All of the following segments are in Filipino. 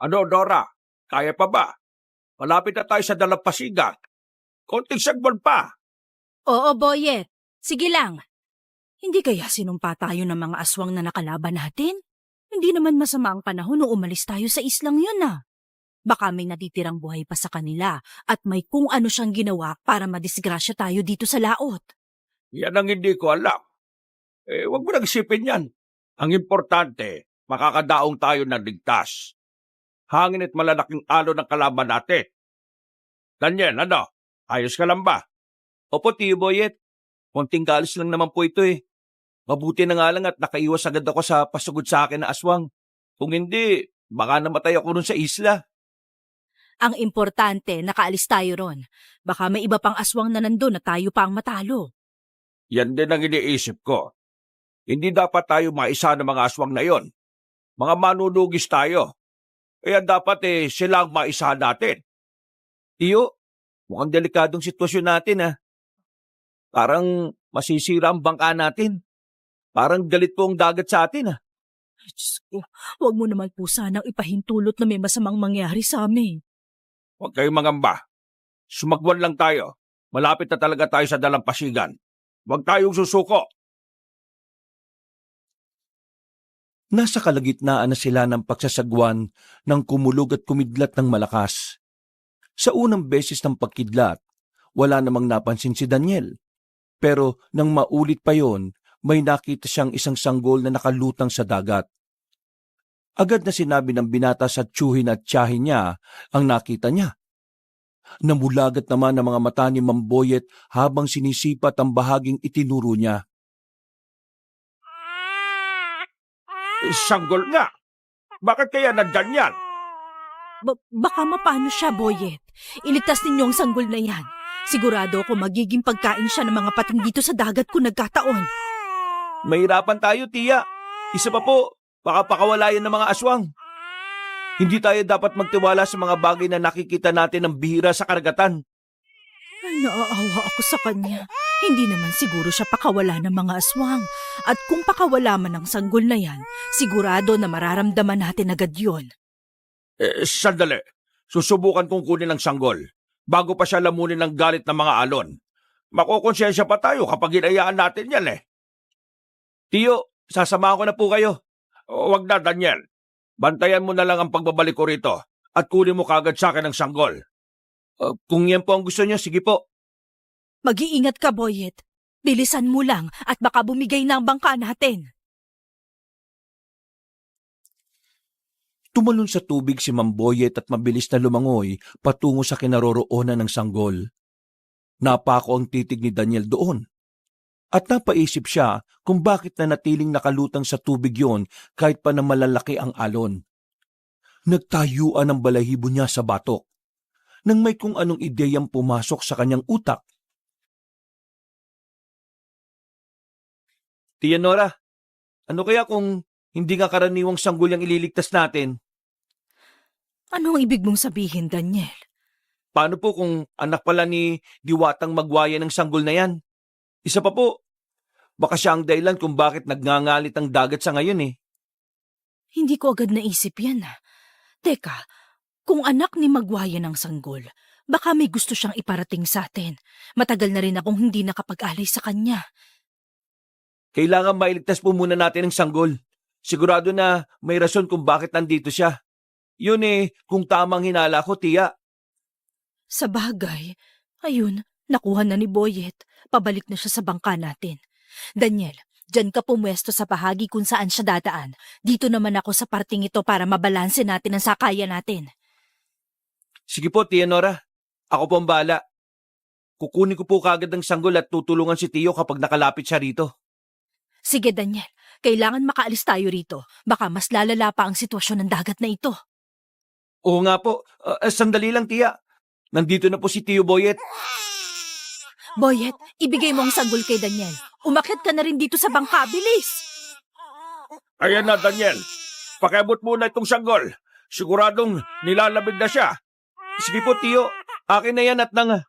Ano, Dora? Kaya pa ba? Malapit na tayo sa dalampasigan. Konting sagbon pa. Oo, Boyet. Sige lang. Hindi kaya sinumpa tayo ng mga aswang na nakalaban natin? Hindi naman masama ang panahon nung umalis tayo sa islang yun Baka may natitirang buhay pa sa kanila at may kung ano siyang ginawa para madisgrasya tayo dito sa laot. Yan ang hindi ko alam. Huwag mo nang isipin yan. Ang importante, makakadaong tayo na ligtas. Hangin at malalaking alon ng kalaban natin. Daniel, ano? Ayos ka lang ba? Opo, Tiyo Boyet. Konting galis lang naman po ito eh. Mabuti na nga lang at nakaiwas agad ako sa pasugod sa akin na aswang. Kung hindi, baka namatay ako nun sa isla. Ang importante, nakaalis tayo ron. Baka may iba pang aswang na nandun na tayo pa ang matalo. Yan din ang iniisip ko. Hindi dapat tayo maisa ng mga aswang na yon. Mga manunugis tayo. Kaya dapat sila ang maisa natin. Tiyo, mukhang delikadong sitwasyon natin ah. Parang masisira ang bangka natin. Parang galit po ang dagat sa atin ah. Ay, Diyos ko, huwag mo naman po sanang ipahintulot na may masamang mangyari sa amin. Huwag kayong mangamba. Sumagwan lang tayo. Malapit na talaga tayo sa dalampasigan. Huwag tayong susuko. Nasa kalagitnaan na sila ng pagsasagwan ng kumulog at kumidlat ng malakas. Sa unang beses ng pagkidlat, wala namang napansin si Daniel. Pero nang maulit pa yon, may nakita siyang isang sanggol na nakalutang sa dagat. Agad na sinabi ng binata sa tiyuhin at tiyahin niya ang nakita niya. Namulagat naman ang mga mata ni Mamboyet habang sinisipat ang bahaging itinuro niya. Sanggol nga. Bakit kaya nandyan yan? Baka mapano siya, Boyet. Iligtas ninyo ang sanggol na yan. Sigurado ako magiging pagkain siya ng mga pating dito sa dagat kung nagkataon. Mahirapan tayo, tiya. Isa pa po, baka pakawala yan ng mga aswang. Hindi tayo dapat magtiwala sa mga bagay na nakikita natin ng bihira sa karagatan. Ay, naaawa ako sa kanya. Hindi naman siguro siya pakawala ng mga aswang. At kung pakawala man ng sanggol na yan, sigurado na mararamdaman natin agad yun. Sandali. Susubukan kong kunin ang sanggol bago pa siya lamunin ng galit ng mga alon. Makokonsensya pa tayo kapag hinayaan natin yan eh. Tiyo, sasamahan ko na po kayo. Huwag na, Daniel. Bantayan mo na lang ang pagbabalik ko rito at kunin mo kagad sa akin ang sanggol. Kung yan po ang gusto niyo, sige po. Mag-iingat ka, Boyet. Bilisan mo lang at baka bumigay na ang bangka natin. Tumalon sa tubig si Mamboyet at mabilis na lumangoy patungo sa kinaroroonan ng sanggol. Napako ang titig ni Daniel doon. At napaisip siya kung bakit na natiling nakalutang sa tubig yon kahit pa na malalaki ang alon. Nagtayuan ang balahibo niya sa batok. Nang may kung anong ideyang pumasok sa kanyang utak. Tia Nora, ano kaya kung hindi nga karaniwang sanggol yung ililigtas natin? Anong ibig mong sabihin, Daniel? Paano po kung anak pala ni Diwatang Magwaya ng sanggol na yan? Isa pa po, baka siya ang dahilan kung bakit nagngangalit ang dagat sa ngayon eh. Hindi ko agad naisip yan Teka, kung anak ni Magwaya ng sanggol, baka may gusto siyang iparating sa atin. Matagal na rin akong hindi nakapag-alay sa kanya. Kailangan mailigtas po muna natin ang sanggol. Sigurado na may rason kung bakit nandito siya. Yun kung tamang hinala ko, tiya. Sa bagay, ayun, nakuha na ni Boyet. Pabalik na siya sa bangka natin. Daniel, dyan ka pumwesto sa bahagi kung saan siya dadaan. Dito naman ako sa parting ito para mabalanse natin ang sakayan natin. Sige po, Tia Nora. Ako po ang bahala. Kukunin ko po kagad ang sanggol at tutulungan si Tiyo kapag nakalapit siya rito. Sige, Daniel. Kailangan makaalis tayo rito. Baka mas lalala pa ang sitwasyon ng dagat na ito. Oo nga po. Sandali lang, Tia. Nandito na po si Tiyo Boyet. Boyet, ibigay mo ang sanggol kay Daniel. Umakyat ka na rin dito sa bangka. Bilis! Ayan na, Daniel. Pakiabot muna itong sanggol. Siguradong nilalamig na siya. Sige po, Tiyo. Akin na yan at nang...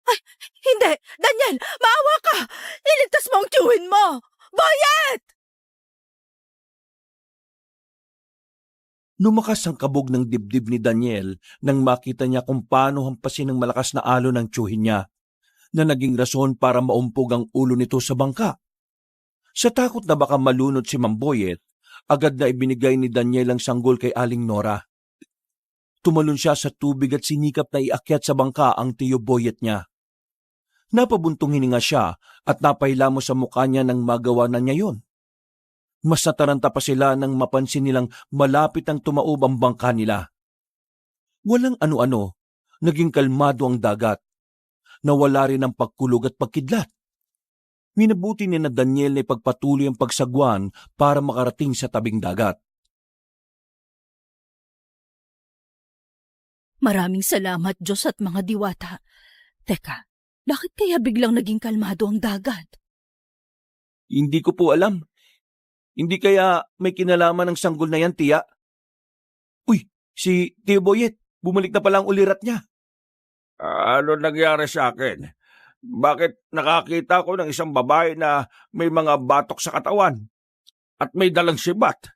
Ay, hindi! Daniel, maawa ka! Iligtas mo ang tiyuhin mo! Boyet! Lumakas ang kabog ng dibdib ni Daniel nang makita niya kung paano hampasin ng malakas na alon ng tiyuhin niya, na naging rason para maumpog ang ulo nito sa bangka. Sa takot na baka malunod si Mamboyet, agad na ibinigay ni Daniel ang sanggol kay Aling Nora. Tumalon siya sa tubig at sinikap na iakyat sa bangka ang Tiyo Boyet niya. Napabuntong hininga siya at napahilamo sa mukha niya nang magawa na niya yon. Mas nataranta pa sila nang mapansin nilang malapit ang tumaob ang bangka nila. Walang ano-ano, naging kalmado ang dagat. Nawala rin ang pagkulog at pagkidlat. Minabuti ni na Daniel na ipagpatuloy ang pagsagwan para makarating sa tabing dagat. Maraming salamat, Diyos at mga diwata. Teka, bakit kaya biglang naging kalmado ang dagat? Hindi ko po alam. Hindi kaya may kinalaman ng sanggol na yan, tiya? Uy, si Tiyo Boyet, bumalik na pala ang ulirat niya. Ano nangyari sa akin? Bakit nakakita ko ng isang babae na may mga batok sa katawan at may dalang sibat?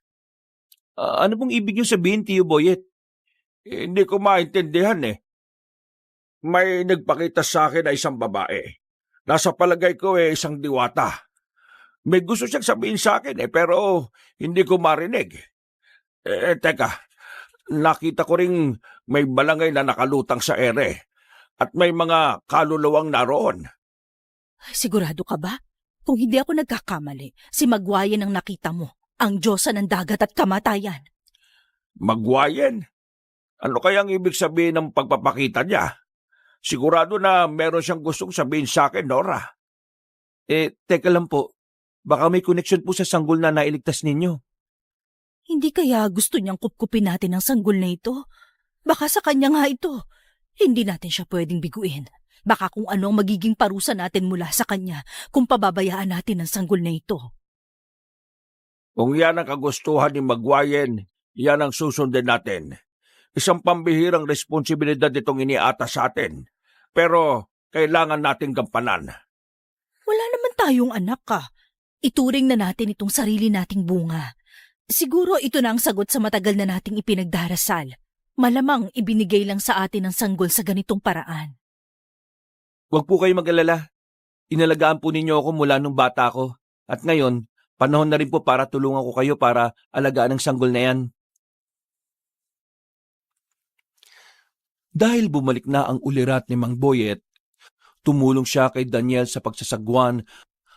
Ano pong ibig niyo sabihin, Tiyo Boyet? Hindi ko maintindihan eh. May nagpakita sa akin na isang babae. Nasa palagay ko isang diwata. May gusto siyang sabihin sa akin pero hindi ko marinig. Teka, nakita ko ring may balangay na nakalutang sa ere at may mga kaluluwang naroon. Ay, sigurado ka ba? Kung hindi ako nagkakamali, si Magwayen ang nakita mo, ang Diyosa ng dagat at kamatayan. Magwayen? Ano kayang ibig sabihin ng pagpapakita niya? Sigurado na meron siyang gustong sabihin sa akin, Nora. Teka lang po. Baka may koneksyon po sa sanggol na nailigtas ninyo. Hindi kaya gusto niyang kupkupin natin ang sanggol na ito? Baka sa kanya nga ito. Hindi natin siya pwedeng biguin. Baka kung ano ang magiging parusa natin mula sa kanya kung pababayaan natin ang sanggol na ito. Kung yan ang kagustuhan ni Magwayen, yan ang susundin natin. Isang pambihirang responsibilidad itong iniata sa atin. Pero kailangan nating gampanan. Wala naman tayong anak ka. Ituring na natin itong sarili nating bunga. Siguro ito na ang sagot sa matagal na nating ipinagdarasal. Malamang ibinigay lang sa atin ang sanggol sa ganitong paraan. Huwag po kayo mag-alala. Inalagaan po ninyo ako mula nung bata ko. At ngayon, panahon na rin po para tulungan ko kayo para alagaan ang sanggol na yan. Dahil bumalik na ang ulirat ni Mang Boyet, tumulong siya kay Daniel sa pagsasagwan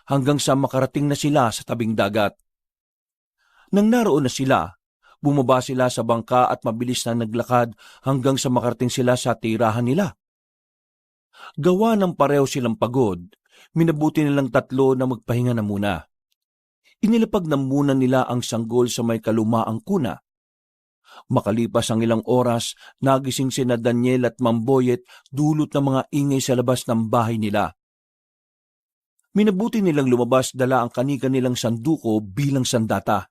hanggang sa makarating na sila sa tabing dagat. Nang naroon na sila, bumaba sila sa bangka at mabilis na naglakad hanggang sa makarating sila sa tirahan nila. Gawa ng pareho silang pagod, minabuti nilang tatlo na magpahinga na muna. Inilapag na muna nila ang sanggol sa may kalumaang kuna. Makalipas ang ilang oras, nagising sina Daniel at Mamboyet dulot ng mga ingay sa labas ng bahay nila. Minabuti nilang lumabas dala ang kanika nilang sanduko bilang sandata.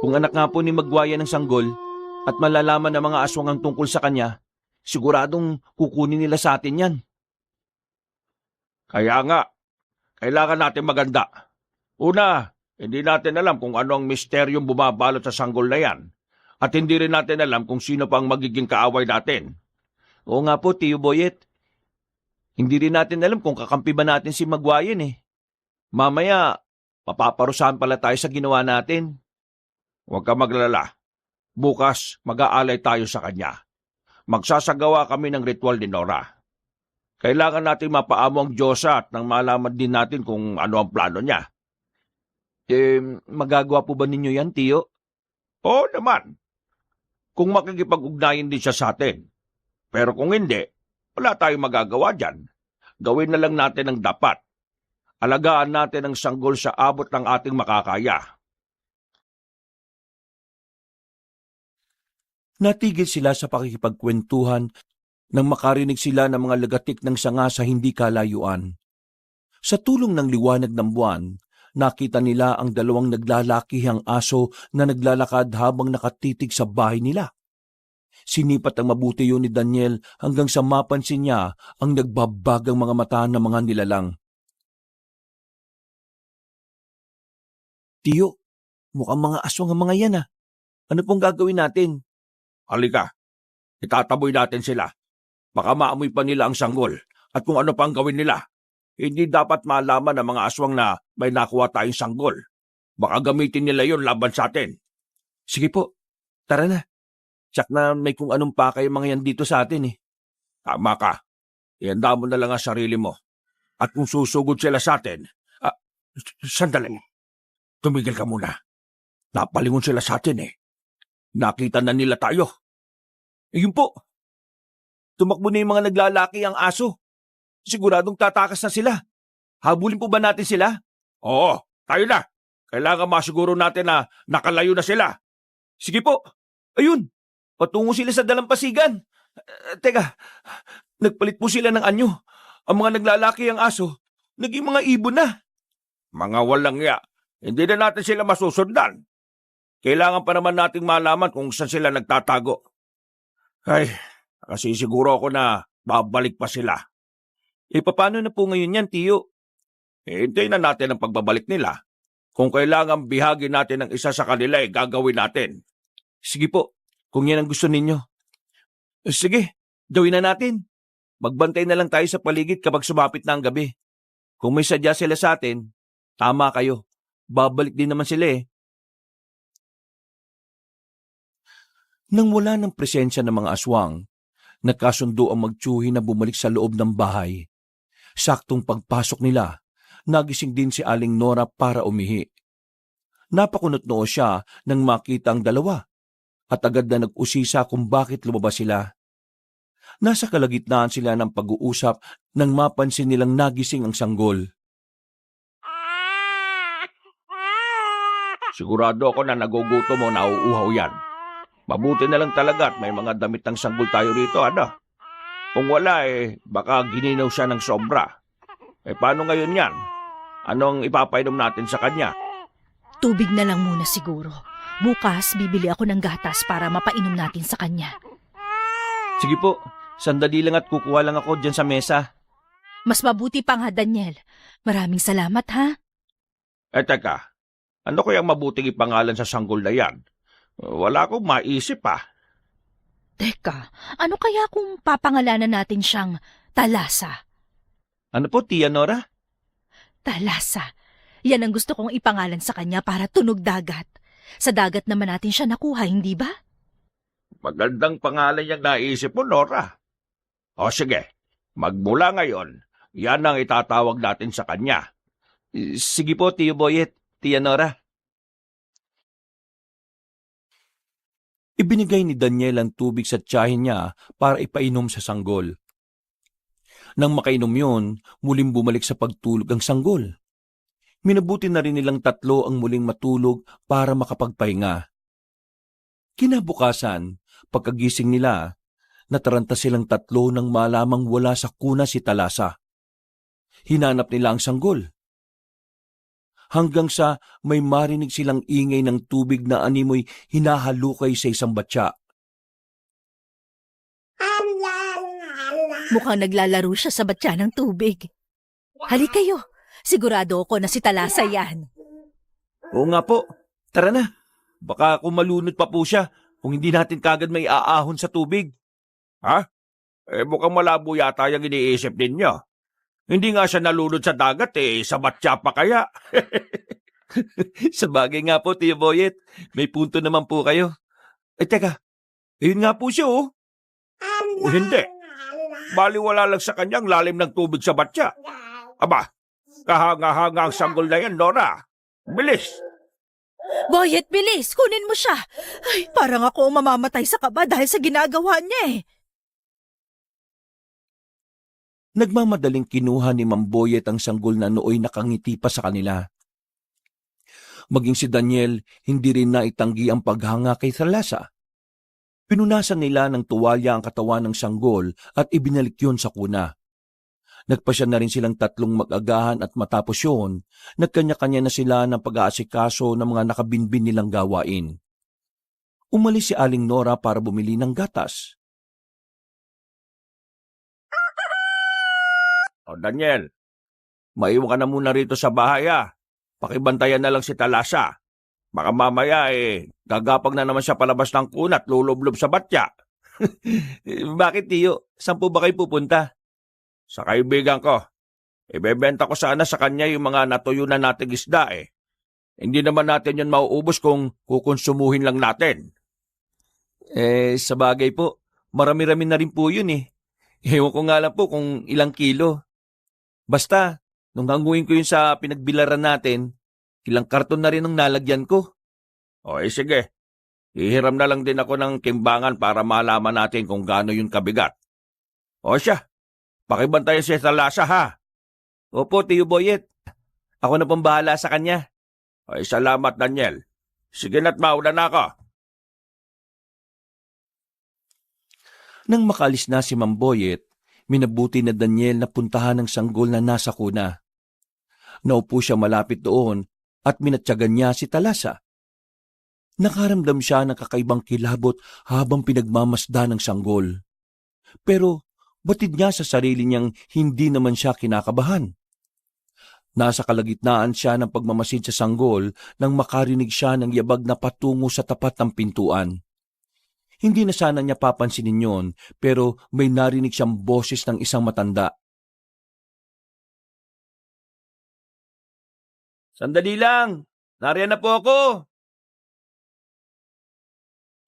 Kung anak nga po ni Magwayen ng sanggol at malalaman ng mga aswang ang tungkol sa kanya, siguradong kukunin nila sa atin yan. Kaya nga, kailangan natin maganda. Una, hindi natin alam kung ano ang misteryong bumabalot sa sanggol na yan. At hindi rin natin alam kung sino pa ang magiging kaaway natin. Oo nga po, Tiyo Boyet. Hindi rin natin alam kung kakampi ba natin si Magwayen eh. Mamaya, mapaparusahan pala tayo sa ginawa natin. Huwag ka maglala. Bukas, mag-aalay tayo sa kanya. Magsasagawa kami ng ritual ni Nora. Kailangan natin mapaamo ang Diyosa at nang malaman din natin kung ano ang plano niya. Magagawa po ba ninyo yan, Tiyo? Oo naman. Kung makikipag-ugnayan din siya sa atin. Pero kung hindi, wala tayong magagawa dyan. Gawin na lang natin ang dapat. Alagaan natin ang sanggol sa abot ng ating makakaya. Natigil sila sa pakikipagkwentuhan nang makarinig sila ng mga lagatik ng sanga sa hindi kalayuan. Sa tulong ng liwanag ng buwan, nakita nila ang dalawang naglalakihang aso na naglalakad habang nakatitig sa bahay nila. Sinipat ang mabuti yun ni Daniel hanggang sa mapansin niya ang nagbabagang mga mata ng mga nilalang. Tiyo, Mukhang mga aswang ang mga yan ah. Ano pong gagawin natin? Halika, itataboy natin sila. Baka maamoy pa nila ang sanggol at kung ano pang gawin nila. Hindi dapat malaman ng mga aswang na may nakuha tayong sanggol. Baka gamitin nila yon laban sa atin. Sige po, tara na. Tsak na may kung anong pakay mga yan dito sa atin eh. Tama ka. Ihanda mo na lang ang sarili mo. At kung susugod sila sa atin, sandali. Tumigil ka muna. Napalingon sila sa atin eh. Nakita na nila tayo. Ayun po. Tumakbo na yung mga naglalaki ang aso. Siguradong tatakas na sila. Habulin po ba natin sila? Oo, tayo na. Kailangan masiguro natin na nakalayo na sila. Sige po. Ayun. Patungo sila sa dalampasigan. Teka, nagpalit po sila ng anyo. Ang mga naglalaki ang aso, naging mga ibon na. Mga walang ya. Hindi na natin sila masusundan. Kailangan pa naman nating malaman kung saan sila nagtatago. Ay, kasi siguro ako na babalik pa sila. Paano na po ngayon yan, Tiyo? Hintayin na natin ang pagbabalik nila. Kung kailangan bihagin natin ng isa sa kanila, gagawin natin. Sige po, kung yan ang gusto ninyo. Sige, gawin na natin. Magbantay na lang tayo sa paligid kapag sumapit na ang gabi. Kung may sadya sila sa atin, tama kayo. Babalik din naman sila eh. Nang wala ng presensya ng mga aswang, nagkasundo ang magtsuhi na bumalik sa loob ng bahay. Saktong pagpasok nila, nagising din si Aling Nora para umihi. Napakunot noo siya nang makita ang dalawa at agad na nag-usisa kung bakit lumabas sila. Nasa kalagitnaan sila ng pag-uusap nang mapansin nilang nagising ang sanggol. Sigurado ako na nagugutom o nauuhaw yan. Mabuti na lang talaga at may mga damit ng sanggol tayo rito, ano? Kung wala baka gininaw siya ng sobra. Paano ngayon yan? Anong ipapainom natin sa kanya? Tubig na lang muna siguro. Bukas, bibili ako ng gatas para mapainom natin sa kanya. Sige po, sandali lang at kukuha lang ako dyan sa mesa. Mas mabuti pa nga, Daniel. Maraming salamat, ha? Teka, ano kayang mabuting ipangalan sa sanggol na yan? Wala akong maisip Teka, ano kaya kung papangalanan natin siyang Talasa? Ano po, Tia Nora? Talasa. Yan ang gusto kong ipangalan sa kanya para tunog dagat. Sa dagat naman natin siya nakuha, hindi ba? Magandang pangalan yung naisip mo, Nora. O sige, magmula ngayon, yan ang itatawag natin sa kanya. Sige po, Tio Boyet, Tia Nora. Ibinigay ni Daniel ang tubig sa tiyahin niya para ipainom sa sanggol. Nang makainom yun, muling bumalik sa pagtulog ang sanggol. Minabuti na rin nilang tatlo ang muling matulog para makapagpahinga. Kinabukasan, pagkagising nila, nataranta silang tatlo nang malamang wala sa kuna si Talasa. Hinanap nila ang sanggol. Hanggang sa may marinig silang ingay ng tubig na animoy hinahalukay sa isang batya. Mukhang naglalaro siya sa batya ng tubig. Halik kayo. Sigurado ako na si Talasa yan. Oo nga po, tara na. Baka kung malunod pa po siya, kung hindi natin kagad may aahon sa tubig. Ha? Mukhang malabo yata yung iniisip ninyo. Hindi nga siya nalunod sa dagat sa batya pa kaya. Sa bagay nga po, Tio Boyet, may punto naman po kayo. Teka, ayun nga po siya oh. Hindi. Baliwala lang sa kanyang lalim ng tubig sa batya. Aba, kahanga-hanga ang sanggol na yan, Nora. Bilis! Boyet, bilis! Kunin mo siya! Ay, parang ako mamamatay sa kaba dahil sa ginagawa niya eh. Nagmamadaling kinuha ni Mang Boyet ang sanggol na nooy nakangiti pa sa kanila. Maging si Daniel, hindi rin naitanggi ang paghanga kay Talasa. Pinunasan nila ng tuwalya ang katawan ng sanggol at ibinalik yun sa kuna. Nagpasya na rin silang tatlong mag-agahan at matapos yun, nagkanya-kanya na sila ng pag-aasikaso ng mga nakabinbin nilang gawain. Umalis si Aling Nora para bumili ng gatas. O Daniel, maiwan ka na muna rito sa bahay Pakibantayan na lang si Talasa. Baka mamaya gagapag na naman siya palabas ng kuna at lulublob sa batya. Bakit, Tiyo? Saan po ba kayo pupunta? Sa kaibigan ko, ibebenta ko sana sa kanya yung mga natuyo na nating isda Hindi naman natin yun mauubos kung kukonsumuhin lang natin. Sa bagay po, marami-rami na rin po yun eh. Ewan ko nga lang po kung ilang kilo. Basta, nung hanguin ko yun sa pinagbilaran natin, ilang karton na rin ang nalagyan ko. O sige, hihiram na lang din ako ng timbangan para malaman natin kung gaano yun kabigat. O siya, pakibantayan siya sa lasa ha. Opo, Tiyo Boyet. Ako na pong bahala sa kanya. Ay, salamat Daniel. Sige na't mauna na ako. Nang makalis na si Mang Boyet, minabuti na Daniel na puntahan ng sanggol na nasa kuna. Naupo siya malapit doon at minatyagan niya si Talasa. Nakaramdam siya ng kakaibang kilabot habang pinagmamasda ng sanggol. Pero batid niya sa sarili niyang hindi naman siya kinakabahan. Nasa kalagitnaan siya ng pagmamasid sa sanggol nang makarinig siya ng yabag na patungo sa tapat ng pintuan. Hindi na sana niya papansinin yon, pero may narinig siyang boses ng isang matanda. Sandali lang! Nariyan na po ako!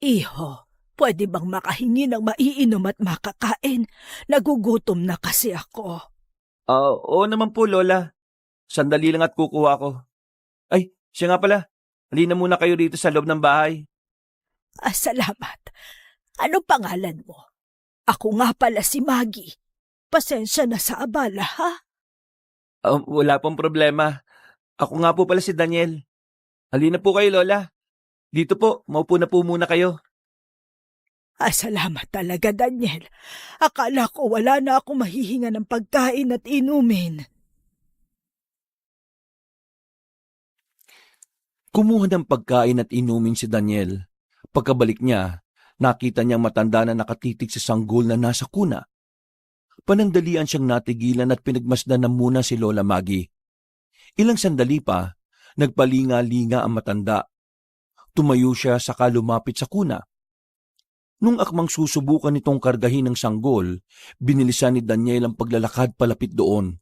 Iho, pwede bang makahingi ng maiinom at makakain? Nagugutom na kasi ako. Oo naman po, Lola. Sandali lang at kukuha ko. Ay, siya nga pala. Halina muna kayo rito sa loob ng bahay. Salamat. Ano pangalan mo? Ako nga pala si Maggie. Pasensya na sa abala, ha? Wala pong problema. Ako nga po pala si Daniel. Halina po kayo, Lola. Dito po, maupo na po muna kayo. Salamat talaga, Daniel. Akala ko wala na ako mahihinga ng pagkain at inumin. Kumuha ng pagkain at inumin si Daniel. Pagkabalik niya, nakita niyang matanda na nakatitig sa sanggol na nasa kuna. Panandalian siyang natigilan at pinagmasdan na muna si Lola Maggie. Ilang sandali pa, nagpalinga-linga ang matanda. Tumayo siya saka lumapit sa kuna. Nung akmang susubukan nitong kargahin ng sanggol, binilisan ni Daniel ang paglalakad palapit doon.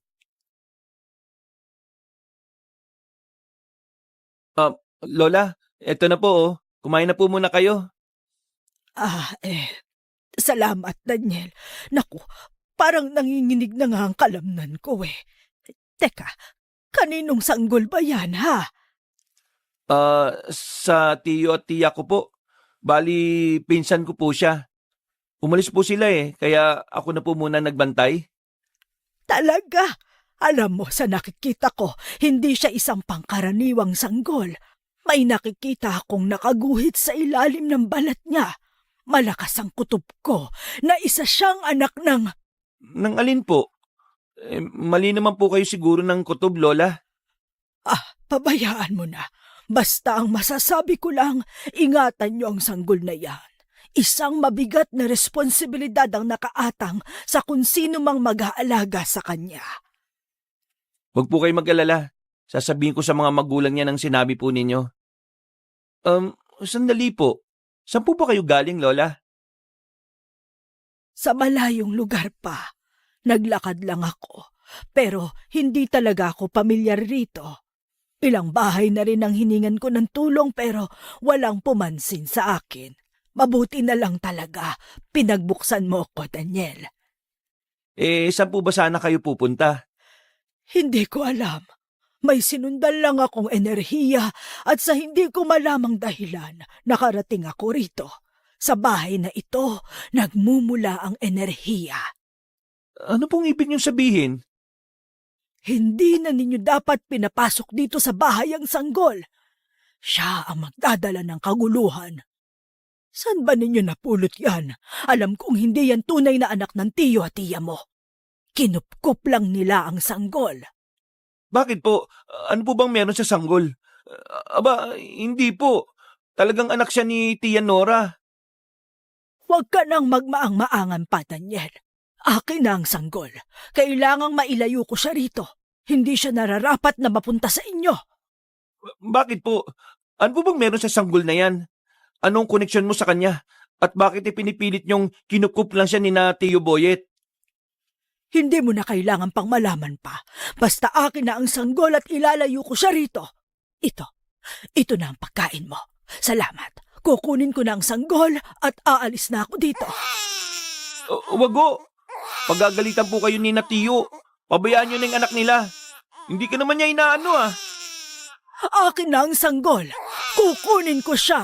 Lola, eto na po oh. Kumain na po muna kayo. Salamat, Daniel. Naku, parang nanginginig na nga ang kalamnan ko eh. Teka, kaninong sanggol ba yan, ha? Sa tiyo at tiya ko po. Bali, pinsan ko po siya. Umalis po sila kaya ako na po muna nagbantay. Talaga? Alam mo, sa nakikita ko, hindi siya isang pangkaraniwang sanggol. May nakikita akong nakaguhit sa ilalim ng balat niya. Malakas ang kutob ko na isa siyang anak ng... Nang alin po? Mali naman po kayo siguro ng kutob, Lola. Pabayaan mo na. Basta ang masasabi ko lang, ingatan niyo ang sanggol na yan. Isang mabigat na responsibilidad ang nakaatang sa kung sino mang mag-aalaga sa kanya. Huwag po kayo mag-alala. Sasabihin ko sa mga magulang niya ng sinabi po ninyo. Sandali po. Saan po ba kayo galing, Lola? Sa malayong lugar pa. Naglakad lang ako. Pero hindi talaga ako pamilyar rito. Ilang bahay na rin ang hiningan ko ng tulong pero walang pumansin sa akin. Mabuti na lang talaga. Pinagbuksan mo ko, Daniel. Saan po ba sana kayo pupunta? Hindi ko alam. May sinundan lang akong enerhiya at sa hindi ko malamang dahilan, nakarating ako rito. Sa bahay na ito, nagmumula ang enerhiya. Ano pong ibig niyong sabihin? Hindi na ninyo dapat pinapasok dito sa bahay ang sanggol. Siya ang magdadala ng kaguluhan. Saan ba ninyo napulot yan? Alam kong hindi yan tunay na anak ng tiyo at tiya mo. Kinupkup lang nila ang sanggol. Bakit po? Ano po bang meron sa sanggol? Hindi po. Talagang anak siya ni Tia Nora. Huwag ka nang magmaang-maangan pa, Daniel. Akin na ang sanggol. Kailangang mailayo ko siya rito. Hindi siya nararapat na mapunta sa inyo. Bakit po? Ano po bang meron sa sanggol na yan? Anong koneksyon mo sa kanya? At bakit ipinipilit niyong kinukup lang siya ni na Tio Boyet? Hindi mo na kailangan pang malaman pa. Basta akin na ang sanggol at ilalayo ko siya rito. Ito na ang pagkain mo. Salamat. Kukunin ko na ang sanggol at aalis na ako dito. Wag ho. Pagagalitan po kayo ni na Tio. Pabayaan niyo na yung anak nila. Hindi ka naman niya inaano ah. Akin na ang sanggol. Kukunin ko siya.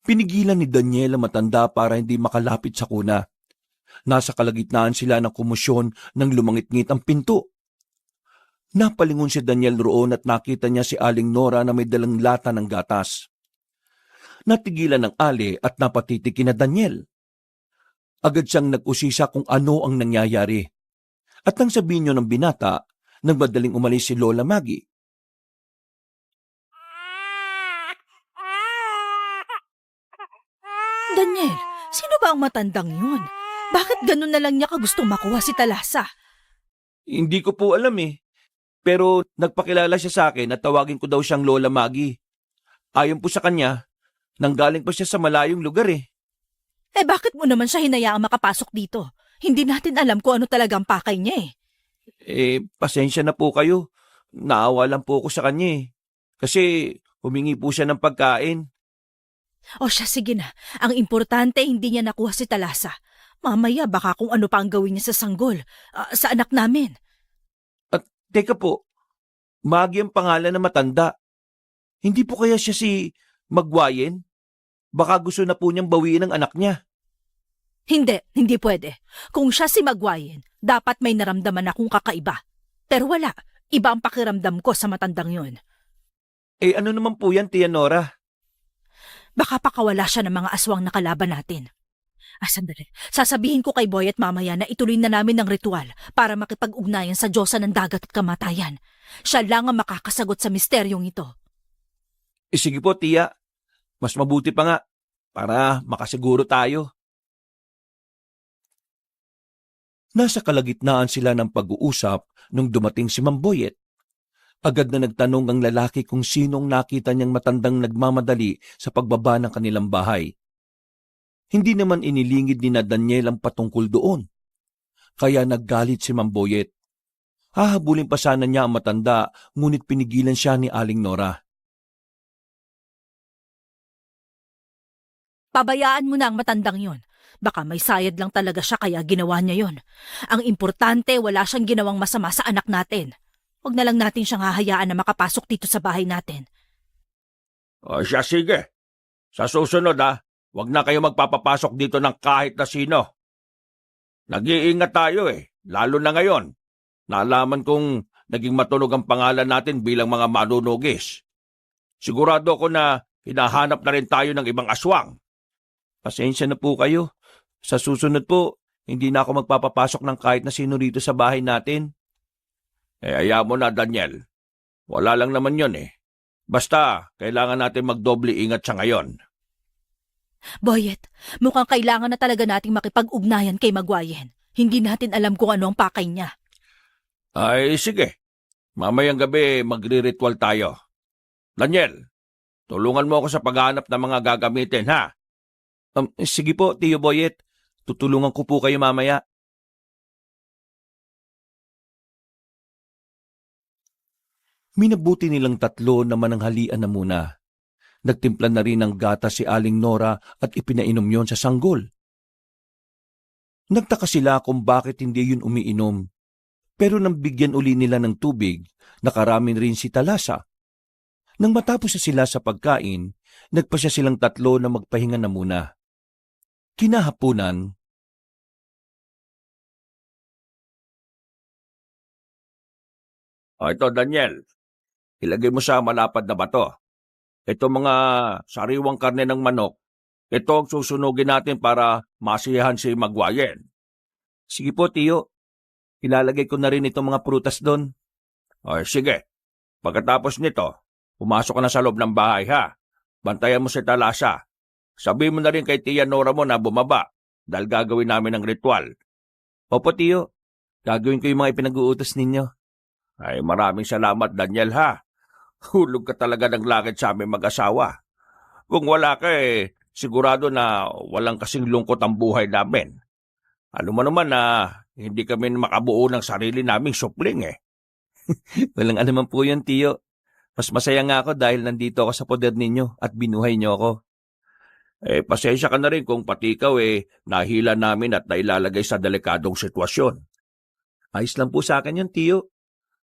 Pinigilan ni Daniel ang matanda para hindi makalapit sa kuna. Nasa kalagitnaan sila ng komosyon nang lumangit-ngit ang pinto. Napalingon si Daniel roon at nakita niya si Aling Nora na may dalang lata ng gatas. Natigilan ng Ali at napatitig kina Daniel. Agad siyang nag-usisa kung ano ang nangyayari. At nang sabihin niyo ng binata, nagmadaling umalis si Lola Maggie. Daniel, sino ba ang matandang yun? Bakit ganun na lang niya kagustong makuha si Talasa? Hindi ko po alam eh. Pero nagpakilala siya sa akin at tawagin ko daw siyang Lola Maggie. Ayon po sa kanya, nanggaling pa siya sa malayong lugar eh. Bakit mo naman siya hinayaang makapasok dito? Hindi natin alam kung ano talagang pakay niya Pasensya na po kayo. Naawa lang po ako sa kanya eh. Kasi humingi po siya ng pagkain. O siya, sige na. Ang importante, hindi niya nakuha si Talasa. Mamaya baka kung ano pa ang gawin niya sa sanggol, sa anak namin. At teka po, Maggie ang pangalan na matanda. Hindi po kaya siya si Magwayen? Baka gusto na po niyang bawiin ang anak niya. Hindi pwede. Kung siya si Magwayen, dapat may naramdaman akong kakaiba. Pero wala, iba ang pakiramdam ko sa matandang yun. Ano naman po yan, Tia Nora? Baka pakawala siya ng mga aswang na kalaban natin. Sandali. Sasabihin ko kay Boy at mamaya na ituloy na namin ang ritual para makipag-ugnayan sa Diyosa ng dagat at kamatayan. Siya lang ang makakasagot sa misteryong ito. Sige po, Tia. Mas mabuti pa nga para makasiguro tayo. Nasa kalagitnaan sila ng pag-uusap nung dumating si Mamboyet. Agad na nagtanong ang lalaki kung sinong nakita niyang matandang nagmamadali sa pagbaba ng kanilang bahay. Hindi naman inilingid ni na Daniel ang patungkol doon. Kaya naggalit si Mamboyet. Hahabulin pa sana niya ang matanda, ngunit pinigilan siya ni Aling Nora. Pabayaan mo na ang matandang yon. Baka may sayad lang talaga siya kaya ginawa niya yon. Ang importante, wala siyang ginawang masama sa anak natin. Huwag na lang natin siyang hahayaan na makapasok dito sa bahay natin. O siya, sige. Sa susunod huwag na kayo magpapapasok dito ng kahit na sino. Nag-iingat tayo lalo na ngayon. Naalaman kong naging matunog ang pangalan natin bilang mga manunugis. Sigurado ko na hinahanap na rin tayo ng ibang aswang. Pasensya na po kayo. Sa susunod po, hindi na ako magpapapasok ng kahit na sino rito sa bahay natin. Ayaw mo na, Daniel. Wala lang naman yun Basta, kailangan natin magdoble ingat sa ngayon. Boyet, mukhang kailangan na talaga nating makipag-ugnayan kay Magwayen. Hindi natin alam kung ano ang pakay niya. Ay, sige. Mamayang gabi, magre-ritual tayo. Daniel, tulungan mo ako sa paghanap ng mga gagamitin, ha? Sige po, Tio Boyet. Tutulungan ko po kayo mamaya. Minabuti nilang tatlo na mananghalian na muna. Nagtimpla na rin ng gatas si Aling Nora at ipinainom yon sa sanggol. Nagtaka sila kung bakit hindi yun umiinom. Pero nang bigyan uli nila ng tubig, nakarami rin si Talasa. Nang matapos na sila sa pagkain, nagpasya silang tatlo na magpahinga na muna. Kinahapunan, Ito, Daniel. Ilagay mo sa malapad na bato. Ito mga sariwang karne ng manok. Ito ang susunugin natin para masiyahan si Magwayen. sige po, Tio. Ilalagay ko na rin itong mga prutas doon. Ay, sige. Pagkatapos nito, pumasok ka na sa loob ng bahay, ha? Bantayan mo si Talasa. Sabihin mo na rin kay Tia Nora mo na bumaba dahil gagawin namin ang ritual. Opo, Tio. Gagawin ko yung mga ipinag-uutos ninyo. Ay, maraming salamat, Daniel, ha. Hulog ka talaga ng langit sa aming mag-asawa. Kung wala ka sigurado na walang kasing lungkot ang buhay namin. Alam mo naman na hindi kami makabuo ng sarili naming supling Walang anuman po yun, tiyo. Mas masaya nga ako dahil nandito ako sa poder ninyo at binuhay niyo ako. Pasensya ka na rin kung pati ikaw nahila namin at nailalagay sa delikadong sitwasyon. Ayos lang po sa akin yun, tiyo.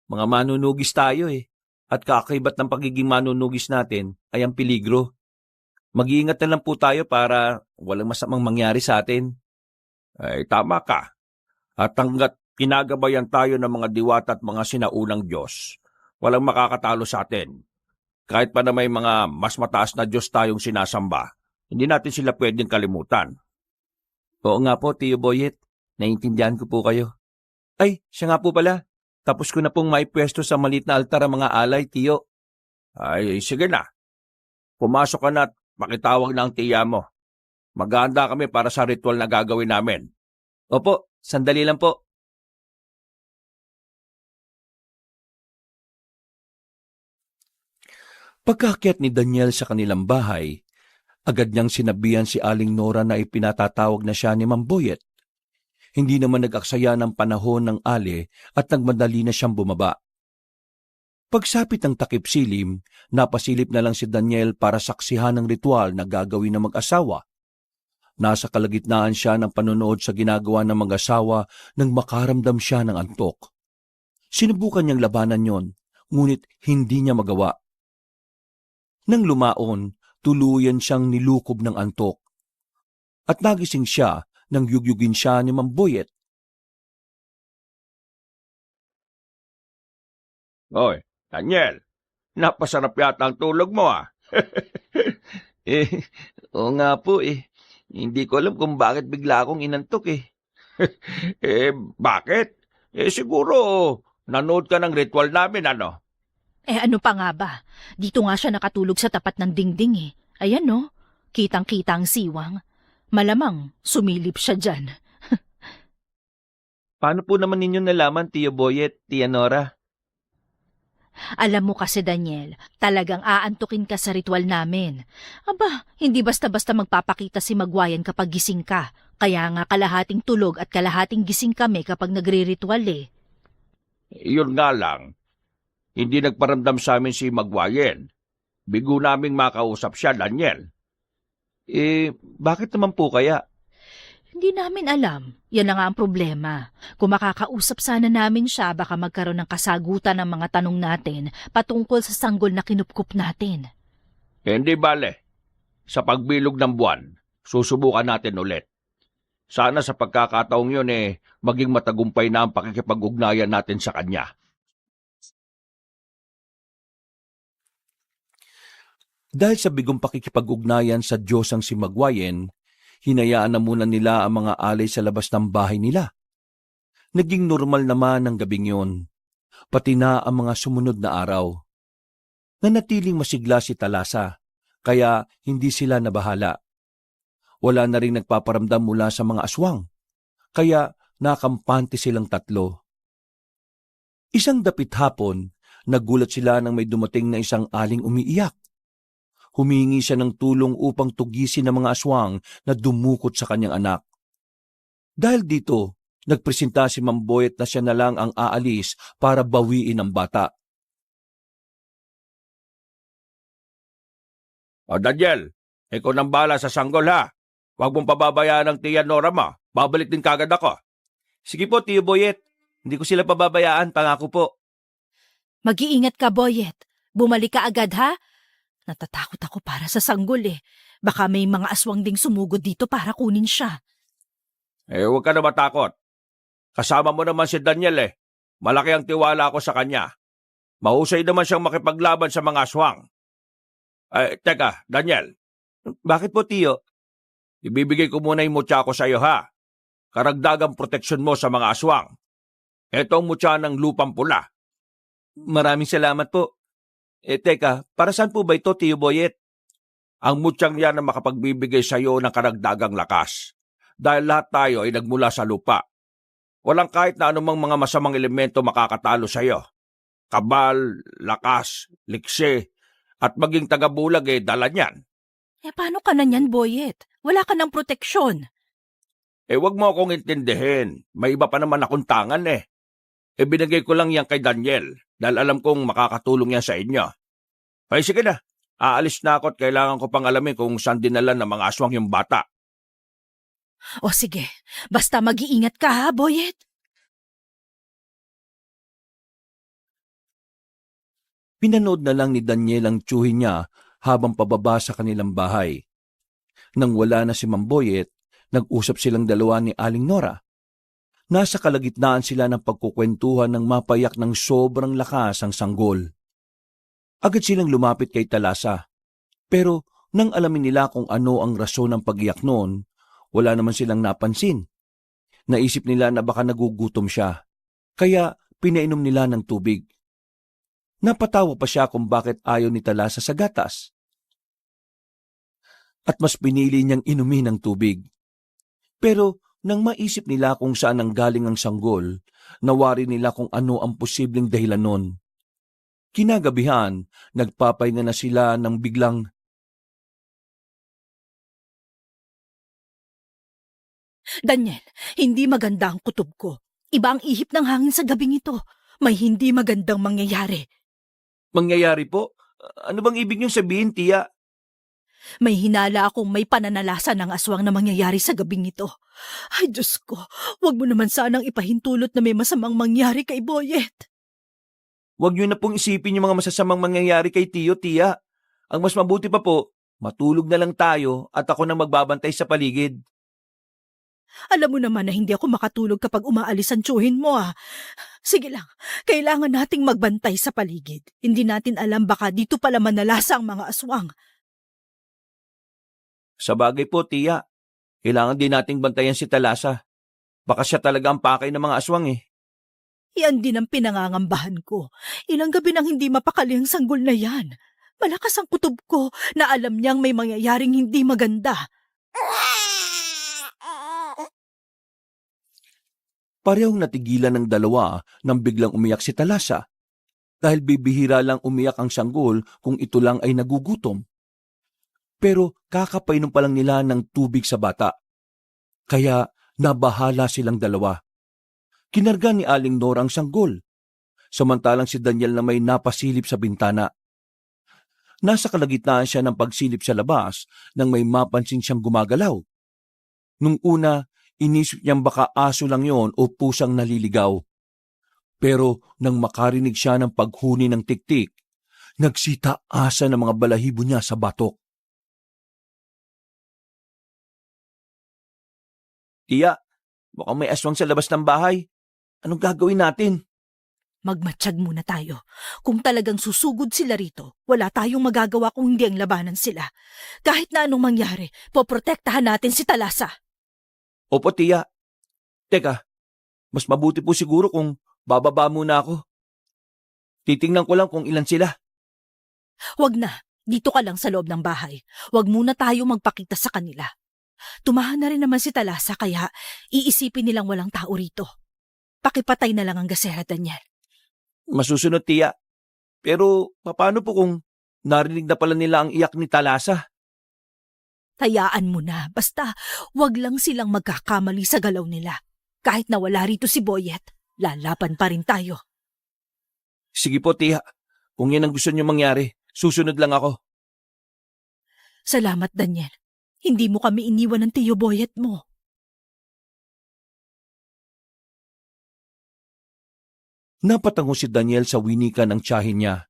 Mga manunugis tayo At kakaibat ng pagiging manunugis natin ay ang peligro. Mag-iingat na lang po tayo para walang masamang mangyari sa atin. Tama ka. At hanggat kinagabayan tayo ng mga diwata at mga sinaunang Diyos, walang makakatalo sa atin. Kahit pa na may mga mas mataas na Diyos tayong sinasamba, hindi natin sila pwedeng kalimutan. Oo nga po, Tiyo Boyet. Naiintindihan ko po kayo. Ay, siya nga po pala. Tapos ko na pong maipwesto sa maliit na altar ang mga alay, Tiyo. Ay, sige na. Pumasok ka na at pakitawag na ang tiya mo. Maghahanda kami para sa ritual na gagawin namin. Opo, sandali lang po. Pagkaakyat ni Daniel sa kanilang bahay, agad niyang sinabihan si Aling Nora na ipinatatawag na siya ni Mang Boyet. Hindi naman nag-aksaya ng panahon ng ali at nagmadali na siyang bumaba. Pagsapit ng takip silim, napasilip na lang si Daniel para saksihan ng ritual na gagawin ng mag-asawa. Nasa kalagitnaan siya ng panonood sa ginagawa ng mag-asawa nang makaramdam siya ng antok. Sinubukan niyang labanan yon, ngunit hindi niya magawa. Nang lumaon, tuluyan siyang nilukob ng antok. At nagising siya nang yugyugin siya ni Mang Boyet. Oy, Daniel, napasarap yata ang tulog mo Oo nga po Hindi ko alam kung bakit bigla akong inantok Bakit? Siguro nanood ka ng ritual namin, ano? Ano pa nga ba? Dito nga siya nakatulog sa tapat ng dingding Ayan no, kitang-kita ang siwang. Malamang sumilip siya dyan. Paano po naman ninyo nalaman, Tiyo Boyet, Tia Nora? Alam mo kasi Daniel, talagang aantukin ka sa ritual namin. Aba, hindi basta-basta magpapakita si Magwayan kapag gising ka. Kaya nga kalahating tulog at kalahating gising kami kapag nagre-ritual Yun nga lang, hindi nagparamdam sa amin si Magwayen. Bigo naming makausap siya, Daniel. Bakit naman po kaya? Hindi namin alam. Yan na nga ang problema. Kung makakausap sana namin siya, baka magkaroon ng kasagutan ng mga tanong natin patungkol sa sanggol na kinupkup natin. Hindi bale. Sa pagbilog ng buwan, susubukan natin ulit. Sana sa pagkakataong yun maging matagumpay na ang pakikipag-ugnayan natin sa kanya. Dahil sa bigong pakikipag-ugnayan sa Diyos ang si Magwayen, hinayaan na muna nila ang mga alay sa labas ng bahay nila. Naging normal naman ang gabing yun, pati na ang mga sumunod na araw. Nanatiling masigla si Talasa, kaya hindi sila nabahala. Wala na rin nagpaparamdam mula sa mga aswang, kaya nakampante silang tatlo. Isang dapit hapon, nagulat sila nang may dumating na isang aling umiiyak. Humingi siya ng tulong upang tugisin ang mga aswang na dumukot sa kanyang anak. Dahil dito, nagpresenta si Mang Boyet na siya na lang ang aalis para bawiin ang bata. Daniel, ikaw nang bala sa sanggol ha. Huwag mong pababayaan ang tiya Nora mo. Babalik din kagad ako. Sige po, Tiyo Boyet. Hindi ko sila pababayaan, pangako po. Mag-iingat ka, Boyet. Bumalik ka agad, ha? Natatakot ako para sa sanggol Baka may mga aswang ding sumugod dito para kunin siya. Huwag ka na matakot. Kasama mo naman si Daniel Malaki ang tiwala ko sa kanya. Mahusay naman siyang makipaglaban sa mga aswang. Teka, Daniel. Bakit po, Tiyo? Ibibigay ko muna yung mutya ko sa iyo ha. Karagdagang proteksyon mo sa mga aswang. Ito ang mutya ng lupang pula. Maraming salamat po. Teka, para saan po ba ito, Tiyo Boyet? Ang mutyang yan ang makapagbibigay sa iyo ng karagdagang lakas. Dahil lahat tayo ay nagmula sa lupa. Walang kahit na anumang mga masamang elemento makakatalo sa iyo. kabal, lakas, likse, at maging taga-bulag dala niyan. Paano ka na niyan, Boyet? Wala ka ng proteksyon. Wag mo akong intindihin. May iba pa naman akong tangan binigay ko lang yan kay Daniel dahil alam kong makakatulong yan sa inyo. Ay sige na, aalis na ako at kailangan ko pang alamin kung saan dinala ng mga aswang yung bata. O sige, basta mag-iingat ka ha, Boyet. Pinanood na lang ni Daniel ang tiyuhin niya habang pababa sa kanilang bahay. Nang wala na si Mamboyet, nag-usap silang dalawa ni Aling Nora. Nasa kalagitnaan sila ng pagkukwentuhan ng mapayak ng sobrang lakas ang sanggol. Agad silang lumapit kay Talasa. Pero nang alamin nila kung ano ang rason ng pag-iyak noon, wala naman silang napansin. Naisip nila na baka nagugutom siya, kaya pinainom nila ng tubig. Napatawa pa siya kung bakit ayaw ni Talasa sa gatas. At mas pinili niyang inumin ng tubig. Pero nang maisip nila kung saan ang galing ang sanggol, nawari nila kung ano ang posibleng dahilan nun. Kinagabihan, nagpapahinga na sila ng biglang, Daniel, hindi maganda ang kutob ko. Iba ang ihip ng hangin sa gabing ito. May hindi magandang mangyayari. "Mangyayari po? Ano bang ibig niyong sabihin, tiya?" May hinala akong may pananalasa ng aswang na mangyayari sa gabing ito. Ay, Diyos ko, wag mo naman sanang ipahintulot na may masamang mangyari kay Boyet. "Huwag niyo na pong isipin yung mga masasamang mangyayari kay Tiyo, tiya. Ang mas mabuti pa po, matulog na lang tayo at ako nang magbabantay sa paligid." Alam mo naman na hindi ako makatulog kapag umaalis ang tiyuhin mo Sige lang, kailangan nating magbantay sa paligid. Hindi natin alam baka dito pala manalasa ang mga aswang. "Sabagay po, tiya. Kailangan din nating bantayan si Talasa. Baka siya talaga ang pakay ng mga aswang Yan din ang pinangangambahan ko. Ilang gabi nang hindi mapakali ang sanggol na yan. Malakas ang kutob ko na alam niyang may mangyayaring hindi maganda. Parehong natigilan ng dalawa nang biglang umiyak si Talasa. Dahil bibihira lang umiyak ang sanggol kung ito lang ay nagugutom. Pero kakapainom pa lang nila ng tubig sa bata. Kaya nabahala silang dalawa. Kinarga ni Aling Nora ang sanggol, samantalang si Daniel na may napasilip sa bintana. Nasa kalagitnaan siya ng pagsilip sa labas nang may mapansin siyang gumagalaw. Nung una, inisip niyang baka aso lang yon o pusang naliligaw. Pero nang makarinig siya ng paghuni ng tiktik, nagsita-asa ng mga balahibo niya sa batok. "Tiya, mukhang may aswang sa labas ng bahay. Anong gagawin natin?" Magmatsyag muna tayo. Kung talagang susugod sila rito, wala tayong magagawa kung hindi ang labanan sila. Kahit na anong mangyari, poprotektahan natin si Talasa. "Opo, tiya. Teka, mas mabuti po siguro kung bababa muna ako. Titingnan ko lang kung ilan sila." Wag na, dito ka lang sa loob ng bahay. Wag muna tayo magpakita sa kanila. Tumahan na rin naman si Talasa kaya iisipin nilang walang tao rito. Pakipatay na lang ang gasera, Daniel. "Masusunod, tiya. Pero paano po kung narinig na pala nila ang iyak ni Talasa?" Tayaan mo na, basta wag lang silang magkakamali sa galaw nila. Kahit na wala rito si Boyet, lalaban pa rin tayo. "Sige po, tiya. Kung yan ang gusto niyo mangyari, susunod lang ako." Salamat, Daniel. Hindi mo kami iniwan ng tiyo Boyet mo. Napatango si Daniel sa winika ng tiyahin niya.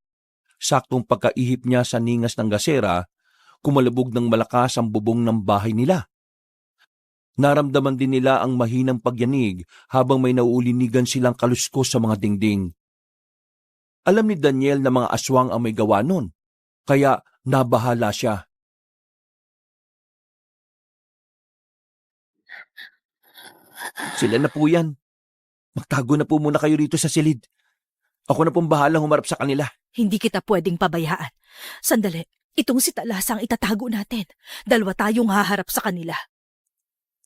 Saktong pagkaihip niya sa ningas ng gasera, kumalabog ng malakas ang bubong ng bahay nila. Naramdaman din nila ang mahinang pagyanig habang may nauulinigan silang kaluskos sa mga dingding. Alam ni Daniel na mga aswang ang may gawa nun, kaya nabahala siya. "Sila na po yan. Magtago na po muna kayo rito sa silid. Ako na pong bahalang humarap sa kanila." Hindi kita pwedeng pabayaan. Sandali, itong si Talasa ang itatago natin. Dalawa tayong haharap sa kanila.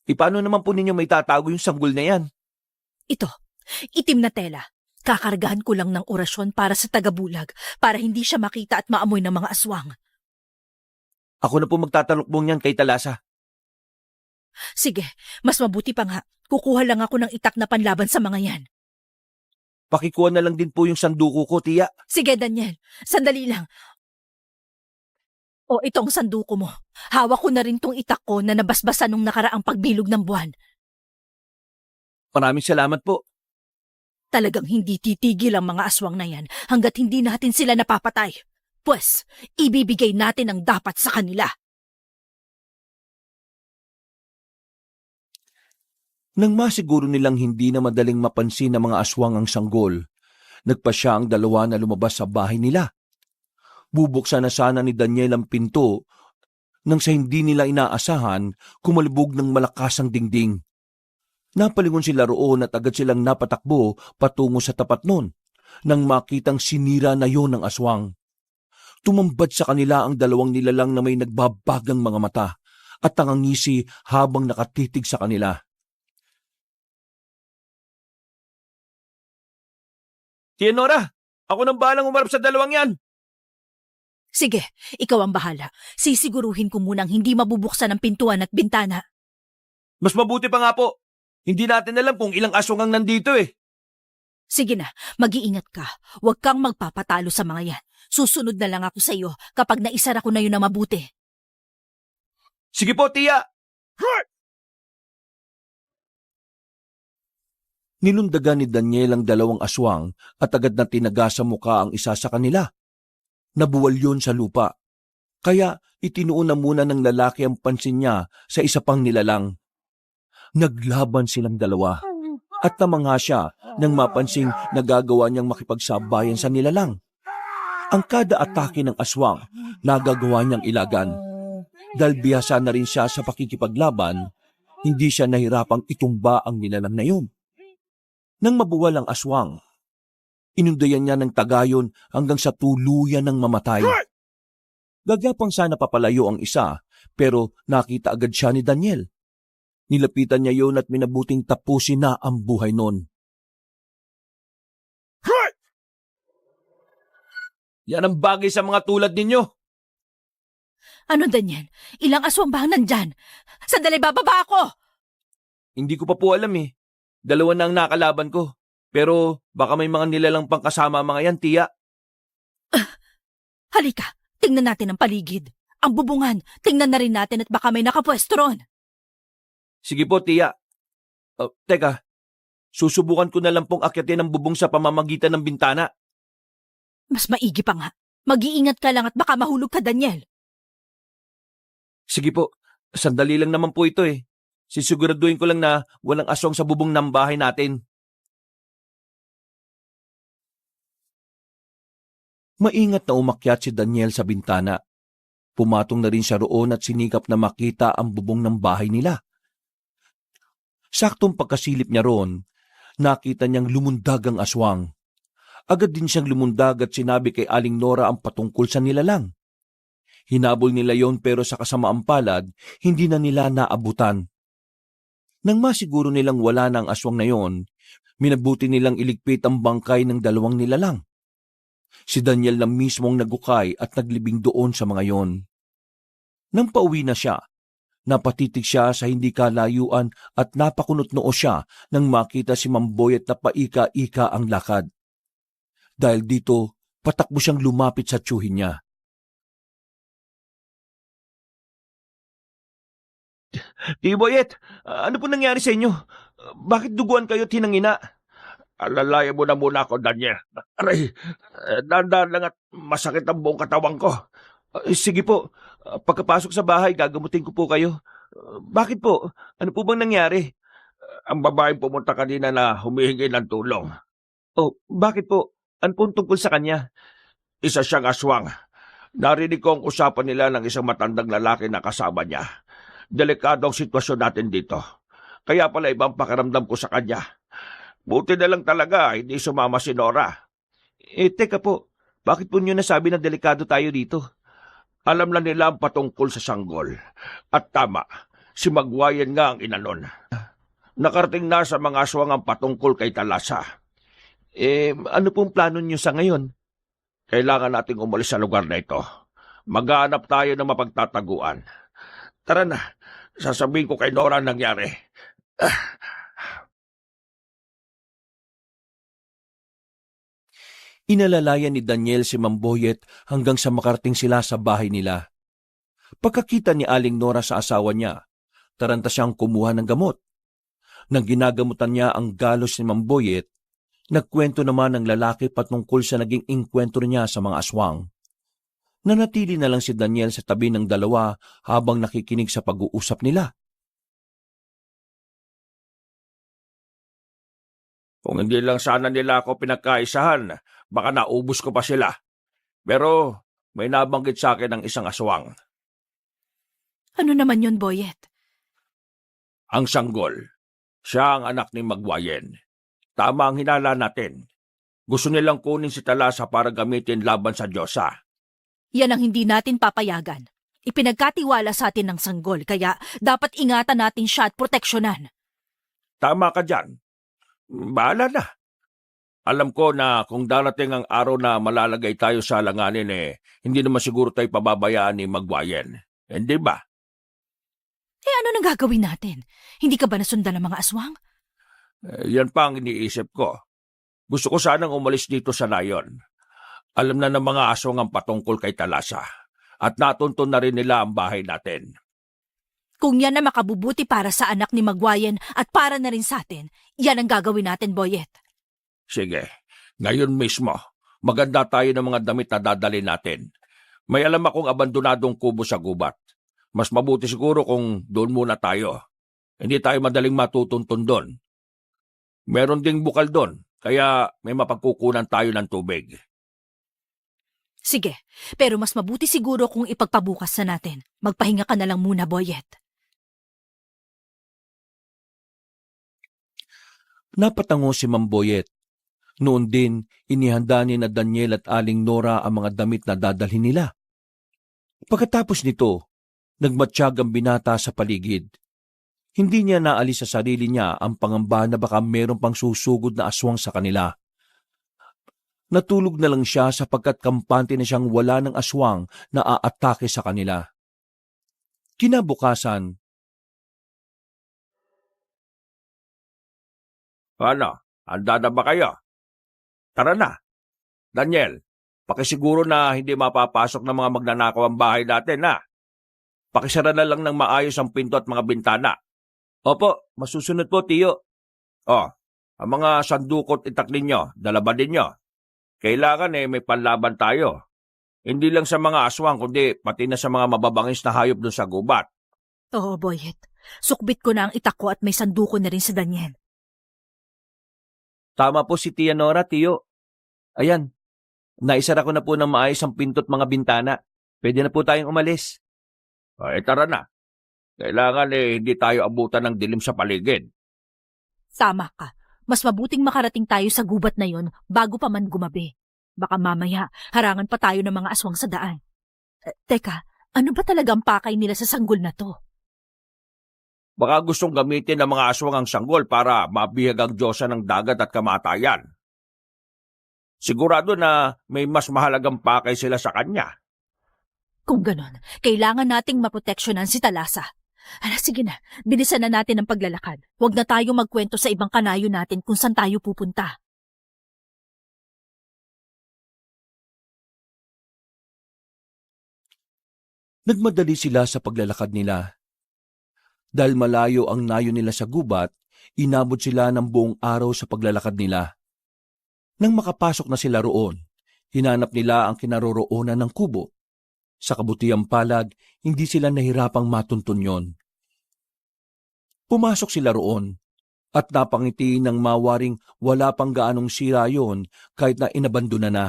Paano naman po ninyo may tatago yung sanggol na yan? Ito, itim na tela. Kakargahan ko lang ng orasyon para sa tagabulag para hindi siya makita at maamoy ng mga aswang. Ako na po magtatalukbong yan kay Talasa. Sige, mas mabuti pa nga. Kukuha lang ako ng itak na panlaban sa mga yan. Pakikuha na lang din po yung sanduko ko, tiya. Sige, Daniel. Sandali lang. O itong sanduko mo. Hawak ko na rin tong itak ko na nabasbasa nung nakaraang pagbilog ng buwan. Maraming salamat po. Talagang hindi titigil ang mga aswang na yan hanggat hindi natin sila napapatay. Pwes, ibibigay natin ang dapat sa kanila. Nang masiguro nilang hindi na madaling mapansin ng mga aswang ang sanggol, nagpasya ang dalawa na lumabas sa bahay nila. Bubuksan na sana ni Daniel ang pinto nang sa hindi nila inaasahan kumalubog ng malakas ang dingding. Napalingon sila roon at agad silang napatakbo patungo sa tapat nun nang makitang sinira na yon ng aswang. Tumambad sa kanila ang dalawang nilalang na may nagbabagang mga mata at tangangisi habang nakatitig sa kanila. Tienora, ako nang bahalang umarap sa dalawang yan. Sige, ikaw ang bahala. Sisiguruhin ko munang hindi mabubuksan ang pintuan at bintana. Mas mabuti pa nga po. Hindi natin alam kung ilang aswang ang nandito eh. Sige na, mag-iingat ka. Huwag kang magpapatalo sa mga yan. Susunod na lang ako sa iyo kapag naisara ko na yun na mabuti. Sige po, tiya. Nilundagan ni Daniel ang dalawang aswang at agad na tinaga sa muka ang isa sa kanila. Nabuwal yun sa lupa. Kaya itinuon na muna ng lalaki ang pansin niya sa isa pang nilalang. Naglaban silang dalawa at namangha siya nang mapansing nagagawa niyang makipagsabayan sa nilalang. Ang kada atake ng aswang nagagawa niyang ilagan. Dahil bihasa na rin siya sa pakikipaglaban, hindi siya nahirapang itumba ang nilalang na yun. Nang mabuwal ang aswang, inundayan niya ng tagayon hanggang sa tuluyan ng mamatay. Gagapang sana papalayo ang isa, pero nakita agad siya ni Daniel. Nilapitan niya yon at minabuting tapusin na ang buhay nun. Yan ang bagay sa mga tulad ninyo. Ano, Daniel? Ilang aswang ba ang nandyan? Sandali, bababa ako! Hindi ko pa po alam eh. Dalawa na ang nakalaban ko. Pero baka may mga nilalang pang kasama mga yan, tiya. Halika, tingnan natin ang paligid. Ang bubungan, tingnan na rin natin at baka may nakapwesto ron. Sige po, tiya. Teka, susubukan ko na lang pong akyatin ang bubong sa pamamagitan ng bintana. Mas maigi pa nga. Mag-iingat ka lang at baka mahulog ka, Daniel. Sige po, sandali lang naman po ito eh. Sisiguraduhin ko lang na walang aswang sa bubong ng bahay natin. Maingat na umakyat si Daniel sa bintana. Pumatong na rin siya roon at sinikap na makita ang bubong ng bahay nila. Saktong pagkasilip niya roon, nakita niyang lumundag ang aswang. Agad din siyang lumundag at sinabi kay Aling Nora ang patungkol sa nilalang. Hinabol nila yon pero sa kasamaang palad, hindi na nila naabutan. Nang masiguro nilang wala na ang aswang na yon, minabuti nilang iligpit ang bangkay ng dalawang nilalang. Si Daniel na mismong nagukay at naglibing doon sa mga yon. Nang pauwi na siya, napatitig siya sa hindi kalayuan at napakunot noo siya nang makita si Mamboy at napaika-ika ang lakad. Dahil dito, patakbo siyang lumapit sa tiyuhin niya. Tiboyet, ano po nangyari sa inyo? Bakit duguan kayo tinangina? Alalayan mo na muna ako, Daniel. Aray, dahan-dahan lang at masakit ang buong katawan ko. Sige po, pagkapasok sa bahay, gagamutin ko po kayo. Bakit po? Ano po bang nangyari? Ang babaeng pumunta kanina na humihingi ng tulong. Oh, bakit po? Ano pong tungkol sa kanya? Isa siyang aswang. Narinig ko ang usapan nila ng isang matandang lalaki na kasama niya. Delikado ang sitwasyon natin dito. Kaya pala ibang pakiramdam ko sa kanya. Buti na lang talaga, hindi sumama si Nora. Teka po, bakit po niyo nasabi na delikado tayo dito? Alam na nila ang patungkol sa sanggol. At tama, si Magwayan nga ang inanon. Nakarating na sa mga aswang ang patungkol kay Talasa. Ano pong plano niyo sa ngayon? Kailangan nating umalis sa lugar na ito. Maghahanap tayo ng mapagtataguan. Tara na, sasabihin ko kay Nora ang nangyari. Inalalayan ni Daniel si Mamboyet hanggang sa makarating sila sa bahay nila. Pagkakita ni Aling Nora sa asawa niya, taranta siyang kumuha ng gamot. Nang ginagamutan niya ang galos ni Mamboyet, nagkwento naman ng lalaki patungkol sa naging inkwentro niya sa mga aswang. Nanatili na lang si Daniel sa tabi ng dalawa habang nakikinig sa pag-uusap nila. Kung hindi lang sana nila ako pinagkaisahan, baka naubos ko pa sila. Pero may nabanggit sa akin ng isang aswang, Ano naman yun, Boyet? ang sanggol. Siya ang anak ni Magwayen. Tama ang hinala natin. Gusto nilang kunin si Talasa para gamitin laban sa Diyosa. Yan ang hindi natin papayagan. Ipinagkatiwala sa atin ng sanggol, kaya dapat ingatan natin siya at proteksyonan. Tama ka dyan. Bahala na. Alam ko na kung darating ang araw na malalagay tayo sa alanganin hindi naman siguro tayo pababayaan ni Magwayen. Hindi ba? Ano nang gagawin natin? Hindi ka ba nasundan ng mga aswang? Yan pa ang iniisip ko. Gusto ko sanang umalis dito sa Nayon. Alam na ng mga aswang ang patungkol kay Talasa. At natuntun na rin nila ang bahay natin. Kung yan na makabubuti para sa anak ni Magwayen at para na rin sa atin, yan ang gagawin natin, Boyet. Sige, ngayon mismo, maganda tayo ng mga damit na dadalhin natin. May alam akong abandonadong kubo sa gubat. Mas mabuti siguro kung doon muna tayo. Hindi tayo madaling matutuntun doon. Meron ding bukal doon, kaya may mapagkukunan tayo ng tubig. Sige, pero mas mabuti siguro kung ipagpabukas na natin. Magpahinga ka na lang muna, Boyet. Napatango si Mamboyet. Noon din, inihanda ni na Daniel at Aling Nora ang mga damit na dadalhin nila. Pagkatapos nito, nagmatsyag ang binata sa paligid. Hindi niya naalis sa sarili niya ang pangamba na baka meron pang susugod na aswang sa kanila. Natulog na lang siya sapagkat kampante na siyang wala ng aswang na aatake sa kanila. Kinabukasan, Ano, handa na ba kayo? Tara na. Daniel, pakisiguro na hindi mapapasok ng mga magnanakaw ang bahay natin, ha? Pakisara na lang ng maayos ang pinto at mga bintana. Opo, masusunod po, tiyo. Oh, ang mga sandukot itak ninyo, dalaban ninyo. Kailangan may panlaban tayo. Hindi lang sa mga aswang, kundi pati na sa mga mababangis na hayop dun sa gubat. Oo, Boyet. Sukbit ko na ang itak ko at may sanduko na rin si Daniel. Tama po si Tia Nora, tiyo. Ayan, naisara ko na po ng maayos ang pinto at mga bintana. Pwede na po tayong umalis. Tara na. Kailangan hindi tayo abutan ng dilim sa paligid. Tama ka. Mas mabuting makarating tayo sa gubat na yon bago pa man gumabi. Baka mamaya, harangan pa tayo ng mga aswang sa daan. Teka, ano ba talaga ang pakay nila sa sanggol na to? Baka gustong gamitin ng mga aswang ang sanggol para mabihag ang Diyosa ng dagat at kamatayan. Sigurado na may mas mahalagang pakay sila sa kanya. Kung ganon, kailangan nating maproteksyonan si Talasa. Sige na, bilisan na natin ang paglalakad. Huwag na tayo magkwento sa ibang kanayo natin kung saan tayo pupunta. Nagmadali sila sa paglalakad nila. Dahil malayo ang nayo nila sa gubat, inabot sila ng buong araw sa paglalakad nila. Nang makapasok na sila roon, hinanap nila ang kinaroroonan ng kubo. Sa kabutiang palad, hindi sila nahirapang matuntun yon. Pumasok sila roon at napangiti ng mawaring wala pang gaanong sira yon kahit na inabandona na.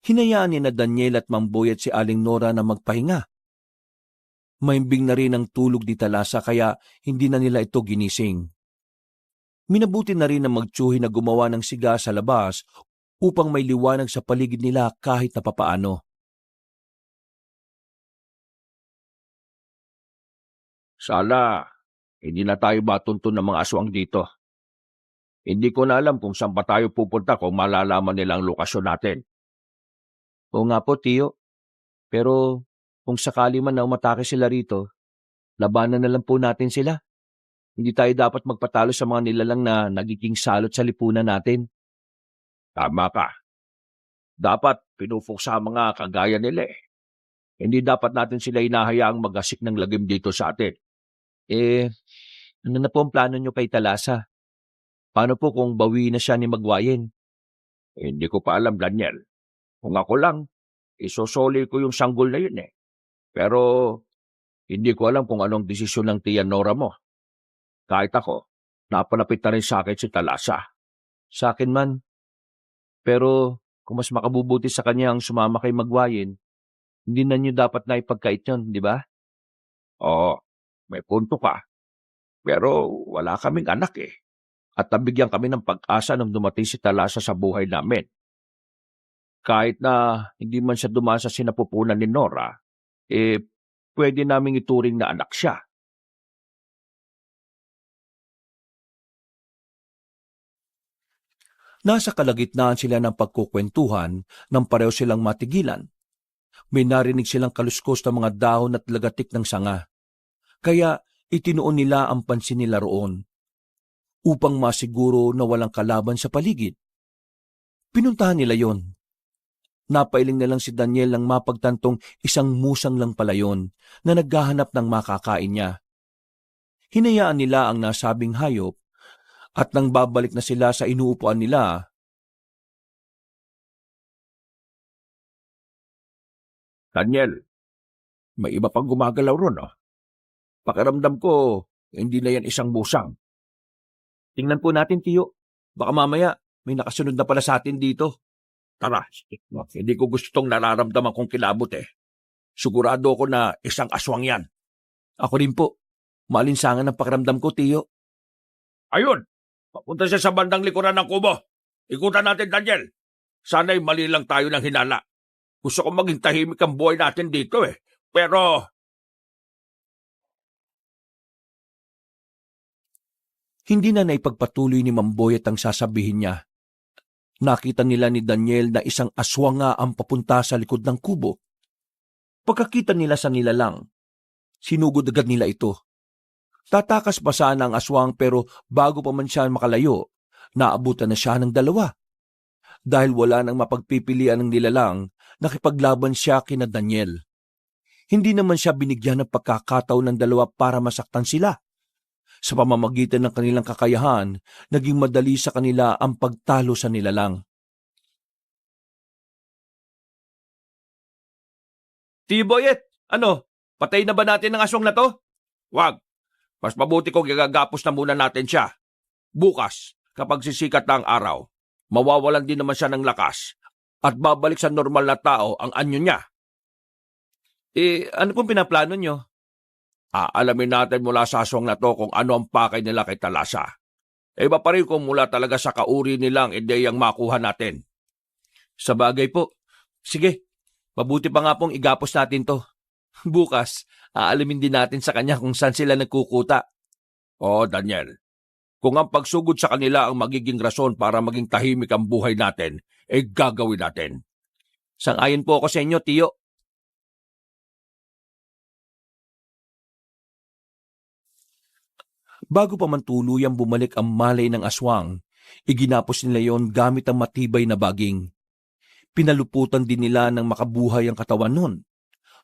Hinayaan ni na Daniel at Mamboyet si Aling Nora na magpahinga. Maimbing na rin ang tulog ni Talasa kaya hindi na nila ito ginising. Minabuti na rin ang magtsuhi na gumawa ng siga sa labas upang may liwanag sa paligid nila kahit na papaano. Sana, hindi na tayo matuntun ng mga aswang dito. Hindi ko na alam kung saan pa tayo pupunta kung malalaman nila ang lokasyon natin. Oo nga po, Tiyo. Pero kung sakali man na umatake sila rito, labanan na lang po natin sila. Hindi tayo dapat magpatalo sa mga nilalang na nagiging salot sa lipunan natin. Tama ka. Dapat pinufok sa mga kagaya nila eh. Hindi dapat natin sila inahayaang magasik ng lagim dito sa atin. Eh, ano na po ang plano nyo kay Talasa? Paano po kung bawi na siya ni Magwayen? Hindi ko pa alam, Daniel. Kung ako lang, isosoli ko yung sanggol na yun eh. Pero hindi ko alam kung anong desisyon ng tiyan Nora mo. Kahit ako, napalapit na rin sa akin si Talasa. Sa akin man. Pero kung mas makabubuti sa kanya ang sumama kay Magwayen, hindi na nyo dapat na ipagkait yun, di ba? Oo, may punto ka. Pero wala kaming anak eh. At nabigyan kami ng pag-asa nang dumating si Talasa sa buhay namin. Kahit na hindi man siya dumasa sa sinapupunan ni Nora, pwede naming ituring na anak siya. Nasa kalagitnaan sila ng pagkukwentuhan nang pareho silang matigilan. May narinig silang kaluskos ng mga dahon at lagatik ng sanga. Kaya itinuon nila ang pansin nila roon upang masiguro na walang kalaban sa paligid. Pinuntahan nila yon. Napailing na lang si Daniel nang mapagtantong isang musang lang pala yon na naghahanap ng makakain niya. Hinayaan nila ang nasabing hayop at nang babalik na sila sa inuupuan nila, Daniel, may iba pang gumagalaw ron oh. Pakiramdam ko, hindi na yan isang musang. tingnan po natin, Tiyo. Baka mamaya may nakasunod na pala sa atin dito. Tara, hindi ko gusto tong nararamdaman kong kilabot eh. Sigurado ko na isang aswang yan. Ako rin po. Maalinsangan ang pakiramdam ko, Tiyo. Ayun, papunta siya sa bandang likuran ng kubo. Ikutan natin, Daniel. Sana'y mali lang tayo ng hinala. Gusto ko maging tahimik ang buhay natin dito eh. Pero Hindi na naipagpatuloy ni Mamboyet ang sasabihin niya. Nakita nila ni Daniel na isang aswang nga ang papunta sa likod ng kubo. Pagkakita nila sa nilalang, sinugod agad nila ito. Tatakas pa sana ang aswang pero bago pa man siya makalayo, naabutan na siya ng dalawa. Dahil wala nang mapagpipilian ng nilalang, nakipaglaban siya kina Daniel. Hindi naman siya binigyan ng pagkakataon ng dalawa para masaktan sila. Sa pamamagitan ng kanilang kakayahan, naging madali sa kanila ang pagtalo sa nilalang. Tiboyet, ano? Patay na ba natin ang aswang na to? Wag. Mas mabuti kong gagapos na muna natin siya. Bukas, kapag sisikat na ang araw, mawawalan din naman siya ng lakas at babalik sa normal na tao ang anyo niya. Ano pong pinaplano nyo? Alamin natin mula sa aswang na to kung ano ang pakay nila kay Talasa. Iba pa rin kung mula talaga sa kauri nilang ideyang makuha natin. Sa bagay po. Sige, mabuti pa nga pong igapos natin to. Bukas, aalamin din natin sa kanya kung saan sila nagkukuta. Oo, Daniel. Kung ang pagsugod sa kanila ang magiging rason para maging tahimik ang buhay natin, gagawin natin. Sang-ayon po ako sa inyo, Tiyo. Bago pa man tuluyang bumalik ang malay ng aswang, iginapos nila yon gamit ang matibay na baging. Pinaluputan din nila ng makabuhay ang katawan nun,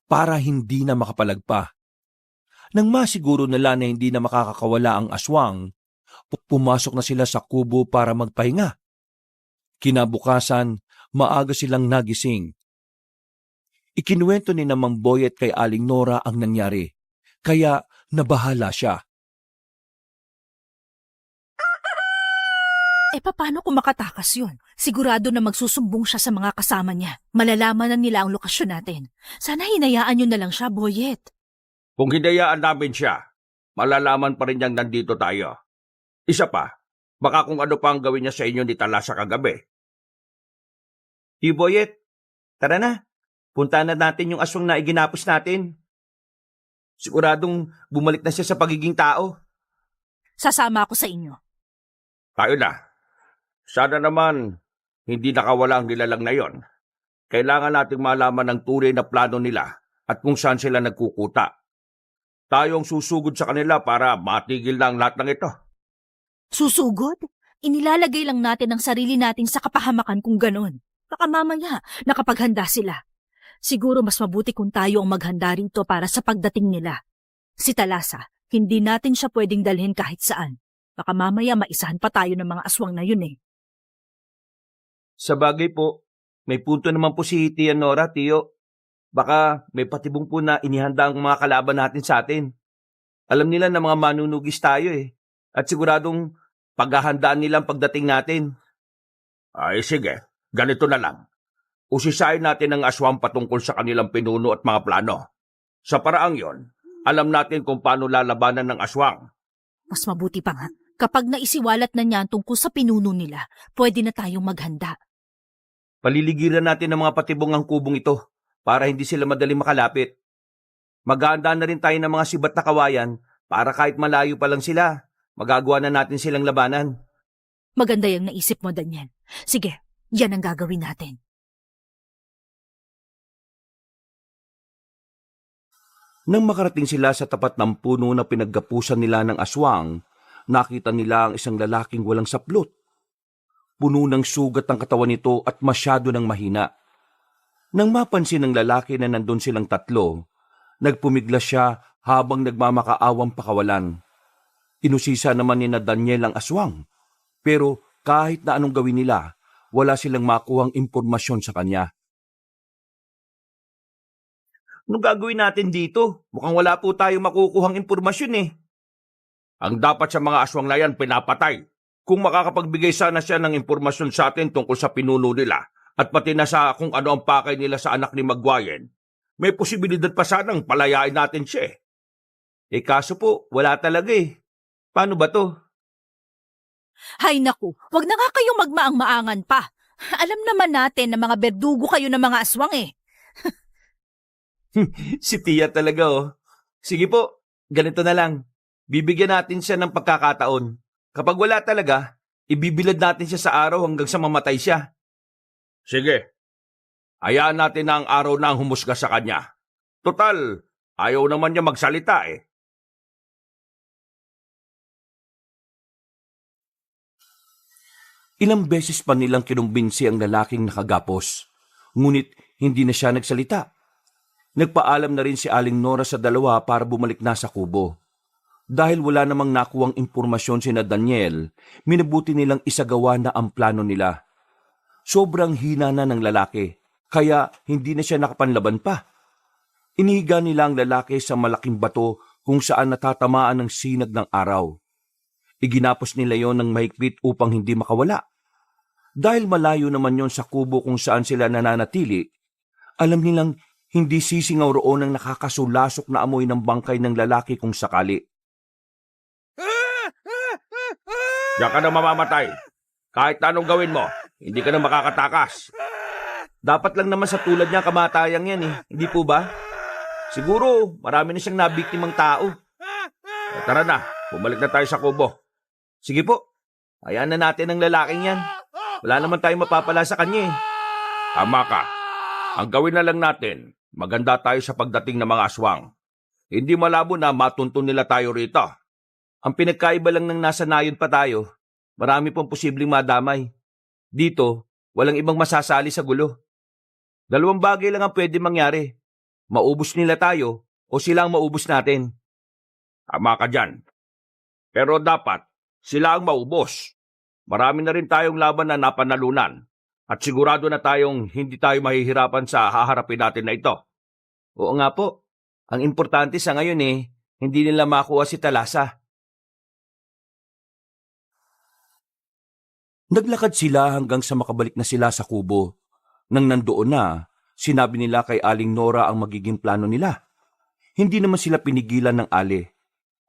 para hindi na makapalagpa. Nang masiguro nila na hindi na makakakawala ang aswang, pumasok na sila sa kubo para magpahinga. Kinabukasan, maaga silang nagising. Ikinuwento ni Mang Boyet kay Aling Nora ang nangyari, kaya nabahala siya. Paano kung makatakas yun? Sigurado na magsusumbong siya sa mga kasama niya. Malalaman na nila ang lokasyon natin. Sana hinayaan nyo na lang siya, Boyet. Kung hinayaan namin siya, malalaman pa rin niyang nandito tayo. Isa pa, baka kung ano pa ang gawin niya sa inyo ni Talasa kagabi. Boyet, tara na. Puntahan na natin yung aswang na iginapos natin. Siguradong bumalik na siya sa pagiging tao. Sasama ako sa inyo. Tayo na. Sana naman hindi nakawala ang nilalang na yon. Kailangan nating malaman ang tunay na plano nila at kung saan sila nagkukuta. Tayo ang susugod sa kanila para matigil na ang lahat ng ito. Susugod? Inilalagay lang natin ang sarili natin sa kapahamakan kung ganon. Baka mamaya, nakapaghanda sila. Siguro mas mabuti kung tayo ang maghanda rito para sa pagdating nila. Si Talasa, hindi natin siya pwedeng dalhin kahit saan. Baka mamaya maisahan pa tayo ng mga aswang na yun eh. Sa bagay po, may punto naman po si Tia Nora, Tiyo. Baka may patibong po na inihanda ang mga kalaban natin sa atin. Alam nila na mga manunugis tayo eh. At siguradong paghahandaan nila ang pagdating natin. Ay sige, ganito na lang. Usisayin natin ang aswang patungkol sa kanilang pinuno at mga plano. Sa paraang yon, alam natin kung paano lalabanan ng aswang. Mas mabuti pa nga, kapag naisiwalat na niya tungkol sa pinuno nila, pwede na tayong maghanda. Paliligiran natin ng mga patibong ang kubong ito para hindi sila madaling makalapit. Maghahanda na rin tayo ng mga sibat na kawayan para kahit malayo pa lang sila, magagawa na natin silang labanan. Maganda yung naisip mo, Daniel. Sige, yan ang gagawin natin. Nang makarating sila sa tapat ng puno na pinaggapusan nila ng aswang, nakita nila ang isang lalaking walang saplot. Puno ng sugat ang katawan nito at masyado ng mahina. Nang mapansin ng lalaki na nandun silang tatlo, nagpumiglas siya habang nagmamakaawang pakawalan. Inusisa naman ni na Daniel ang aswang, pero kahit na anong gawin nila, wala silang makuhang impormasyon sa kanya. Anong gagawin natin dito? Mukhang wala po tayong makukuhang impormasyon eh. Ang dapat sa mga aswang na yan pinapatay. Kung makakapagbigay sana siya ng impormasyon sa atin tungkol sa pinuno nila at pati na sa kung ano ang pakay nila sa anak ni Magwayen, may posibilidad pa sanang palayain natin siya eh. Eh kaso po, wala talaga eh. Paano ba to? Hay naku, wag na nga kayong magmaang-maangan pa. Alam naman natin na mga berdugo kayo ng mga aswang eh. Si Tia talaga oh. Sige po, ganito na lang. Bibigyan natin siya ng pagkakataon. Kapag wala talaga, ibibilad natin siya sa araw hanggang sa mamatay siya. Sige, hayaan natin na ang araw na ang humusga sa kanya. Total, ayaw naman niya magsalita eh. Ilang beses pa nilang kinumbinsi ang lalaking nakagapos. Ngunit hindi na siya nagsalita. Nagpaalam na rin si Aling Nora sa dalawa para bumalik na sa kubo. Dahil wala namang nakuwang impormasyon sina Daniel, minabuti nilang isagawa na ang plano nila. Sobrang hina na ng lalaki, kaya hindi na siya nakapanlaban pa. Inihiga nila ang lalaki sa malaking bato kung saan natatamaan ng sinag ng araw. Iginapos nila yon ng mahigpit upang hindi makawala. Dahil malayo naman yon sa kubo kung saan sila nananatili, alam nilang hindi sisingaw roon ang nakakasulasok na amoy ng bangkay ng lalaki kung sakali. Diyan ka na mamamatay. Kahit anong gawin mo, hindi ka na makakatakas. Dapat lang naman sa tulad niya kamatayang yan eh, hindi po ba? Siguro marami na siyang nabiktimang tao. Tara na, bumalik na tayo sa kubo. Sige po, hayaan na natin ang lalaking yan. Wala naman tayong mapapala sa kanya eh. Tama ka. Ang gawin na lang natin, maganda tayo sa pagdating ng mga aswang. Hindi malabo na matuntun nila tayo rito. Ang pinagkaiba lang ng nasa nayon pa tayo, marami pong posibleng madamay. Dito, walang ibang masasali sa gulo. Dalawang bagay lang ang pwede mangyari. Maubos nila tayo o sila ang maubos natin. Tama ka dyan. Pero dapat, sila ang maubos. Marami na rin tayong laban na napanalunan. At sigurado na tayong hindi tayo mahihirapan sa haharapin natin na ito. Oo nga po. Ang importante sa ngayon eh, hindi nila makuha si Talasa. Naglakad sila hanggang sa makabalik na sila sa kubo. Nang nandoon na, sinabi nila kay Aling Nora ang magiging plano nila. Hindi naman sila pinigilan ng Ali.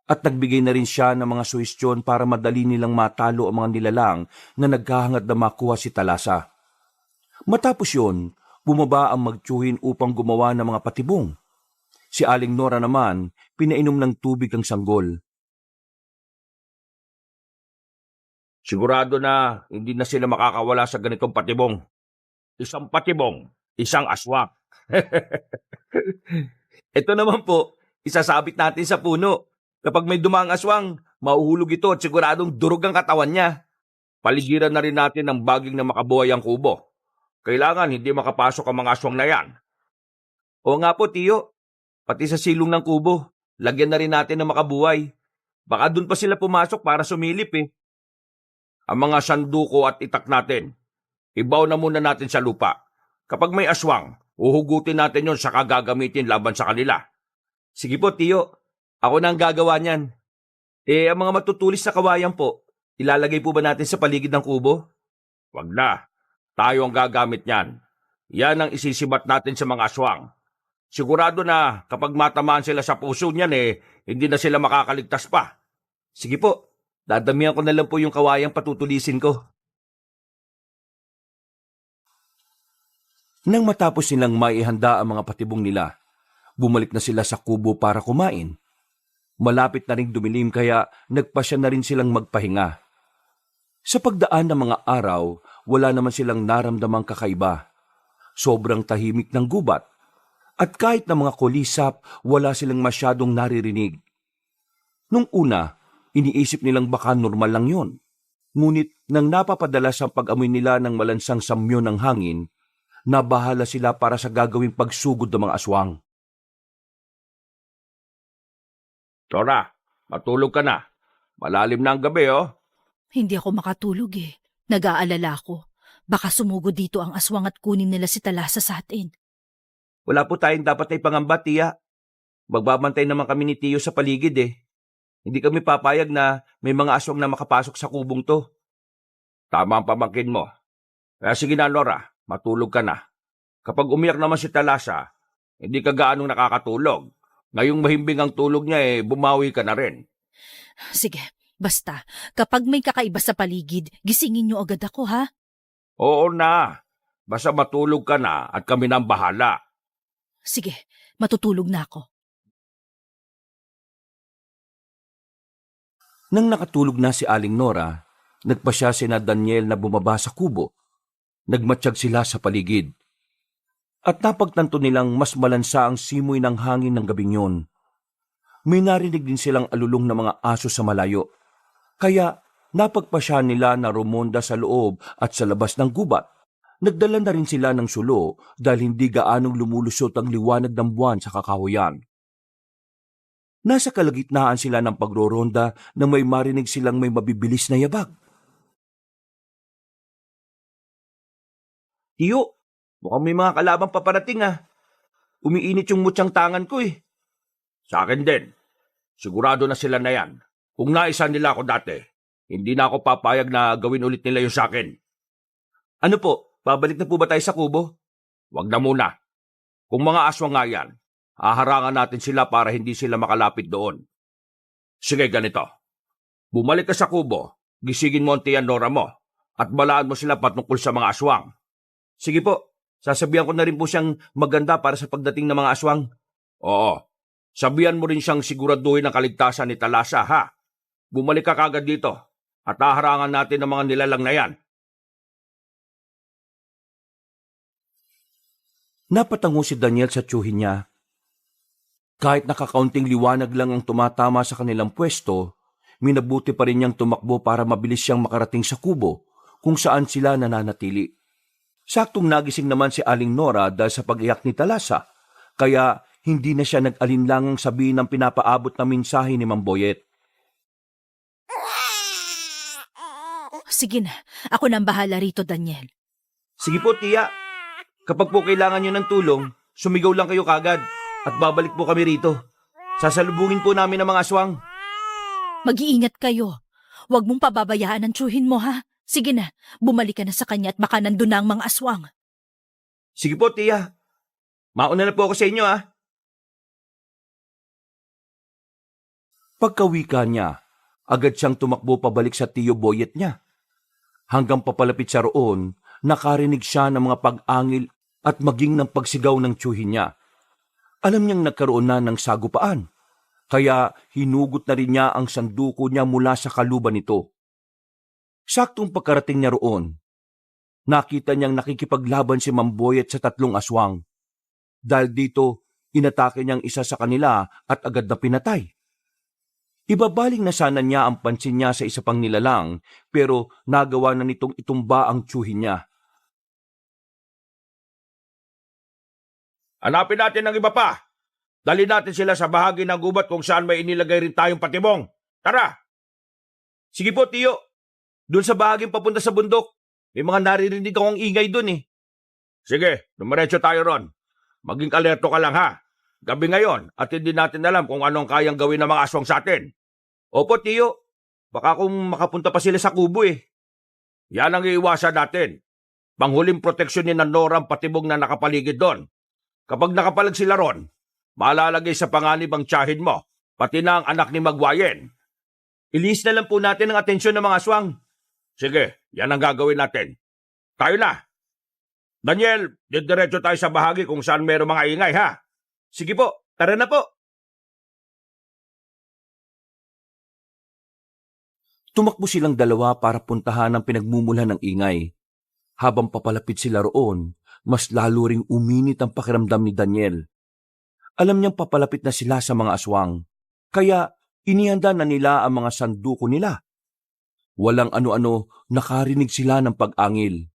At nagbigay na rin siya ng mga suhestyon para madali nilang matalo ang mga nilalang na naghahangad na makuha si Talasa. Matapos yun, bumaba ang magtsuhin upang gumawa ng mga patibong. Si Aling Nora naman, pinainom ng tubig ang sanggol. Sigurado na hindi na sila makakawala sa ganitong patibong. Isang patibong, isang aswang. Ito naman po, isasabit natin sa puno. Kapag may dumaang aswang, mauhulog ito at siguradong durog ang katawan niya. Paligiran na rin natin ng baging na makabuhay ang kubo. Kailangan hindi makapasok ang mga aswang na yan. Oo nga po, Tiyo. Pati sa silong ng kubo, lagyan na rin natin ng makabuhay. Baka dun pa sila pumasok para sumilip eh. Ang mga sanduko at itak natin, ibaw na muna natin sa lupa. Kapag may aswang, uhugutin natin yon saka gagamitin laban sa kanila. Sige po, Tiyo. Ako na ang gagawa niyan. Ang mga matutulis na kawayan po, ilalagay po ba natin sa paligid ng kubo? Wag na. Tayo ang gagamit niyan. Yan ang isisibat natin sa mga aswang. Sigurado na kapag matamaan sila sa puso niyan hindi na sila makakaligtas pa. Sige po, dadamihan ko na lang po yung kawayang patutulisin ko. Nang matapos nilang maihanda ang mga patibong nila, bumalik na sila sa kubo para kumain. Malapit na ring dumilim kaya nagpasya na rin silang magpahinga. Sa pagdaan ng mga araw, wala naman silang naramdamang kakaiba. Sobrang tahimik ng gubat. At kahit na mga kulisap, wala silang masyadong naririnig. Nung una, iniisip nilang baka normal lang yon. Ngunit nang napapadalas ang pag-amoy nila ng malansang samyo ng hangin, nabahala sila para sa gagawing pagsugod ng mga aswang. Nora, matulog ka na. Malalim na ang gabi, oh. Hindi ako makatulog eh. Nag-aalala ako. Baka sumugod dito ang aswang at kunin nila si Talasa sa atin. Wala po tayong dapat ay pangamba, Tiya. Magbabantay naman kami ni Tiyo sa paligid eh. Hindi kami papayag na may mga aswang na makapasok sa kubong to. Tama ang pamangkin mo. Kaya sige na, Nora, matulog ka na. Kapag umiyak naman si Talasa, hindi ka gaanong nakakatulog. Ngayong mahimbing ang tulog niya bumawi ka na rin. Sige, basta. Kapag may kakaiba sa paligid, gisingin niyo agad ako, ha? Oo na. Basta matulog ka na at kami na ang bahala. Sige, matutulog na ako. Nang nakatulog na si Aling Nora, nagpasya sina Daniel na bumaba sa kubo. Nagmatsyag sila sa paligid. At napagtanto nilang mas malansa ang simoy ng hangin ng gabing yun. May narinig din silang alulong ng mga aso sa malayo. Kaya napagpasya nila na rumonda sa loob at sa labas ng gubat. Nagdala na rin sila ng sulo dahil hindi gaanong lumulusot ang liwanag ng buwan sa kakahuyan. Nasa kalagitnaan sila ng pagroronda na may marinig silang may mabibilis na yabag. Tiyo, mukhang may mga kalabang paparating ah. Umiinit yung mutyang tangan ko eh. Sa akin din. Sigurado na sila na yan. Kung naisa nila ako dati, hindi na ako papayag na gawin ulit nila yung sa akin. Ano po, babalik na po ba tayo sa kubo? Wag na muna. Kung mga aswang nga yan, haharangan natin sila para hindi sila makalapit doon. Sige, ganito. Bumalik ka sa kubo, gisingin mo ang tiyan Nora mo, at balaan mo sila patungkol sa mga aswang. Sige po, sasabihan ko na rin po siyang maganda para sa pagdating ng mga aswang. Oo, sabihan mo rin siyang siguraduhin ang kaligtasan ni Talasa, ha? Bumalik ka kagad dito, at haharangan natin ang mga nilalang na yan. Napatango si Daniel sa tiyuhin niya. Kahit nakakaunting liwanag lang ang tumatama sa kanilang pwesto, minabuti pa rin niyang tumakbo para mabilis siyang makarating sa kubo kung saan sila nananatili. Saktong nagising naman si Aling Nora dahil sa pag-iyak ni Talasa, kaya hindi na siya nag-alinlangang sabihin ng pinapaabot na mensahe ni Mang Boyet. Sige na, ako nang bahala rito, Daniel. Sige po, Tiya. Kapag po kailangan niyo ng tulong, sumigaw lang kayo kagad at babalik po kami rito. Sasalubungin po namin ang mga aswang. Mag-iingat kayo. Huwag mong pababayaan ang tiyuhin mo, ha? Sige na, bumalik ka na sa kanya at baka nandun na ang mga aswang. Sige po, Tiya. Mauna na po ako sa inyo, ha? Pagkawika niya, agad siyang tumakbo pabalik sa Tiyo Boyet niya. Hanggang papalapit sa roon, nakarinig siya ng mga pag-angil at maging ng pagsigaw ng tiyuhin niya. Alam niyang nagkaroon na ng sagupaan, kaya hinugot na rin niya ang sanduko niya mula sa kaluban nito. Saktong pagkarating niya roon, nakita niyang nakikipaglaban si Mamboyet sa 3 aswang. Dahil dito, inatake niyang isa sa kanila at agad na pinatay. Ibabaling na sana niya ang pansin niya sa isa pang nilalang, pero nagawa na nitong itumba ang tiyuhin niya. Hanapin natin ng iba pa. Dali natin sila sa bahagi ng gubat kung saan may inilagay rin tayong patibong. Tara! Sige po, tiyo. Doon sa bahaging papunta sa bundok. May mga naririnig akong ingay doon eh. Sige, dumiretso tayo ron. Maging alerto ka lang ha. Gabi ngayon at hindi natin alam kung anong kayang gawin ng mga aswang sa atin. Opo, tiyo. Baka kung makapunta pa sila sa kubo eh. Yan ang iiwasan natin. Panghuling proteksyonin ng Nora ang patibong na nakapaligid doon. Kapag nakapalag sila ron, malalagay sa panganib ang tiyahin mo, pati na ang anak ni Magwayen. Ilis na lang po natin ang atensyon ng mga aswang. Sige, yan ang gagawin natin. Tayo na. Daniel, diretso tayo sa bahagi kung saan mayroong mga ingay ha. Sige po, tara na po. Tumakbo silang dalawa para puntahan ang pinagmumulan ng ingay. Habang papalapit sila roon, mas lalo ring uminit ang pakiramdam ni Daniel. Alam niyang papalapit na sila sa mga aswang, kaya inihanda na nila ang mga sanduko nila. Walang ano-ano, nakarinig sila ng pag-angil.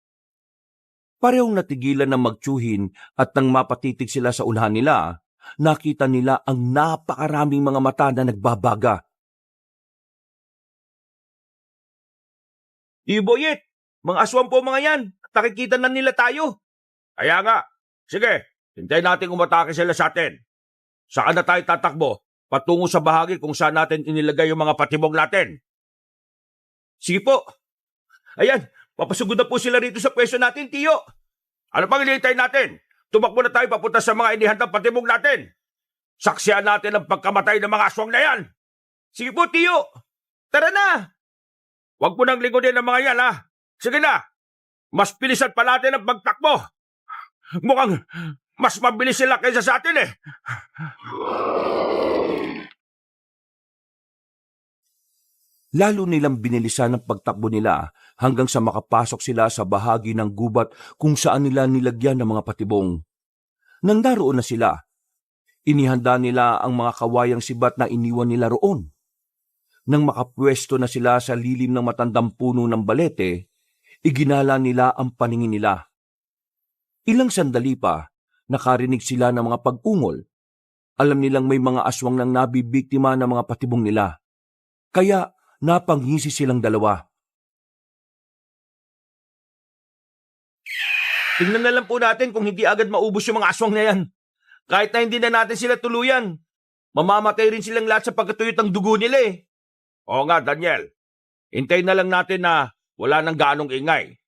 Parehong natigilan ng magtsuhin at nang mapatitig sila sa unahan nila, nakita nila ang napakaraming mga mata na nagbabaga. Iboyet, mga aswang po mga yan. Nakikita na nila tayo. Kaya nga. Sige, hintayin natin umatake sila sa atin. Saan na tayo tatakbo? Patungo sa bahagi kung saan natin inilagay yung mga patibong natin. Sige po. Ayan, papasugod na po sila rito sa pwesto natin, tiyo. Ano pang hinihintay natin? Tumakbo na tayo papunta sa mga inihandang patibong natin. Saksiyan natin ang pagkamatay ng mga aswang na yan. Sige po, tiyo. Tara na. Huwag mo nang lingunin ang mga yan, ha? Sige na. Mas bilisan pa natin ang pagtakbo. Mukhang mas mabilis sila kaysa sa atin eh. Lalo nilang binilisan ang pagtakbo nila hanggang sa makapasok sila sa bahagi ng gubat kung saan nila nilagyan ng mga patibong. Nang naroon na sila, inihanda nila ang mga kawayang sibat na iniwan nila roon. Nang makapwesto na sila sa lilim ng matandang puno ng balete, iginala nila ang paningin nila. Ilang sandali pa, nakarinig sila ng mga pag-ungol. Alam nilang may mga aswang nang nabibiktima ng mga patibong nila. Kaya napanghisi silang dalawa. Tingnan na lang po natin kung hindi agad maubos yung mga aswang na yan. Kahit na hindi na natin sila tuluyan, mamamatay rin silang lahat sa pagkatuyot ng dugo nila eh. Oo nga, Daniel. Hintayin na lang natin na wala nang gaanong ingay.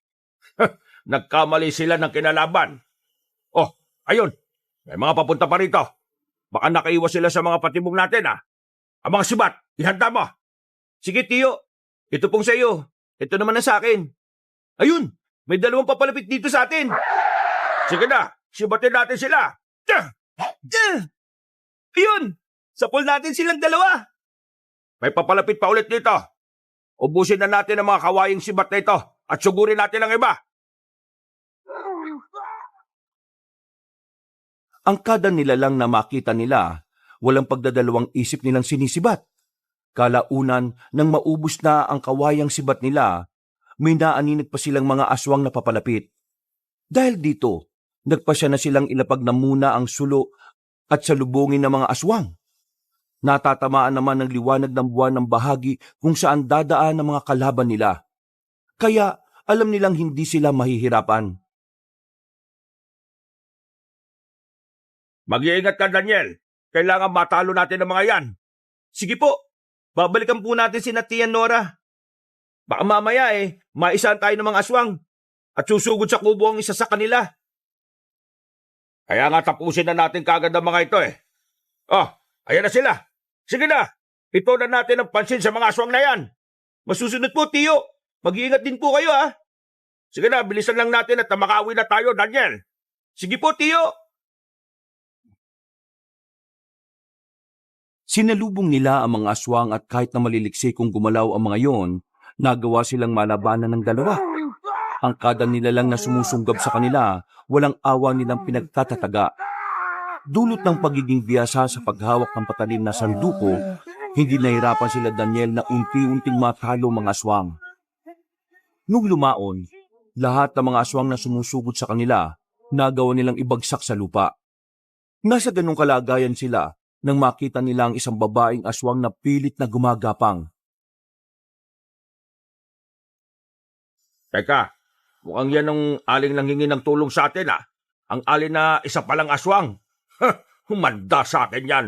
Nagkamali sila ng kinalaban. Oh, ayun. May mga papunta pa rito. Baka nakaiwas sila sa mga patibong natin, ha? Ang mga sibat, ihanda mo. Sige, tiyo. Ito pong sa iyo. Ito naman na sa akin. Ayun, may dalawang papalapit dito sa atin. Sige na, sibatin natin sila. Ayun, sapol natin silang dalawa. May papalapit pa ulit dito. Ubusin na natin ang mga kawayang sibat na ito at sugurin natin ang iba. Ang kada nilalang na makita nila, walang pagdadalawang isip nilang sinisibat. Kalaunan, nang maubos na ang kawayang sibat nila, may naaninag pa silang mga aswang na papalapit. Dahil dito, nagpasya na silang ilapag na muna ang sulo at salubungin ng mga aswang. Natatamaan naman ng liwanag ng buwan ng bahagi kung saan dadaan ang mga kalaban nila. Kaya alam nilang hindi sila mahihirapan. Mag-iingat ka, Daniel. Kailangan matalo natin ang mga yan. Sige po, babalikan po natin si Tiyan Nora. Baka mamaya maisahan tayo ng mga aswang at susugod sa kubo ang isa sa kanila. Kaya nga tapusin na natin kagad ang mga ito eh. Oh, ayan na sila. Sige na, ito na natin ang pansin sa mga aswang na yan. Masusunod po, tiyo. Mag-iingat din po kayo, ha? Sige na, bilisan lang natin at makauwi na tayo, Daniel. Sige po, tiyo. Sinalubong nila ang mga aswang at kahit na maliliksi kung gumalaw ang mga yon, Nagawa silang malabanan ng dalawa. Ang kada nilalang na sumusunggab sa kanila, walang awa nilang pinagtatataga. Dulot ng pagiging biyasa sa paghawak ng patalim na sanduko, hindi nahirapan sila Daniel na unti-unting matalo mga aswang. Nung lumaon, lahat ng mga aswang na sumusugod sa kanila, nagawa nilang ibagsak sa lupa. Nasa ganung kalagayan sila nang makita nila ang isang babaeng aswang na pilit na gumagapang. Teka, mukhang yan ang aling nanghingi ng tulong sa atin Ang alin na isa palang aswang. Humanda sa atin yan.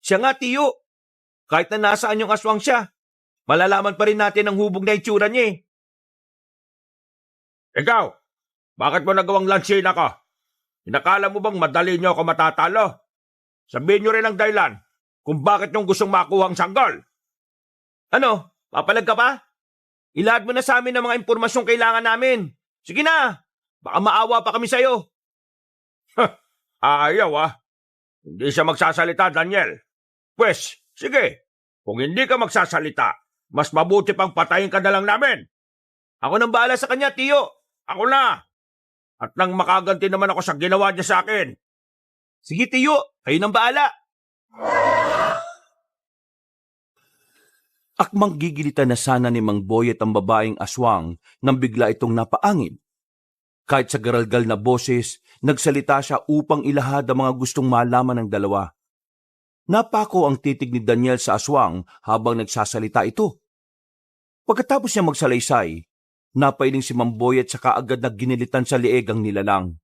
Siya nga, tiyo. Kahit na nasaan yung aswang siya, malalaman pa rin natin ang hubog na itsura niya eh. Ikaw, bakit mo nagawang lansin ako? Inakala mo bang madali niyo ako matatalo? Sabihin niyo rin ang dahilan kung bakit niyong gustong makuha ang sanggol. Ano? Papalag ka pa? Ilahad mo na sa amin ang mga impormasyong kailangan namin. Sige na, baka maawa pa kami sa'yo. Ayaw Hindi siya magsasalita, Daniel. Pwes, sige. Kung hindi ka magsasalita, mas mabuti pang patayin ka na lang namin. Ako nang bahala sa kanya, tiyo. Ako na. At nang makaganti naman ako sa ginawa niya sa akin. Sige, tiyo. Kayo nang bahala. Akmang gigilitan na sana ni Mang Boyet ang babaeng aswang nang bigla itong napaangin. Kahit sa garalgal na boses, nagsalita siya upang ilahad ang mga gustong malaman ng dalawa. Napako ang titig ni Daniel sa aswang habang nagsasalita ito. Pagkatapos niya magsalaysay, napailing si Mang Boyet sa kaagad na ginilitan sa leeg ang nilalang.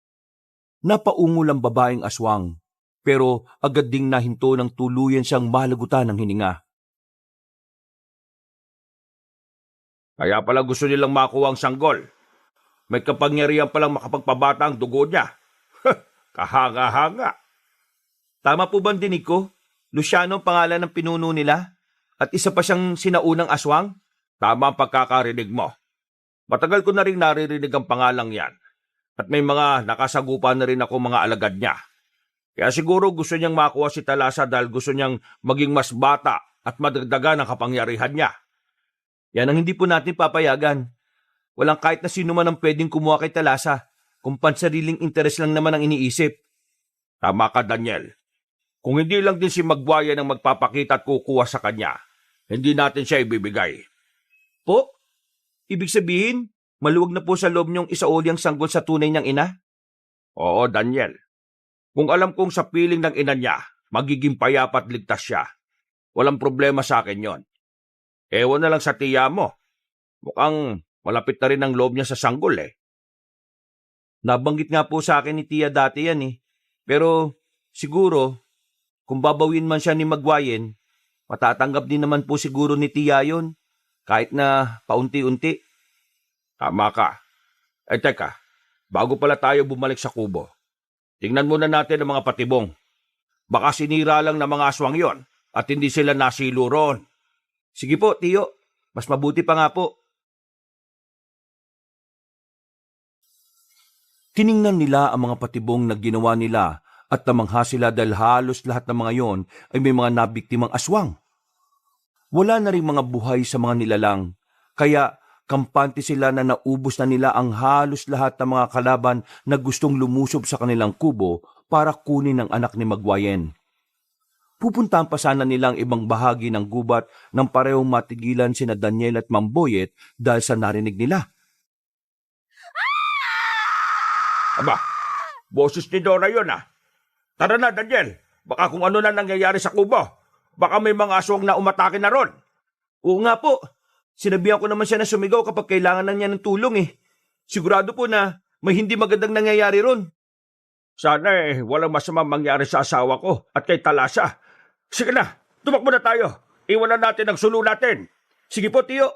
Napaungol ang babaeng aswang, pero agad ding nahinto ng tuluyan siyang malagutan ng hininga. Kaya pala gusto nilang makuha ang sanggol. May kapangyarihan palang makapagpabata ang dugo niya. Kahanga-hanga. Tama po bang dinig ko? Luciano ang pangalan ng pinuno nila? At isa pa siyang sinaunang aswang? Tama ang pagkakarinig mo. Matagal ko na rin naririnig ang pangalang yan. At may mga nakasagupa na rin ako mga alagad niya. Kaya siguro gusto niyang makuha si Talasa dahil gusto niyang maging mas bata at madagdagan ang kapangyarihan niya. Yan ang hindi po natin papayagan. Walang kahit na sino man ang pwedeng kumuha kay Talasa kung pansariling interes lang naman ang iniisip. Tama ka, Daniel. Kung hindi lang din si Magbuayan ang magpapakita at kukuha sa kanya, hindi natin siya ibibigay. Po? Ibig sabihin, maluwag na po sa loob niyong isauli ang sanggol sa tunay niyang ina? Oo, Daniel. Kung alam kong sa piling ng ina niya, magiging payapa at ligtas siya. Walang problema sa akin yon. Ewan na lang sa tiya mo. Mukhang malapit na rin ang loob niya sa sanggol eh. Nabanggit nga po sa akin ni tiya dati yan eh. Pero siguro, kung babawin man siya ni Magwayen, matatanggap din naman po siguro ni tiya yon. Kahit na paunti-unti. Tama ka. Teka, bago pala tayo bumalik sa kubo, tingnan muna natin ang mga patibong. Baka sinira lang ng mga aswang yon at hindi sila nasilo roon. Sige po, tiyo. Mas mabuti pa nga po. Tiningnan nila ang mga patibong na ginawa nila at namangha sila dahil halos lahat ng mga yon ay may mga nabiktimang aswang. Wala na rin mga buhay sa mga nilalang, kaya kampante sila na naubos na nila ang halos lahat ng mga kalaban na gustong lumusob sa kanilang kubo para kunin ang anak ni Magwayen. Pupuntahan pa sana nila ang ibang bahagi ng gubat nang parehong matigilan sina Daniel at Mang Boyet dahil sa narinig nila. Aba, boses ni Dora yun Tara na, Daniel. Baka kung ano na nangyayari sa kubo. Baka may mga aswang na umatake na ron. Oo nga po. Sinabihan ko naman siya na sumigaw kapag kailangan na niya ng tulong eh. Sigurado po na may hindi magandang nangyayari ron. Sana walang masamang mangyari sa asawa ko at kay Talasa. Sige na, tumakbo na tayo. Iwanan natin ang sulo natin. Sige po, tiyo.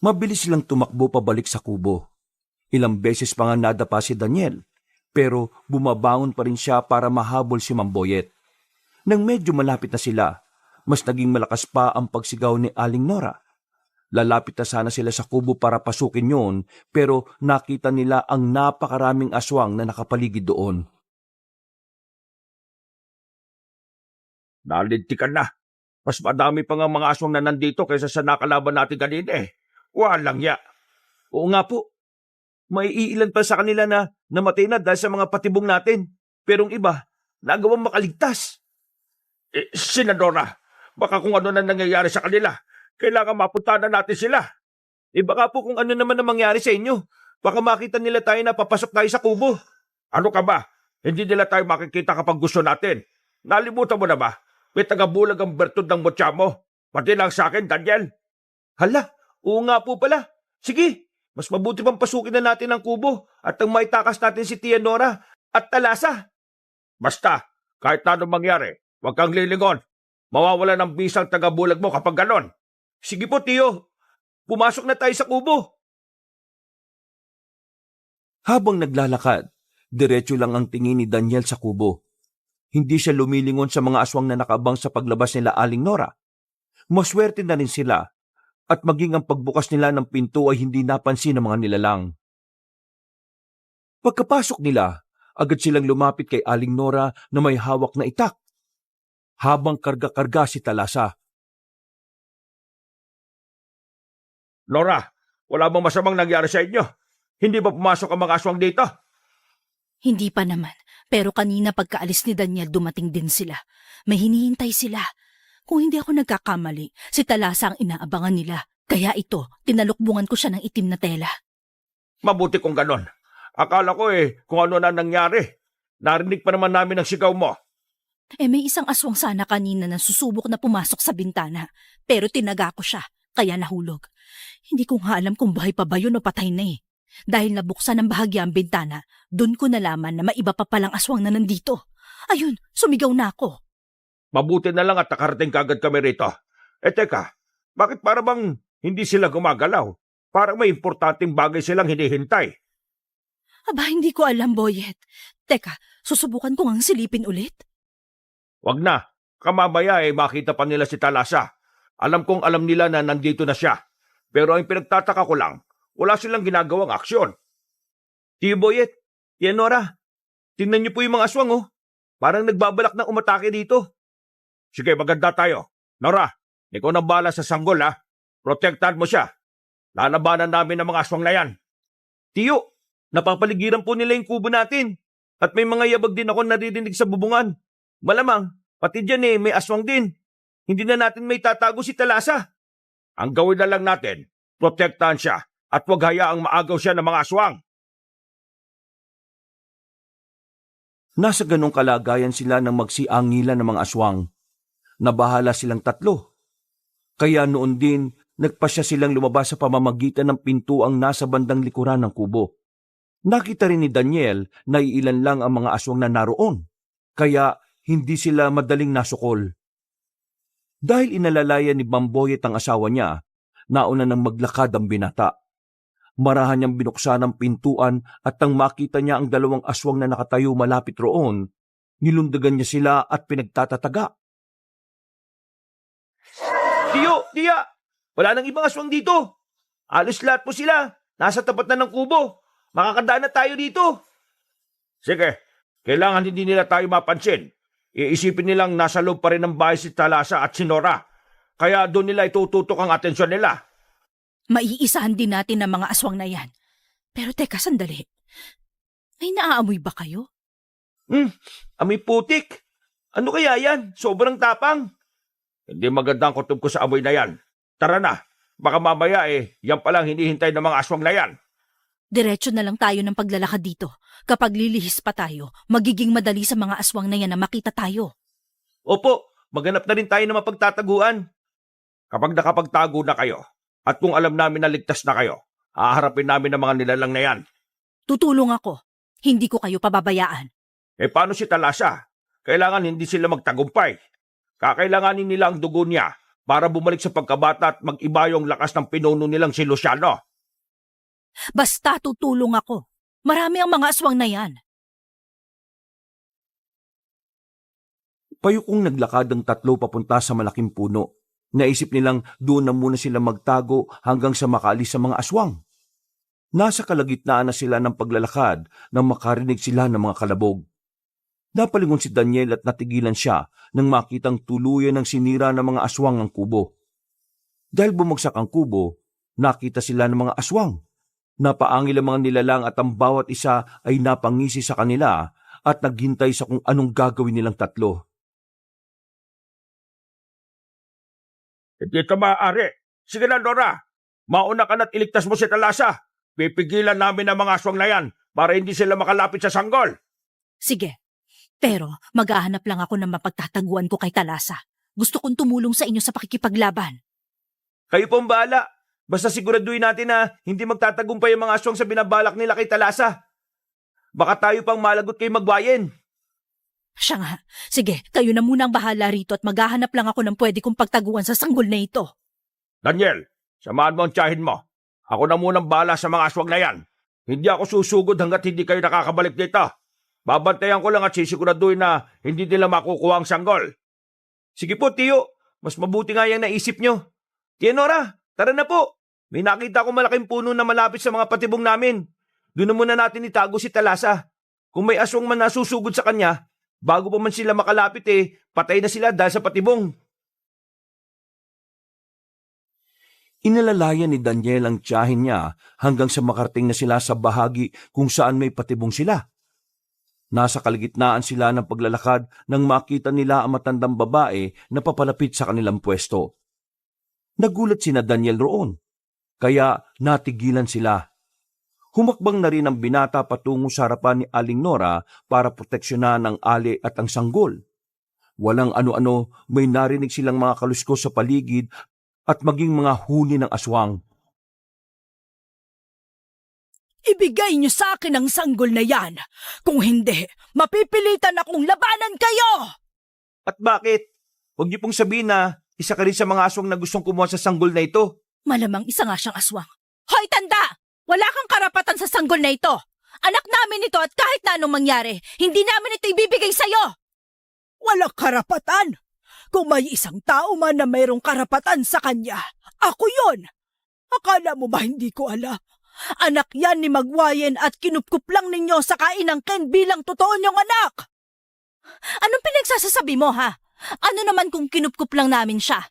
Mabilis silang tumakbo pabalik sa kubo. Ilang beses pa nga nadapa si Daniel, pero bumabangon pa rin siya para mahabol si Mang Boyet. Nang medyo malapit na sila, mas naging malakas pa ang pagsigaw ni Aling Nora. Lalapit na sana sila sa kubo para pasukin yon, pero nakita nila ang napakaraming aswang na nakapaligid doon. Nalintikan na. Mas madami pa nga mga aswang na nandito kaysa sa nakalaban natin kanina eh. Walang ya. Oo nga po. May iilan pa sa kanila na namatay na dahil sa mga patibong natin. Pero ang iba, nagawang makaligtas. Senadora, baka kung ano na nangyayari sa kanila, kailangan mapuntahan na natin sila. Baka po kung ano naman ang mangyari sa inyo. Baka makita nila tayo na papasok tayo sa kubo. Ano ka ba? Hindi nila tayo makikita kapag gusto natin. Nalimutan mo na ba? May tagabulag ang bertud ng mutya mo. Pati lang sa akin, Daniel. Hala, oo nga po pala. Sige, mas mabuti pang pasukin na natin ang kubo at ang maitakas natin si Tia Nora at Talasa. Basta, kahit na anong mangyari, huwag kang lilingon. Mawawala ng bisang tagabulag mo kapag ganon. Sige po, Tio. Pumasok na tayo sa kubo. Habang naglalakad, diretso lang ang tingin ni Daniel sa kubo. Hindi siya lumilingon sa mga aswang na nakabang sa paglabas nila Aling Nora. Maswerte na rin sila at maging ang pagbukas nila ng pinto ay hindi napansin ng mga nilalang. Pagkapasok nila, agad silang lumapit kay Aling Nora na may hawak na itak. Habang karga-karga si Talasa. Nora, wala bang masamang nangyari sa inyo? Hindi ba pumasok ang mga aswang dito? Hindi pa naman, pero kanina pagkaalis ni Daniel dumating din sila. May hinihintay sila. Kung hindi ako nagkakamali, si Talasa ang inaabangan nila. Kaya ito, tinalukbungan ko siya ng itim na tela. Mabuti kung ganon. Akala ko kung ano na nangyari. Narinig pa naman namin ang sigaw mo. May isang aswang sana kanina na susubok na pumasok sa bintana. Pero tinaga ko siya, kaya nahulog. Hindi ko nga alam kung buhay pa ba yun o patay na eh. Dahil nabuksan ng bahagya ang bintana, doon ko nalaman na maiba pa palang aswang na nandito. Ayun, sumigaw na ako. Mabuti na lang at nakarating kagad kami rito. Teka, bakit para bang hindi sila gumagalaw? Parang may importanteng bagay silang hinihintay. Aba, hindi ko alam, Boyet. Teka, susubukan ko ngang silipin ulit. Wag na, kamamaya makita pa nila si Talasa. Alam kong alam nila na nandito na siya. Pero ang pinagtataka ko lang, wala silang ginagawang aksyon. Tio Boyet, Tia Nora, tingnan niyo po yung mga aswang oh. Parang nagbabalak na umatake dito. Sige, maganda tayo. Nora, ikaw nang bala sa sanggol ha. Protektahan mo siya. Lalabanan namin ang mga aswang na yan. Tiyo, napapaligiran po nila yung kubo natin. At may mga yabag din ako naririnig sa bubungan. Malamang, pati dyan may aswang din. Hindi na natin may tatago si Talasa. Ang gawin na lang natin, protektahan siya at huwag hayaang maagaw siya ng mga aswang. Nasa ganong kalagayan sila nang magsiangilan ng mga aswang. Nabahala silang tatlo. Kaya noon din, nagpasya silang lumabas sa pamamagitan ng pintuang nasa bandang likuran ng kubo. Nakita rin ni Daniel na iilan lang ang mga aswang na naroon. Kaya hindi sila madaling nasukol. Dahil inalalayan ni Bamboyet ang asawa niya, nauna nang maglakad ang binata. Marahan niyang binuksan ang pintuan at nang makita niya ang dalawang aswang na nakatayo malapit roon, nilundagan niya sila at pinagtatataga. Tiyo, Tia! Wala nang ibang aswang dito! Alis lahat po sila! Nasa tapat na ng kubo! Makakadaan na tayo dito! Sige, kailangan hindi nila tayo mapansin. Iisipin nilang nasa loob pa rin ng bahay si Talasa at si Nora. Kaya doon nila itututok ang atensyon nila. Maiisahan din natin ang mga aswang na yan. Pero teka, sandali. May naaamoy ba kayo? Amoy putik! Ano kaya yan? Sobrang tapang! Hindi magandang kutob ko sa amoy na yan. Tara na, baka mamaya yan palang hinihintay ng mga aswang na yan. Diretso na lang tayo ng paglalakad dito. Kapag lilihis pa tayo, magiging madali sa mga aswang na yan na makita tayo. Opo, maghanap na rin tayo ng mapagtataguan. Kapag nakapagtago na kayo, at kung alam namin na ligtas na kayo, haharapin namin ang mga nilalang na yan. Tutulong ako. Hindi ko kayo pababayaan. Paano si Talasa? Kailangan hindi sila magtagumpay. Kakailanganin nila ang dugo niya para bumalik sa pagkabata at mag-iba yung lakas ng pinuno nilang si Luciano. Basta tutulong ako. Marami ang mga aswang na yan. Payukong naglakad ang tatlo papunta sa malaking puno. Naisip nilang doon na muna sila magtago hanggang sa makaalis sa mga aswang. Nasa kalagitnaan na sila ng paglalakad nang makarinig sila ng mga kalabog. Napalingon si Daniel at natigilan siya nang makitang tuluyan ng sinira ng mga aswang ang kubo. Dahil bumagsak ang kubo, nakita sila ng mga aswang. Napaangil ang mga nilalang at ang bawat isa ay napangisi sa kanila at naghintay sa kung anong gagawin nilang tatlo. Hindi ito maaari. Sige na, Nora. Mauna ka na't iligtas mo si Talasa. Pipigilan namin ang mga aswang na yan para hindi sila makalapit sa sanggol. Sige, pero maghahanap lang ako ng mapagtataguan ko kay Talasa. Gusto kong tumulong sa inyo sa pakikipaglaban. Kayo pong bahala. Basta siguraduhin natin na hindi magtatagumpay ang mga aswang sa binabalak nila kay Talasa. Baka tayo pang malagot kay Magwayen. Siya nga. Sige, kayo na munang bahala rito at maghahanap lang ako ng pwede kong pagtaguan sa sanggol na ito. Daniel, samahan mo ang tiyahin mo. Ako na munang bala sa mga aswang na yan. Hindi ako susugod hanggat hindi kayo nakakabalik dito. Babantayan ko lang at sisiguraduhin na hindi nila makukuha ang sanggol. Sige po, Tiyo. Mas mabuti nga yung naisip nyo. Tia Nora, tara na po. May nakita ko malaking puno na malapit sa mga patibong namin. Doon na muna natin itago si Talasa. Kung may aswang man nasusugod sa kanya, bago pa man sila makalapit patay na sila dahil sa patibong. Inalalayan ni Daniel ang tiyahin niya hanggang sa makarating na sila sa bahagi kung saan may patibong sila. Nasa kalagitnaan sila ng paglalakad nang makita nila ang matandang babae na papalapit sa kanilang pwesto. Nagulat sina Daniel roon, kaya natigilan sila. Humakbang na rin ang binata patungo sa harapan ni Aling Nora para proteksyonan ang ali at ang sanggol. Walang ano-ano, may narinig silang mga kaluskos sa paligid at maging mga huni ng aswang. Ibigay niyo sa akin ang sanggol na yan. Kung hindi, mapipilitan akong labanan kayo! At bakit? Huwag niyo pong sabihin na isa ka rin sa mga aswang na gustong kumuha sa sanggol na ito. Malamang isa nga siyang aswang. Hoy, tanda! Wala kang karapatan sa sanggol na ito! Anak namin ito at kahit na anong mangyari, hindi namin ito ibibigay sa'yo! Walang karapatan? Kung may isang tao man na mayroong karapatan sa kanya, ako yon. Akala mo ba hindi ko alam? Anak yan ni Magwayen at kinupkup lang ninyo sa kainangkin bilang totoo niyong anak! Anong pinagsasasabi mo, ha? Ano naman kung kinupkup lang namin siya?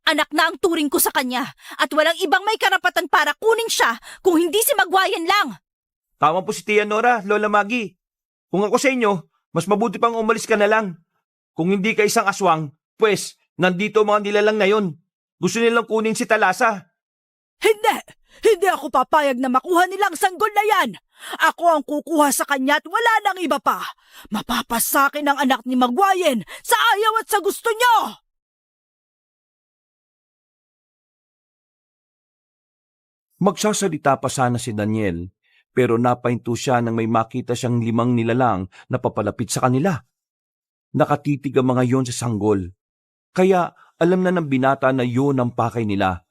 Anak na ang turing ko sa kanya at walang ibang may karapatan para kunin siya kung hindi si Magwayen lang! Tama po si Tia Nora, Lola Maggie. Kung ako sa inyo, mas mabuti pang umalis ka na lang. Kung hindi ka isang aswang, pues, nandito mga nilalang na yon. Gusto nilang kunin si Talasa. Hindi! Hindi ako papayag na makuha nilang sanggol na yan! Ako ang kukuha sa kanya at wala nang iba pa! Mapapasakin ang anak ni Magwayen sa ayaw at sa gusto niyo! Magsasalita pa sana si Daniel, pero napahinto siya nang may makita siyang 5 nilalang na papalapit sa kanila. Nakatitig ang mga yon sa sanggol, kaya alam na ng binata na yon ang pakay nila.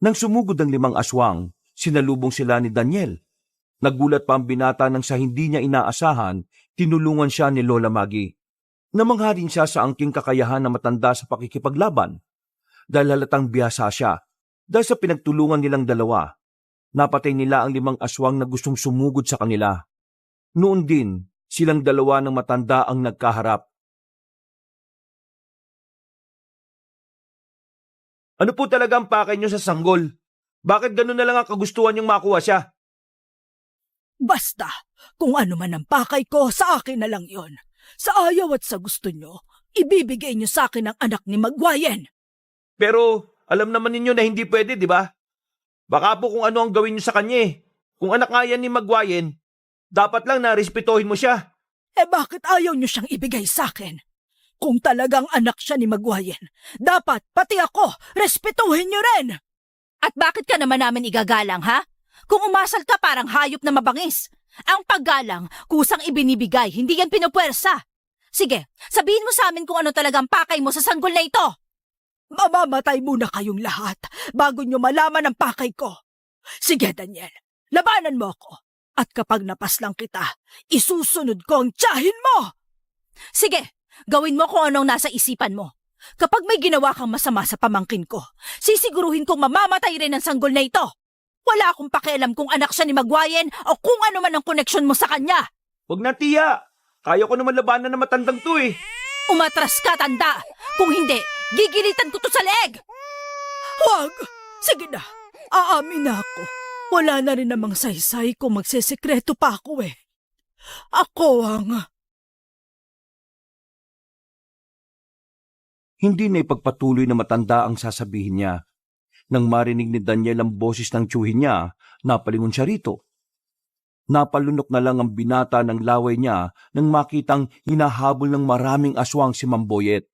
Nang sumugod ang 5 aswang, sinalubong sila ni Daniel. Nagulat pa ang binata nang sa hindi niya inaasahan, tinulungan siya ni Lola Maggie. Namangha rin siya sa angking kakayahan na matanda sa pakikipaglaban. Dahil halatang biyasa siya, dahil sa pinagtulungan nilang dalawa, napatay nila ang 5 aswang na gustong sumugod sa kanila. Noon din, silang dalawa ng matanda ang nagkaharap. Ano po talaga ang pakay niyo sa sanggol? Bakit ganun na lang ang kagustuhan niyong makuha siya? Basta, kung ano man ang pakay ko, sa akin na lang yon. Sa ayaw at sa gusto nyo, ibibigay nyo sa akin ang anak ni Magwayen. Pero alam naman ninyo na hindi pwede, di ba? Baka po kung ano ang gawin niyo sa kanya. Kung anak nga yan ni Magwayen, dapat lang na respetohin mo siya. Bakit ayaw nyo siyang ibigay sa akin? Kung talagang anak siya ni Magwayen, dapat pati ako, respetuhin nyo rin! At bakit ka naman namin igagalang, ha? Kung umasal ka parang hayop na mabangis. Ang paggalang, kusang ibinibigay, hindi yan pinupwersa. Sige, sabihin mo sa amin kung ano talagang pakay mo sa sanggol na ito. Mamamatay muna kayong lahat bago nyo malaman ang pakay ko. Sige, Daniel, labanan mo ako. At kapag napaslang kita, isusunod ko ang tiyahin mo! Sige, gawin mo kung anong nasa isipan mo. Kapag may ginawa kang masama sa pamangkin ko, sisiguruhin kong mamamatay rin ang sanggol na ito. Wala akong pakialam kung anak siya ni Magwayen o kung ano man ang koneksyon mo sa kanya. Huwag na, Tia. Kaya ko naman labanan na matandang to eh. Umatras ka, tanda! Kung hindi, gigilitan ko to sa leeg! Huwag! Sige na, aamin na ako. Wala na rin namang saysay kung magsesekreto pa ako eh. Ako ang... Hindi na ipagpatuloy na matanda ang sasabihin niya. Nang marinig ni Daniel ang boses ng tiyuhin niya, napalingon siya rito. Napalunok na lang ang binata ng laway niya nang makitang hinahabol ng maraming aswang si Mamboyet.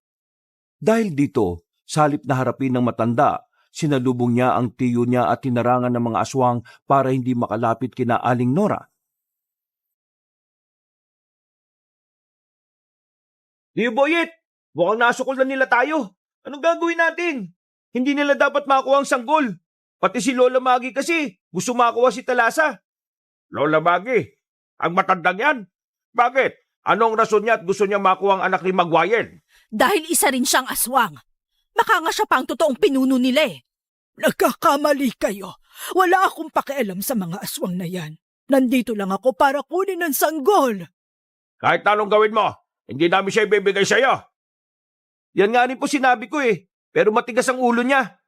Dahil dito, salip na harapin ng matanda, sinalubong niya ang tiyo niya at tinarangan ng mga aswang para hindi makalapit kina Aling Nora. Tiyo Boyet, mukhang nasukol na nila tayo. Anong gagawin natin? Hindi nila dapat makuha ang sanggol. Pati si Lola Maggie kasi gusto makuha si Talasa. Lola Maggie, ang matandang yan. Bakit? Anong rason niya at gusto niya makuha ang anak ni Magwayen? Dahil isa rin siyang aswang. Baka nga siya pa ang totoong pinuno nila eh. Nagkakamali kayo. Wala akong pakialam sa mga aswang na yan. Nandito lang ako para kunin ang sanggol. Kahit anong gawin mo, hindi namin siya ibibigay sa'yo. Yan nga rin po sinabi ko eh, pero matigas ang ulo niya.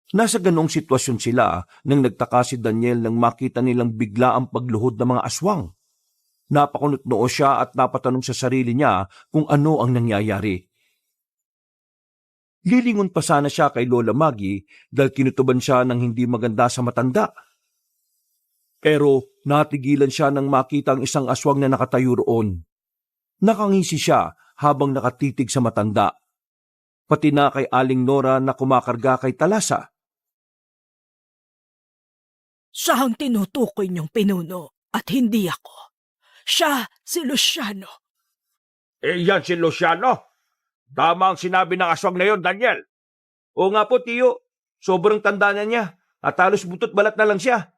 Nasa ganong sitwasyon sila nang nagtaka si Daniel nang makita nilang bigla ang pagluhod ng mga aswang. Napakunot noo siya at napatanong sa sarili niya kung ano ang nangyayari. Lilingon pa sana siya kay Lola Maggie dahil kinutuban siya ng hindi maganda sa matanda. Pero natigilan siya nang makita ang isang aswang na nakatayo roon. Nakangisi siya habang nakatitig sa matanda. Pati na kay Aling Nora na kumakarga kay Talasa. Siya ang tinutukoy niyong pinuno at hindi ako. Siya si Luciano. Yan si Luciano. Tama ang sinabi ng aswang na yon, Daniel. Oo nga po, Tiyo. Sobrang tanda na niya at halos butot balat na lang siya.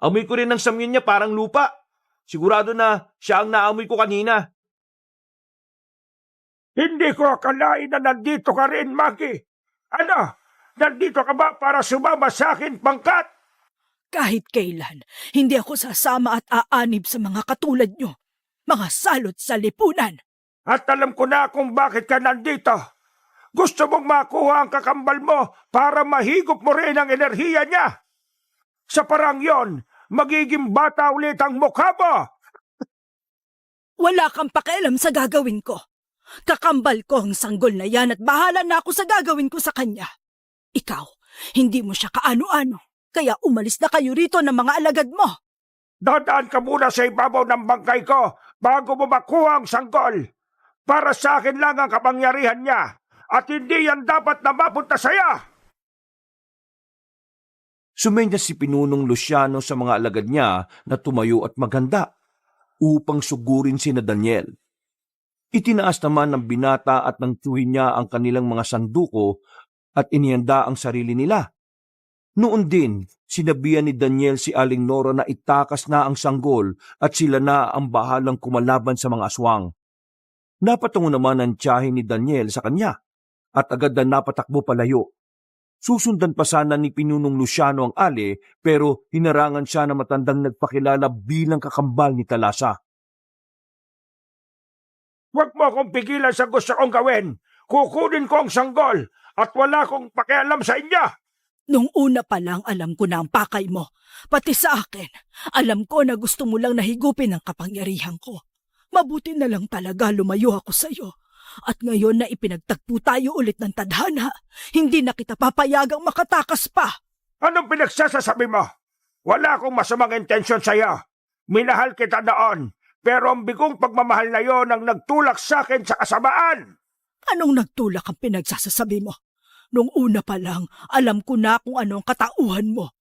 Amoy ko rin ng samyun niya parang lupa. Sigurado na siya ang naamoy ko kanina. Hindi ko akalain na nandito ka rin, Maggie. Ano? Nandito ka ba para sumama sa akin, pangkat? Kahit kailan, hindi ako sasama at aanib sa mga katulad niyo. Mga salot sa lipunan. At alam ko na kung bakit ka nandito. Gusto mong makuha ang kakambal mo para mahigop mo rin ang enerhiya niya. Sa parang yon, magiging bata ulit ang mukha mo. Wala kang pakialam sa gagawin ko. Kakambal ko ang sanggol na yan at bahala na ako sa gagawin ko sa kanya. Ikaw, hindi mo siya kaano-ano. Kaya umalis na kayo rito ng mga alagad mo. Dadaan ka muna sa ibabaw ng bangkay ko bago mo makuha ang sanggol. Para sa akin lang ang kapangyarihan niya at hindi yan dapat na mapunta sa'yo. Sumenyas si Pinunong Luciano sa mga alagad niya na tumayo at maghanda upang sugurin sina Daniel. Itinaas naman ng binata at ng tiyuhin niya ang kanilang mga sanduko at inihanda ang sarili nila. Noon din, sinabihan ni Daniel si Aling Nora na itakas na ang sanggol at sila na ang bahalang kumalaban sa mga aswang. Napatungo naman ang tiyahin ni Daniel sa kanya at agad na napatakbo palayo. Susundan pa sana ni Pinunong Luciano ang ali pero hinarangan siya na matandang nagpakilala bilang kakambal ni Talasa. Huwag mo akong pigilan sa gusto kong gawin. Kukunin ko ang sanggol at wala akong pakialam sa inyo. Nung una pa lang alam ko na ang pakay mo. Pati sa akin, alam ko na gusto mo lang nahigupin ang kapangyarihan ko. Mabuti na lang talaga lumayo ako sa iyo. At ngayon na ipinagtagpo tayo ulit ng tadhana, hindi na kita papayagang makatakas pa. Anong pinagsasasabi mo? Wala akong masamang intensyon sa iyo. Minahal kita noon, pero ang bigong pagmamahal na yon ang nagtulak sa akin sa kasamaan. Anong nagtulak ang pinagsasasabi mo? Nung una pa lang, alam ko na kung ano ang katauhan mo.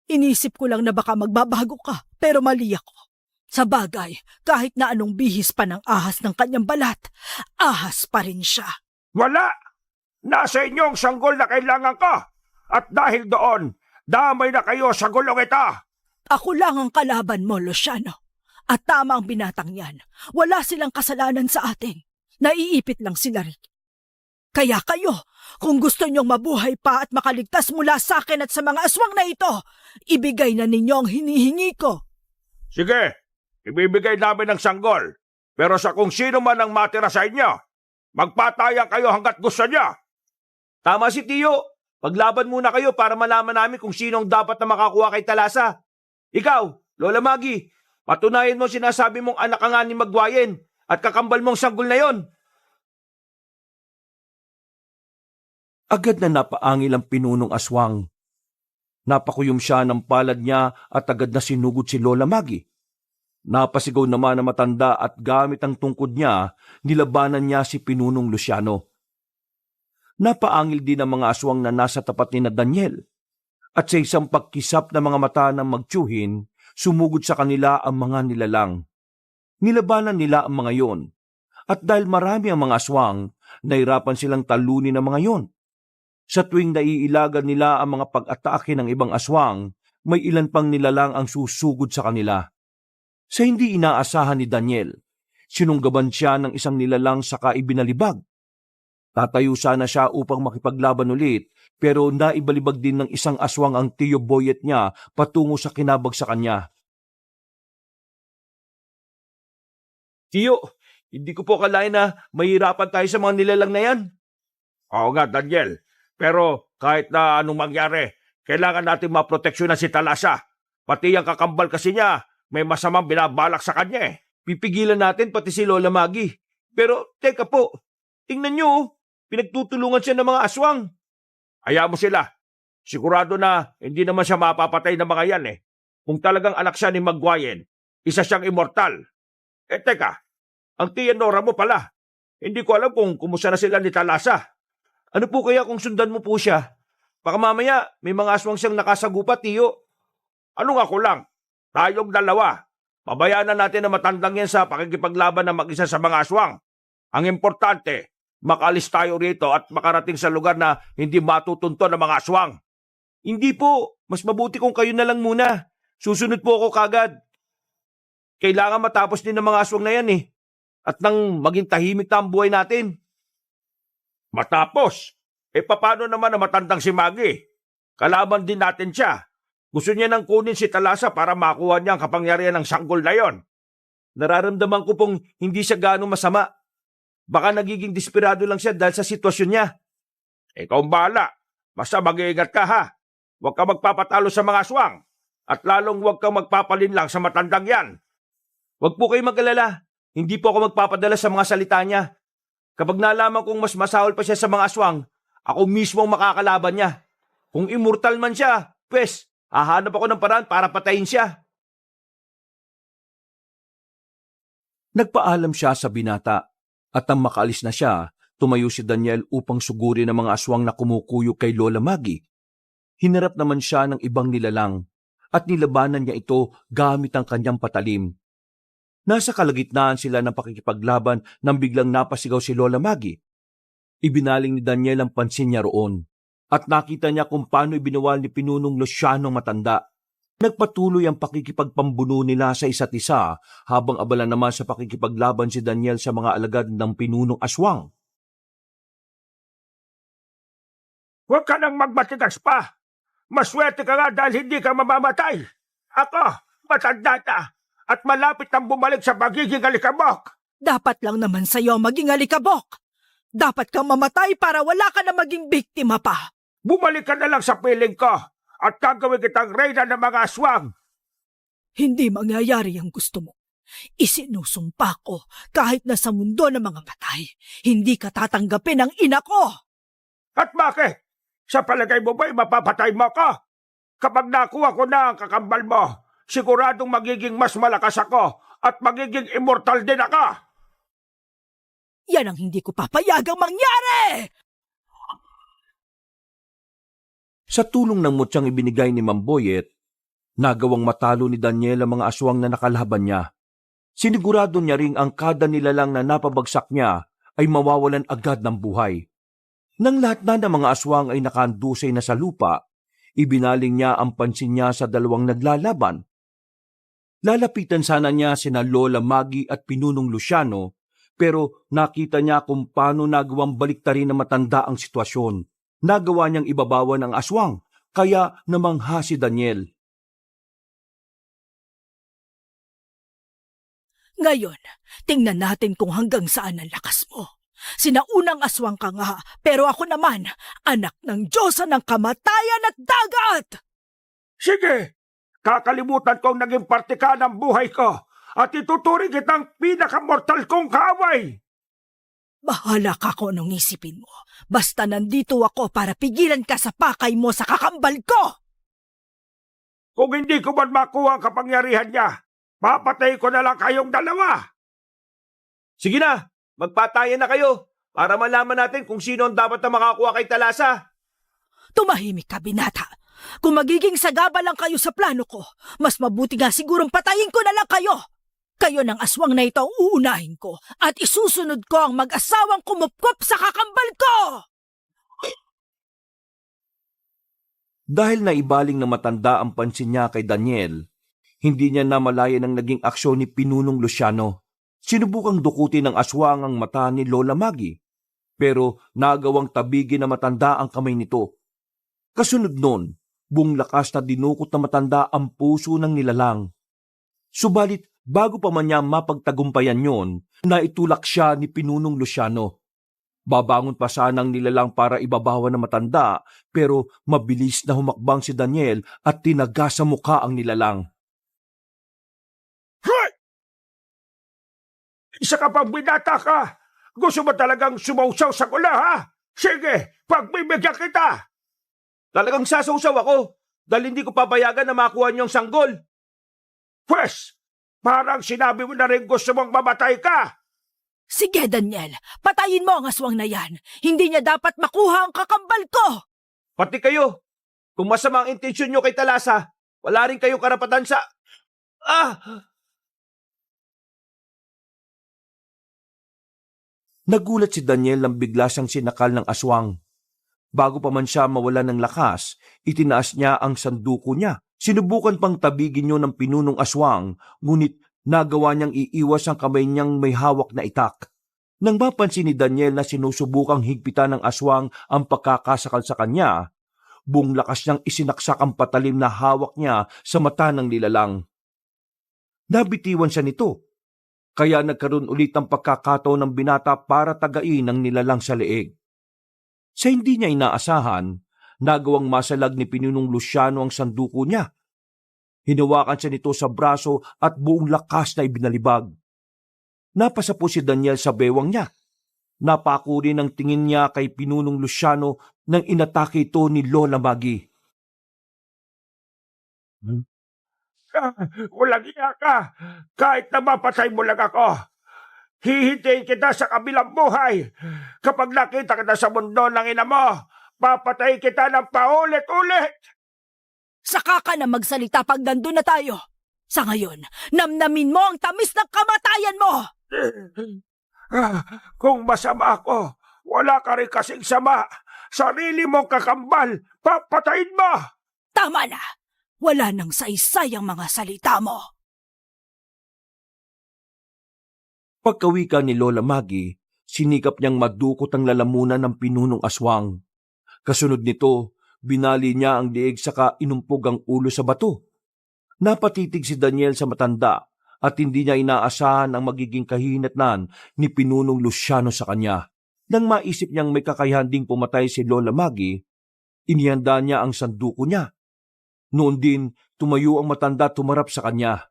Inisip ko lang na baka magbabago ka, pero mali ako. Sa bagay, kahit na anong bihis pa ng ahas ng kanyang balat, ahas pa rin siya. Wala! Nasa inyong sanggol na kailangan ko. At dahil doon, damay na kayo sa gulong ito. Ako lang ang kalaban mo, Luciano. At tama ang binatang yan. Wala silang kasalanan sa atin. Naiipit lang sila rin. Kaya kayo, kung gusto niyong mabuhay pa at makaligtas mula sa akin at sa mga aswang na ito, ibigay na ninyo ang hinihingi ko. Sige, ibibigay namin ng sanggol. Pero sa kung sino man ang matira sa inyo, magpatayan kayo hanggat gusto niya. Tama si Tiyo. Paglaban muna kayo para malaman namin kung sino ang dapat na makakuha kay Talasa. Ikaw, Lola Maggie, patunayan mo sinasabi mong anak ka nga ni Magwayen at kakambal mong sanggol na yon. Agad na napaangil ang pinunong aswang. Napakuyom siya ng palad niya at agad na sinugod si Lola Maggie. Napasigaw naman na matanda at gamit ang tungkod niya, nilabanan niya si Pinunong Luciano. Napaangil din ang mga aswang na nasa tapat ni na Daniel. At sa isang pagkisap ng mga mata ng magtiyuhin, sumugod sa kanila ang mga nilalang. Nilabanan nila ang mga yon. At dahil marami ang mga aswang, nahirapan silang talunin ang mga yon. Sa tuwing naiilagan nila ang mga pag-atake ng ibang aswang, may ilan pang nilalang ang susugod sa kanila. Sa hindi inaasahan ni Daniel, sinunggaban siya ng isang nilalang saka ibinalibag. Tatayo sana siya upang makipaglaban ulit, pero naibalibag din ng isang aswang ang Tiyo Boyet niya patungo sa kinabagsakan niya. Tiyo, hindi ko po akalain na mahirapan tayo sa mga nilalang na yan. Oo nga, Daniel. Pero kahit na anong mangyari, kailangan natin maproteksyonan si Talasa. Pati ang kakambal kasi niya, may masamang binabalak sa kanya eh. Pipigilan natin pati si Lola Maggie. Pero teka po, tingnan niyo, pinagtutulungan siya ng mga aswang. Hayaan mo sila. Sigurado na hindi naman siya mapapatay ng mga yan eh. Kung talagang anak siya ni Magwayen, isa siyang immortal. Teka, ang tiya Nora mo pala. Hindi ko alam kung kumusta na sila ni Talasa. Ano po kaya kung sundan mo po siya? Baka mamaya may mga aswang siyang nakasagupa, Tiyo. Ano nga ko lang? Tayong dalawa. Pabayaan na natin na matandang yan sa pakikipaglaban na mag-isa sa mga aswang. Ang importante, makaalis tayo rito at makarating sa lugar na hindi matutunto ng mga aswang. Hindi po. Mas mabuti kung kayo na lang muna. Susunod po ako kagad. Kailangan matapos din ng mga aswang na yan eh. At nang maging tahimik na ang buhay natin. Matapos? Paano naman na matandang si Maggie? Kalaban din natin siya. Gusto niya nang kunin si Talasa para makuha niya ang kapangyarihan ng sanggol na yon. Nararamdaman ko pong hindi siya gaano masama. Baka nagiging desperado lang siya dahil sa sitwasyon niya. Ikaw ang bahala. Basta mag-iingat ka ha. Huwag ka magpapatalo sa mga aswang. At lalong huwag kang magpapalinlang sa matandang yan. Huwag po kayo mag-alala. Hindi po ako magpapadala sa mga salita niya. Kapag nalaman kong mas masahol pa siya sa mga aswang, ako mismo ang makakalaban niya. Kung immortal man siya, pues, hahanap ako ng paraan para patayin siya. Nagpaalam siya sa binata at nang makaalis na siya, tumayo si Daniel upang sugurin ang mga aswang na kumukuyo kay Lola Maggie. Hinarap naman siya ng ibang nilalang at nilabanan niya ito gamit ang kanyang patalim. Nasa kalagitnaan sila ng pakikipaglaban nang biglang napasigaw si Lola Maggie. Ibinaling ni Daniel ang pansin niya roon at nakita niya kung paano ibinawal ni Pinunong Luciano matanda. Nagpatuloy ang pakikipagpambuno nila sa isa't isa habang abala naman sa pakikipaglaban si Daniel sa mga alagad ng Pinunong Aswang. Huwag ka nang magmatigas pa. Maswerte ka nga dahil hindi ka mamamatay. Ako, matanda na at malapit nang bumalik sa pagiging alikabok. Dapat lang naman sa'yo maging alikabok. Dapat kang mamatay para wala ka na maging biktima pa. Bumalik ka na lang sa piling ko at gagawin kitang reyna ng mga aswang. Hindi mangyayari ang gusto mo. Isinusumpa ko kahit na sa mundo ng mga patay, hindi ka tatanggapin ang ina ko. At bakit? Sa palagay mo ba'y mapapatay mo ko? Kapag nakuha ko na ang kakambal mo, siguradong magiging mas malakas ako at magiging immortal din ako. Yan ang hindi ko papayagang mangyari! Sa tulong ng mutyang ibinigay ni Mamboyet, nagawang matalo ni Daniel ang mga aswang na nakalaban niya. Sinigurado niya ring ang kada nilalang na napabagsak niya ay mawawalan agad ng buhay. Nang lahat na ng mga aswang ay nakandusay na sa lupa, ibinaling niya ang pansin niya sa dalawang naglalaban. Lalapitan sana niya sina Lola Maggie at Pinunong Luciano, pero nakita niya kung paano nagawang baliktarin na matanda ang sitwasyon. Nagawa niyang ibabawan ang aswang, kaya namangha si Daniel. Ngayon, tingnan natin kung hanggang saan ang lakas mo. Sinaunang aswang ka nga, pero ako naman, anak ng Diyosa ng kamatayan at dagat! Sige, kakalimutan kong naging parte ka ng buhay ko at ituturing kitang pinakamortal kong kaaway. Bahala ka kung anong isipin mo. Basta nandito ako para pigilan ka sa pakay mo sa kakambal ko! Kung hindi ko man makuha ang kapangyarihan niya, papatay ko na lang kayong dalawa. Sige na, magpatayan na kayo para malaman natin kung sino ang dapat na makakuha kay Talasa. Tumahimik ka, binata. Kung magiging sagaba lang kayo sa plano ko, mas mabuti nga sigurong patayin ko na lang kayo. Kayo ng aswang na ito ang uunahin ko at isusunod ko ang mag-asawang kumupkop sa kakambal ko! Dahil naibaling na matanda ang pansin niya kay Daniel, hindi niya namalayan ang naging aksyon ni Pinunong Luciano. Sinubukang dukutin ng aswang ang mata ni Lola Maggie, pero nagawang tabigin na matanda ang kamay nito. Kasunod nun, buong lakas na dinukot na matanda ang puso ng nilalang. Subalit, bago pa man niya mapagtagumpayan yon, naitulak siya ni Pinunong Luciano. Babangon pa sanang nilalang para ibabawan ng matanda, pero mabilis na humakbang si Daniel at tinaga sa mukha ang nilalang. Hoy! Isa ka pang binata ka! Gusto mo talagang sumausaw sa kula, ha? Sige, pagbibigyan kita! Talagang sasausaw ako dahil hindi ko papayagan na makuha niyong sanggol. Pwes, parang sinabi mo na rin gusto mong mamatay ka! Sige, Daniel, patayin mo ang aswang na yan. Hindi niya dapat makuha ang kakambal ko! Pati kayo, kung masama ang intensyon niyo kay Talasa, wala rin kayong karapatan sa... Nagulat si Daniel nang bigla siyang sinakal ng aswang. Bago pa man siya mawala ng lakas, itinaas niya ang sanduko niya. Sinubukan pang tabigin niyo ng pinunong aswang, ngunit nagawa niyang iiwas ang kamay niyang may hawak na itak. Nang mapansin ni Daniel na sinusubukang higpitan ng aswang ang pagkakasakal sa kanya, buong lakas niyang isinaksak ang patalim na hawak niya sa mata ng nilalang. Nabitiwan siya nito, kaya nagkaroon ulit ng pagkakataon ng binata para tagain ang nilalang sa leeg. Sa hindi niya inaasahan, nagawang masalag ni Pinunong Luciano ang sanduko niya. Hinawakan siya nito sa braso at buong lakas na ibinalibag. Napasa po si Daniel sa bewang niya. Napako rin ang tingin niya kay Pinunong Luciano nang inatake ito ni Lola Maggie. Walang iya ka! Kahit na mapatay mo lang ako, hihintayin kita sa kabilang buhay. Kapag nakita kita sa mundo ng ina mo, papatay kita ng paulit-ulit! Saka ka na magsalita pag nandun na tayo. Sa ngayon, namnamin mo ang tamis ng kamatayan mo! Kung masama ako, wala ka rin kasing sama. Sarili mong kakambal, papatayin mo! Tama na! Wala nang saysay ang mga salita mo. Pagkawika ni Lola Maggie, sinikap niyang madukot ang lalamunan ng pinunong aswang. Kasunod nito, binali niya ang liig saka inumpog ang ulo sa bato. Napatitig si Daniel sa matanda at hindi niya inaasahan ang magiging kahinatnan ni Pinunong Luciano sa kanya. Nang maisip niyang may kakayahan ding pumatay si Lola Maggie, inihanda niya ang sanduko niya. Noon din, tumayo ang matanda tumarap sa kanya.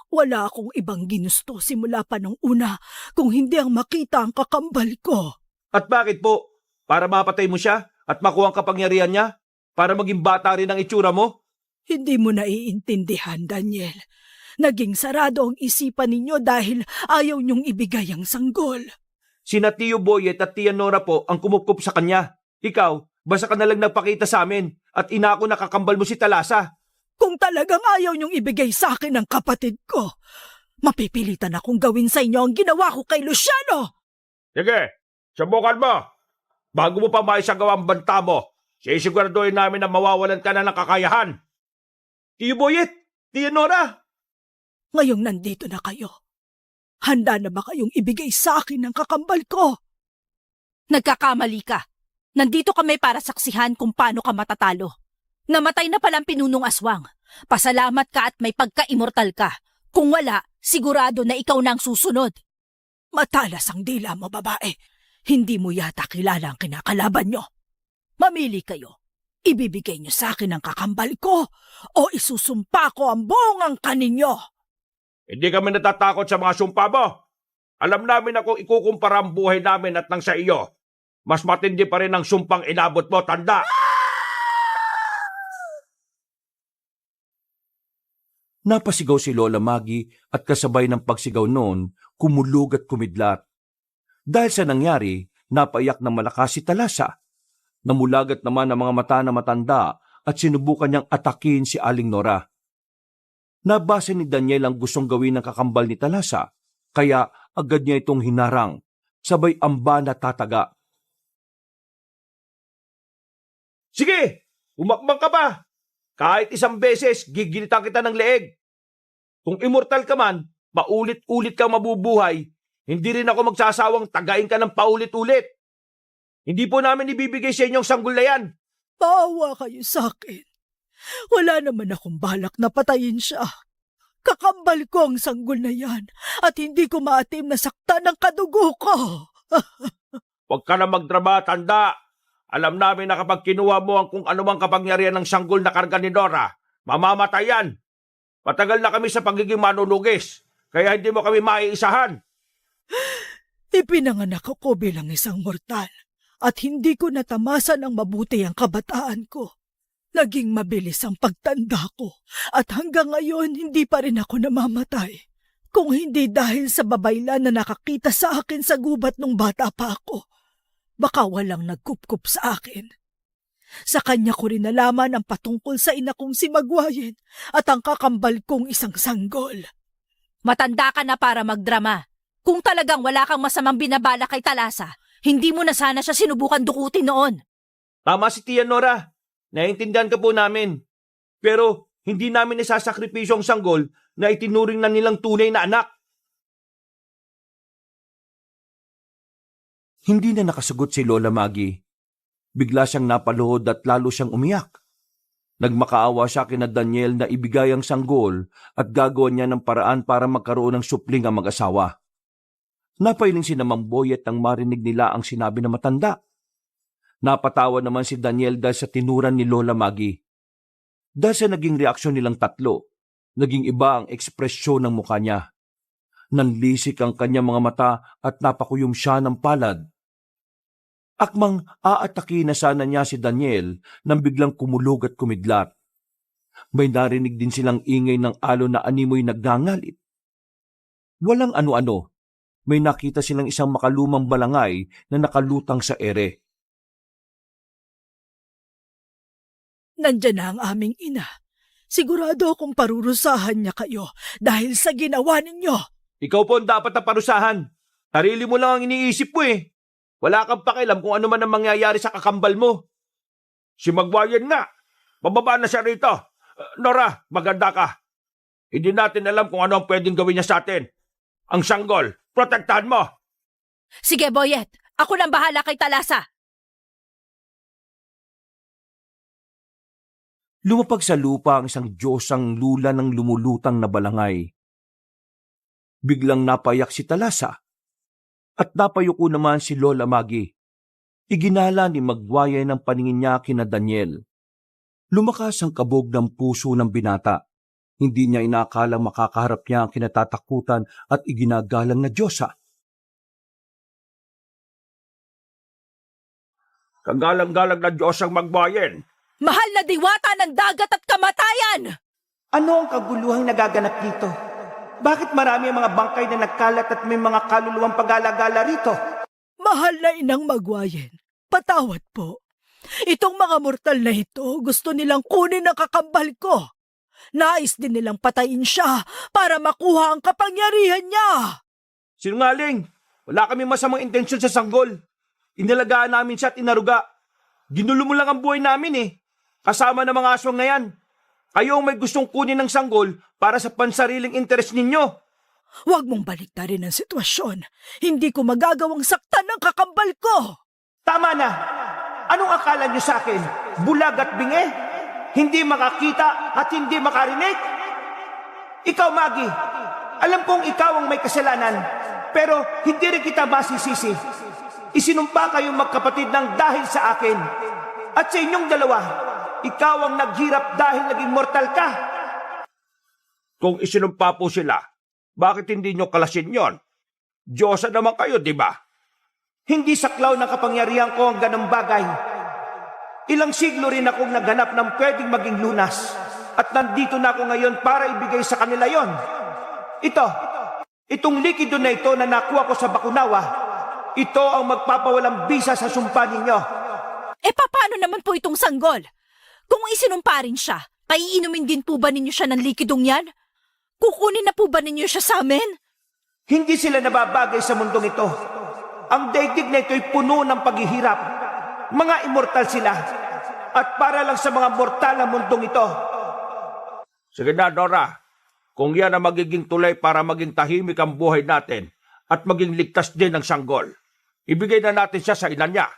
Wala akong ibang ginusto simula pa nung una kung hindi ang makita ang kakambal ko. At bakit po? Para mapatay mo siya at makuha ang kapangyarihan niya? Para maging bata rin ang itsura mo? Hindi mo naiintindihan, Daniel. Naging sarado ang isipan ninyo dahil ayaw niyong ibigay ang sanggol. Sina Tio Boyet at Tia Nora po ang kumupkup sa kanya. Ikaw, basta ka na lang nagpakita sa amin at inako na kakambal mo si Talasa. Kung talagang ayaw niyong ibigay sa akin ang kapatid ko, mapipilitan akong gawin sa inyo ang ginawa ko kay Luciano! Sige, subukan mo. Bago mo pa maisagawa ang banta mo, sisiguraduhin namin na mawawalan ka na ng kakayahan. Tio Boyet, Tia Nora! Ngayong nandito na kayo, handa na ba kayong ibigay sa akin ang kakambal ko? Nagkakamali ka. Nandito kami para saksihan kung paano ka matatalo. Namatay na palang pinunong aswang. Pasalamat ka at may pagka-immortal ka. Kung wala, sigurado na ikaw na ang susunod. Matalas ang dila mo, babae. Hindi mo yata kilala ang kinakalaban nyo. Mamili kayo. Ibibigay nyo sa akin ang kakambal ko o isusumpa ko ang buong angkan ninyo. Hindi kami natatakot sa mga sumpa mo. Alam namin na kung ikukumpara ang buhay namin at nang sa iyo, mas matindi pa rin ang sumpang inabot mo, tanda! Napasigaw si Lola Maggie at kasabay ng pagsigaw noon, kumulog at kumidlat. Dahil sa nangyari, napaiyak ng malakas si Talasa. Namulagat naman ang mga mata na matanda at sinubukan niyang atakin si Aling Nora. Nabasa ni Daniel ang gustong gawin ng kakambal ni Talasa, kaya agad niya itong hinarang, sabay amba na tataga. Sige, umakbang ka pa! Kahit isang beses, gigilitan kita ng leeg. Kung immortal ka man, paulit-ulit kang mabubuhay, hindi rin ako magsasawang tagain ka ng paulit-ulit. Hindi po namin ibibigay sa inyong sanggol na yan. Maawa kayo sa akin. Wala naman akong balak na patayin siya. Kakambal ko ang sanggol na yan at hindi ko maatim na saktan ng kadugo ko. Huwag ka na magdrama, tanda. Alam namin na kapag kinuha mo ang kung anumang kapangyarihan ng sanggol na karga ni Nora, mamamatay yan. Matagal na kami sa pagiging manunugis, kaya hindi mo kami maiisahan. Ipinanganak ako bilang isang mortal at hindi ko natamasa ng mabuti ang kabataan ko. Naging mabilis ang pagtanda ko at hanggang ngayon hindi pa rin ako namamatay. Kung hindi dahil sa babaylan na nakakita sa akin sa gubat nung bata pa ako, baka walang nagkupkup sa akin. Sa kanya ko rin nalaman ang patungkol sa ina kong si Magwayen at ang kakambal kong isang sanggol. Matanda ka na para magdrama. Kung talagang wala kang masamang binabala kay Talasa, hindi mo na sana siya sinubukan dukutin noon. Tama si Tia Nora. Naiintindihan ka po namin. Pero hindi namin isasakripisyo ang sanggol na itinuring na nilang tunay na anak. Hindi na nakasagot si Lola Maggie. Bigla siyang napaluhod at lalo siyang umiyak. Nagmakaawa siya kina Daniel na ibigay ang sanggol at gagawa niya ng paraan para magkaroon ng supling ang mag-asawa. Napailing si Mang Boyet nang marinig nila ang sinabi ng matanda. Napatawa naman si Daniel dahil sa tinuran ni Lola Maggie. Dahil sa naging reaksyon nilang tatlo, naging iba ang ekspresyon ng mukha niya. Nanlisik ang kanyang mga mata at napakuyom siya ng palad. Akmang aataki na sana niya si Daniel nang biglang kumulog at kumidlat. May narinig din silang ingay ng alon na animoy nagngangalit. Walang ano-ano, may nakita silang isang makalumang balangay na nakalutang sa ere. Nandiyan na ang aming ina. Sigurado akong parurusahan niya kayo dahil sa ginawa ninyo. Ikaw po ang dapat na parusahan. Sarili mo lang ang iniisip mo eh. Wala kang pakialam kung ano man ang mangyayari sa kakambal mo. Si Magwayen nga. Bababa na siya rito. Nora, maganda ka. Hindi natin alam kung ano ang pwedeng gawin niya sa atin. Ang sanggol, protektahan mo. Sige, Boyet. Ako nang bahala kay Talasa. Lumapag sa lupa ang isang Diyosang lula ng lumulutang na balangay. Biglang napayak si Talasa at napayuko naman si Lola Maggie. Iginala ni Magwayen ang paningin niya kina Daniel. Lumakas ang kabog ng puso ng binata. Hindi niya inaakalang makakaharap niya ang kinatatakutan at iginagalang na Diyosa. Kagalang-galang na Diyos ang Magwayen. Mahal na diwata ng dagat at kamatayan! Ano ang kaguluhang nagaganap dito? Bakit marami ang mga bangkay na nagkalat at may mga kaluluwang pag-alagala rito? Mahal na inang Magwayen, patawad po. Itong mga mortal na ito, gusto nilang kunin ang kakambal ko. Nais din nilang patayin siya para makuha ang kapangyarihan niya. Sinungaling, wala kami masamang intensyon sa sanggol. Inalagaan namin siya at inaruga. Ginulo mo lang ang buhay namin eh. Kasama ng mga aswang na yan. Kayo ang may gustong kunin ng sanggol para sa pansariling interes ninyo. Huwag mong baliktarin ang sitwasyon. Hindi ko magagawang saktan ng kakambal ko. Tama na! Anong akala niyo sa akin? Bulag at bingi? hindi makakita at hindi makarinig? Ikaw, Maggie, alam kong ikaw ang may kasalanan, pero hindi rin kita masisisi. Isinumpa kayong magkapatid ng dahil sa akin. At sa inyong dalawa, ikaw ang naghirap dahil naging mortal ka. Kung isinumpa po sila, bakit hindi nyo kalasin yon? Diyosa naman kayo, di ba? Hindi saklaw ng kapangyarihan ko ang ganang bagay. Ilang siglo rin akong naghanap ng pwedeng maging lunas. At nandito na ako ngayon para ibigay sa kanila yon. Itong likido na ito na nakuha ko sa Bakunawa, ito ang magpapawalang bisa sa sumpa ninyo. Paano naman po itong sanggol? Kung isinumpa rin siya, paiinumin din po ba ninyo siya ng likidong yan? Kukunin na po ba ninyo siya sa amin? Hindi sila nababagay sa mundong ito. Ang daigdig na ito'y puno ng paghihirap. Mga immortal sila. At para lang sa mga mortal ang mundong ito. Sige na, Nora. Kung yan ang magiging tulay para maging tahimik ang buhay natin at maging ligtas din ang sanggol, ibigay na natin siya sa ina niya.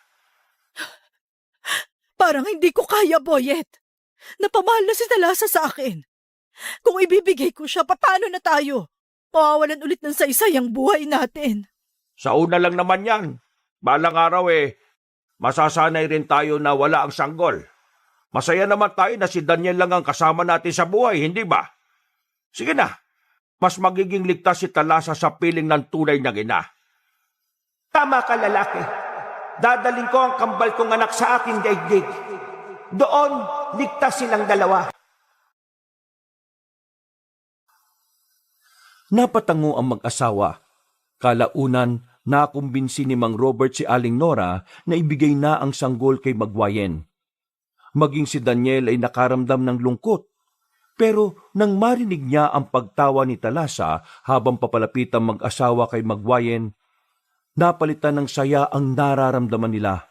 Parang hindi ko kaya, Boyet. Napamahal na si Talasa sa akin. Kung ibibigay ko siya, paano na tayo? Mawawalan ulit ng saysay ang buhay natin. Sa una lang naman yan. Balang araw masasanay rin tayo na wala ang sanggol. Masaya naman tayo na si Daniel lang ang kasama natin sa buhay, hindi ba? Sige na, mas magiging ligtas si Talasa sa piling ng tunay niyang ina. Tama ka, lalaki. Dadaling ko ang kambal kong anak sa aking daigdig. Doon, ligtas silang dalawa. Napatango ang mag-asawa. Kalaunan, nakumbinsi ni Mang Robert si Aling Nora na ibigay na ang sanggol kay Magwayen. Maging si Daniel ay nakaramdam ng lungkot. Pero nang marinig niya ang pagtawa ni Talasa habang papalapit ang mag-asawa kay Magwayen, napalitan ng saya ang nararamdaman nila.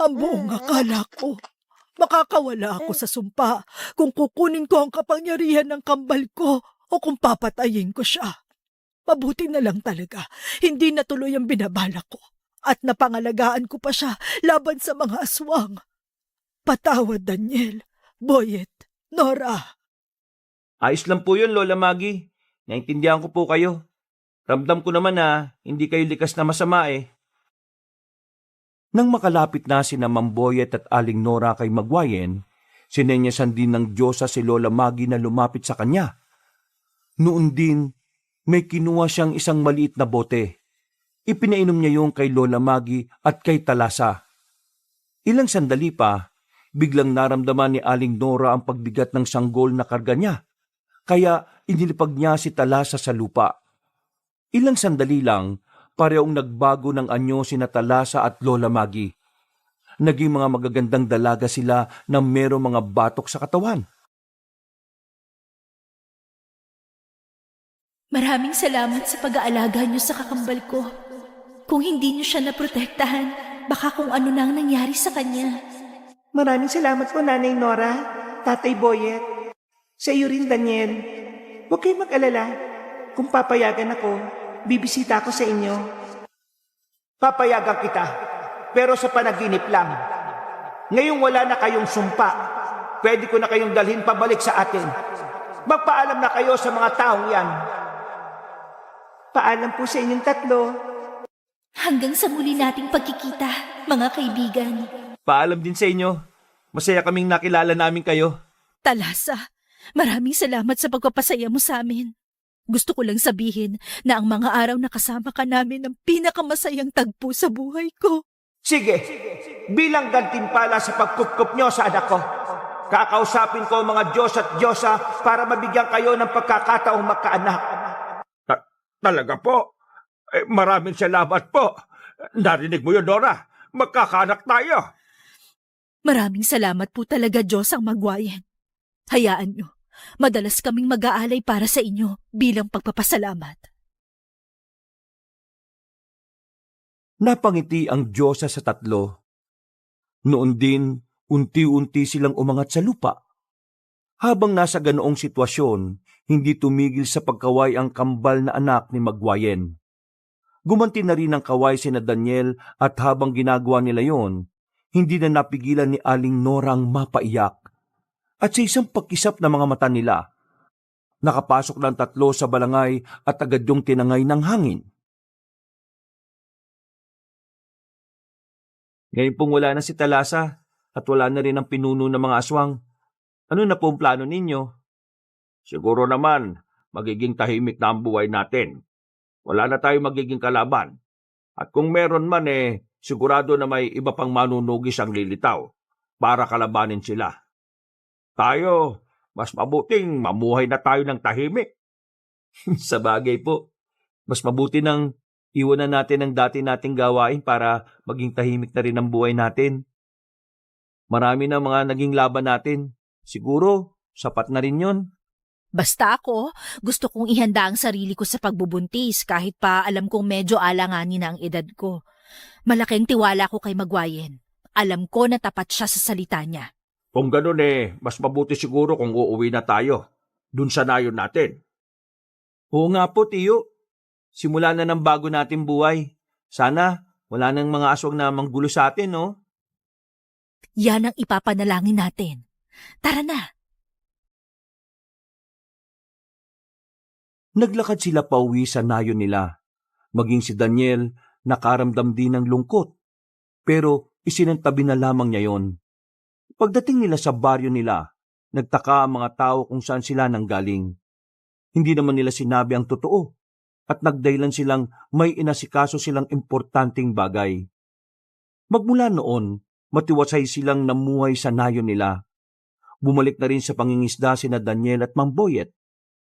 Ang buong akala ko, makakawala ako sa sumpa kung kukunin ko ang kapangyarihan ng kambal ko o kung papatayin ko siya. Mabuti na lang talaga, hindi natuloy ang binabala ko at napangalagaan ko pa siya laban sa mga aswang. Patawad, Daniel, Boyet, Nora. Ayos lang po yun, Lola Maggie. Naintindihan ko po kayo. Ramdam ko naman na hindi kayo likas na masama Nang makalapit na sina Mang Boyet at Aling Nora kay Magwayen, sinenyasan din ng Diyosa si Lola Maggie na lumapit sa kanya. Noon din, may kinuha siyang isang maliit na bote. Ipinainom niya yung kay Lola Maggie at kay Talasa. Ilang sandali pa, biglang naramdaman ni Aling Nora ang pagbigat ng sanggol na karga niya. Kaya inilipag niya si Talasa sa lupa. Ilang sandali lang, parehong nagbago ng anyo sina Talasa at Lola Maggie. Naging mga magagandang dalaga sila na merong mga batok sa katawan. Maraming salamat sa pag-aalaga niyo sa kakambal ko. Kung hindi niyo siya naprotektahan, baka kung ano na ang nangyari sa kanya. Maraming salamat po, Nanay Nora, Tatay Boyet. Sa iyo rin, Daniel. Huwag kayong mag-alala. Kung papayagan ako, bibisita ako sa inyo. Papayagan kita, pero sa panaginip lang. Ngayong wala na kayong sumpa, pwede ko na kayong dalhin pabalik sa atin. Magpaalam na kayo sa mga taong yan. Paalam po sa inyong tatlo. Hanggang sa muli nating pagkikita, mga kaibigan. Paalam din sa inyo. Masaya kaming nakilala namin kayo. Talasa, maraming salamat sa pagpapasaya mo sa amin. Gusto ko lang sabihin na ang mga araw na kasama ka namin ang pinakamasayang tagpo sa buhay ko. Sige, bilang gantimpala sa pagkupkup nyo sa anak ko, kakausapin ko ang mga Diyos at Diyosa para mabigyan kayo ng pagkakataong magkaanak. Talaga po? Maraming salamat po. Narinig mo yun, Nora? Magkakaanak tayo. Maraming salamat po talaga, Diyos ang Magwayen. Hayaan nyo, madalas kaming mag-aalay para sa inyo bilang pagpapasalamat. Napangiti ang Diyosa sa tatlo. Noon din, unti-unti silang umangat sa lupa. Habang nasa ganoong sitwasyon, hindi tumigil sa pagkaway ang kambal na anak ni Magwayen. Gumanti na rin ang kaway sina Daniel at habang ginagawa nila yon, hindi na napigilan ni Aling Nora ang mapaiyak. At sa isang pagkisap ng mga mata nila, nakapasok ng 3 sa balangay at agad yung tinangay ng hangin. Ngayon pong wala na si Talasa at wala na rin ang pinuno ng mga aswang. Ano na po ang plano ninyo? Siguro naman, magiging tahimik na ang buhay natin. Wala na tayong magiging kalaban. At kung meron man sigurado na may iba pang manunugis ang lilitaw para kalabanin sila. Tayo, mas mabuting mamuhay na tayo ng tahimik. Sa bagay po, mas mabuti nang iwanan natin ang dati nating gawain para maging tahimik na rin ang buhay natin. Marami na mga naging laban natin. Siguro, sapat na rin yon. Basta ako, gusto kong ihanda ang sarili ko sa pagbubuntis kahit pa alam kong medyo alanganin na ang edad ko. Malaking tiwala ko kay Magwayen. Alam ko na tapat siya sa salita niya. Kung ganun mas mabuti siguro kung uuwi na tayo. Dun sa nayon natin. Oo nga po, Tiyo. Simula na ng bago nating buhay. Sana wala nang mga aswang na manggulo sa atin, no? Yan ang ipapanalangin natin. Tara na. Naglakad sila pauwi sa nayon nila. Maging si Daniel, nakaramdam din ng lungkot. Pero isinantabi na lamang niya yon. Pagdating nila sa baryo nila, nagtaka ang mga tao kung saan sila nanggaling. Hindi naman nila sinabi ang totoo at nagdahilan silang may inasikaso silang importanteng bagay. Magmula noon, matiwasay silang namuhay sa nayon nila. Bumalik na rin sa pangingisda sina Daniel at Mang Boyet.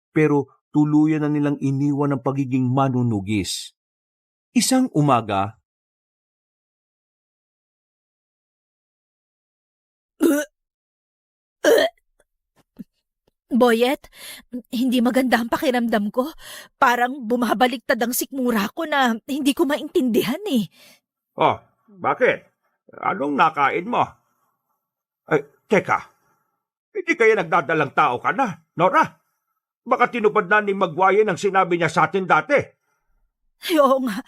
Pero tuluyan na nilang iniwan ang pagiging manunugis. Isang umaga, Boyet, hindi maganda ang pakiramdam ko. Parang bumabaliktad ang sikmura ko na hindi ko maintindihan eh. Oh, bakit? Anong nakain mo? Ay, teka. Hindi kaya nagdadalang tao ka na, Nora? Baka tinupad na ni Magwayen ang sinabi niya sa atin dati. Ay, oo nga,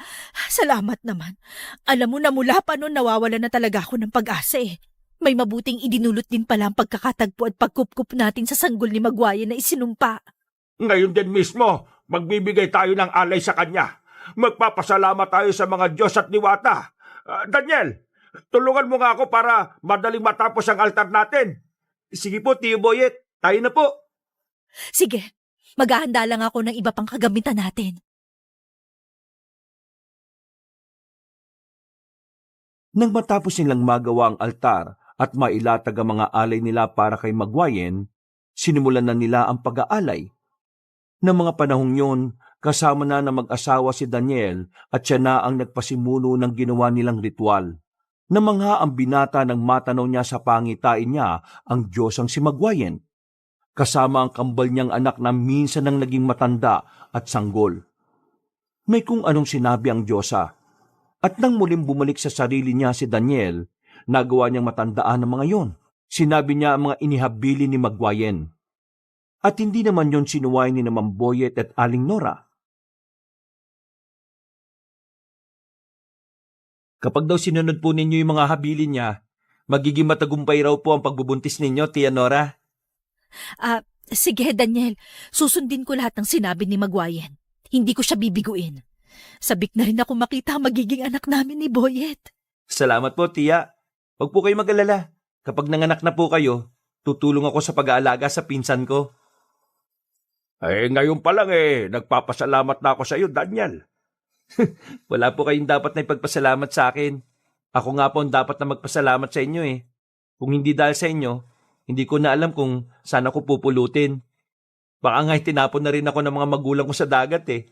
salamat naman. Alam mo na mula pa noon nawawala na talaga ako ng pag-asa eh. May mabuting idinulot din pala ang pagkakatagpo at pagkupkup natin sa sanggol ni Magwayen na isinumpa. Ngayon din mismo, magbibigay tayo ng alay sa kanya. Magpapasalamat tayo sa mga Diyos at diwata. Daniel, tulungan mo nga ako para madaling matapos ang altar natin. sige po, Tiyo Boyet, tayo na po. Sige, maghahanda lang ako ng iba pang kagamitan natin. Nang matapos nilang magawa ang altar at mailatag ang mga alay nila para kay Magwayen, sinimulan na nila ang pag-aalay. Ng mga panahong yon, kasama na ng mag-asawa si Daniel at siya na ang nagpasimuno ng ginawa nilang ritual. Namangha ang binata ng matanaw niya sa pangitain niya ang Diyosang si Magwayen, kasama ang kambal niyang anak na minsan nang naging matanda at sanggol. May kung anong sinabi ang Diyosa, at nang muling bumalik sa sarili niya si Daniel, nagawa niyang matandaan ang mga yon. Sinabi niya ang mga inihabili ni Magwayen. At hindi naman yon sinuway ni Mang Boyet at Aling Nora. Kapag daw sinunod po ninyo yung mga habilin niya, magiging matagumpay raw po ang pagbubuntis ninyo, Tia Nora. Sige Daniel, susundin ko lahat ng sinabi ni Magwayen. Hindi ko siya bibiguin. Sabik na rin ako makita ang magiging anak namin ni Boyet. Salamat po, Tia. Huwag po kayo mag-alala. Kapag nanganak na po kayo, tutulong ako sa pag-aalaga sa pinsan ko. Ngayon pa lang nagpapasalamat na ako sa iyo, Daniel. Wala po kayong dapat na ipagpasalamat sa akin. Ako nga po ang dapat na magpasalamat sa inyo eh. Kung hindi dahil sa inyo, hindi ko na alam kung saan ako pupulutin. Baka nga tinapon na rin ako ng mga magulang ko sa dagat eh.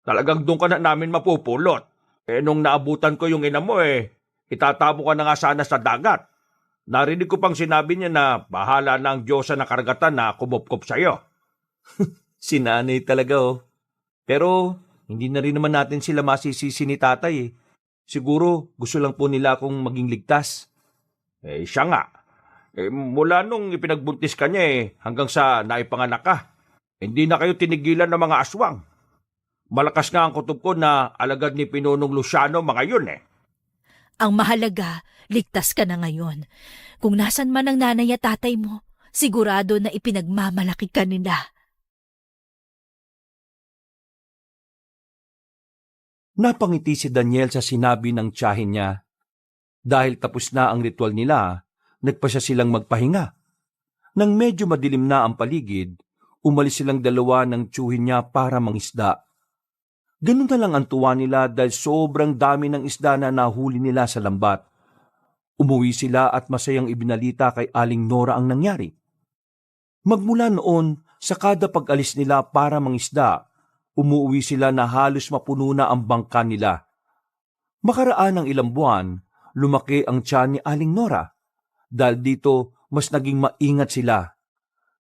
Talagang doon ka na namin mapupulot. Nung naabutan ko yung ina mo itatapon ka na nga sana sa dagat. Narinig ko pang sinabi niya na bahala na ang Diyosa ng karagatan na kumupkup sa iyo. Sinanay talaga oh. Pero hindi na rin naman natin sila masisisi ni tatay eh. Siguro gusto lang po nila akong maging ligtas. Siya nga. Mula nung ipinagbuntis ka niya hanggang sa naipanganak ka, hindi na kayo tinigilan ng mga aswang. Malakas nga ang kutob ko na alagad ni Pinonong Luciano mga yun eh. Ang mahalaga, ligtas ka na ngayon. Kung nasan man ang nanay at tatay mo, sigurado na ipinagmamalaki ka nila. Napangiti si Daniel sa sinabi ng tiyahin niya. Dahil tapos na ang ritual nila, nagpasya silang magpahinga. Nang medyo madilim na ang paligid, umalis silang dalawa ng tiyuhin niya para mangisda. Ganun na lang ang tuwa nila dahil sobrang dami ng isda na nahuli nila sa lambat. Umuwi sila at masayang ibinalita kay Aling Nora ang nangyari. Magmula noon, sa kada pag-alis nila para mangisda, umuwi sila na halos mapuno na ang bangka nila. Makaraan ng ilang buwan, lumaki ang tiyan ni Aling Nora. Dahil dito, mas naging maingat sila.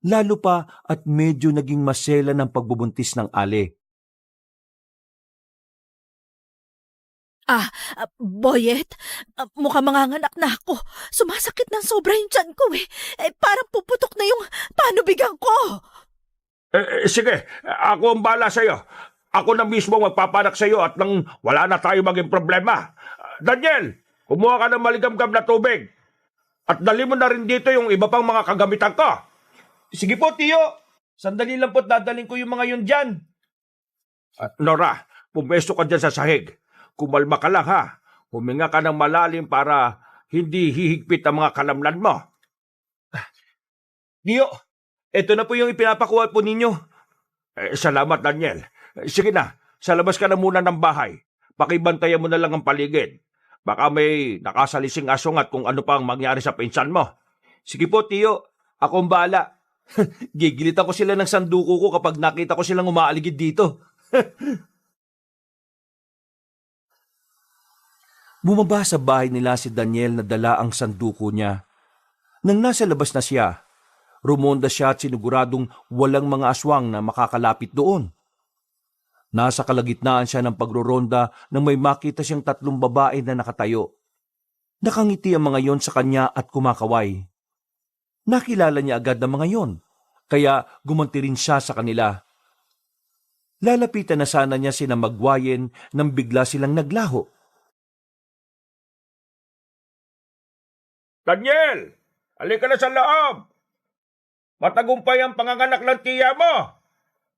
Lalo pa at medyo naging masela ng pagbubuntis ng ale. Boyet, mukhang manganganak na ako. Sumasakit ng sobra yung tiyan ko eh. Parang puputok na yung panubigan ko. Sige, ako ang bahala sa'yo. Ako na mismo magpapanak sa'yo at nang wala na tayo maging problema. Daniel, kumuha ka ng maligamgam na tubig. At dali mo na rin dito yung iba pang mga kagamitan ko. Sige po, Tiyo. Sandali lang po't dadaling ko yung mga yun dyan. Nora, pumesto ka dyan sa sahig. Kumalma ka lang ha. Huminga ka ng malalim para hindi hihigpit ang mga kalamnan mo. Tiyo, eto na po yung ipinapakuha po ninyo. Salamat, Daniel. Sige na, sa labas ka na muna ng bahay. Pakibantayan mo na lang ang paligid. Baka may nakasalising asong at kung ano pang mangyari sa pinsan mo. Sige po, Tiyo. Ako ang bahala. Gigilitan ko sila ng sanduko ko kapag nakita ko silang umaaligid dito. Bumaba sa bahay nila si Daniel na dala ang sanduko niya. Nang nasa labas na siya, rumonda siya at siniguradong walang mga aswang na makakalapit doon. Nasa kalagitnaan siya ng pagroronda nang may makita siyang 3 babae na nakatayo. Nakangiti ang mga yon sa kanya at kumakaway. Nakilala niya agad ang mga yon, kaya gumanti rin siya sa kanila. Lalapitan na sana niya sina Magwayen nang bigla silang naglaho. Daniel, halika na sa loob. Matagumpay ang panganganak ng tiya mo.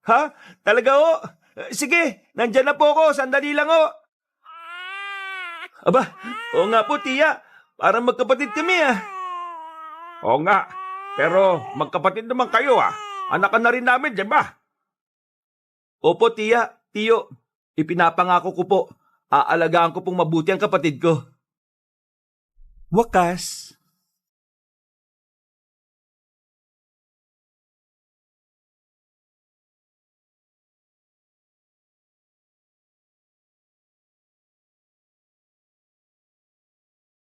Ha? Talaga ho? Sige, nandyan na po ako. Sandali lang ho. Aba, oo nga po, Tiya. Parang magkapatid kami Oo nga, pero magkapatid naman kayo Anak ka na rin namin, di ba? Opo, Tiya. Tiyo, ipinapangako ko po. Aalagaan ko pong mabuti ang kapatid ko. Wakas,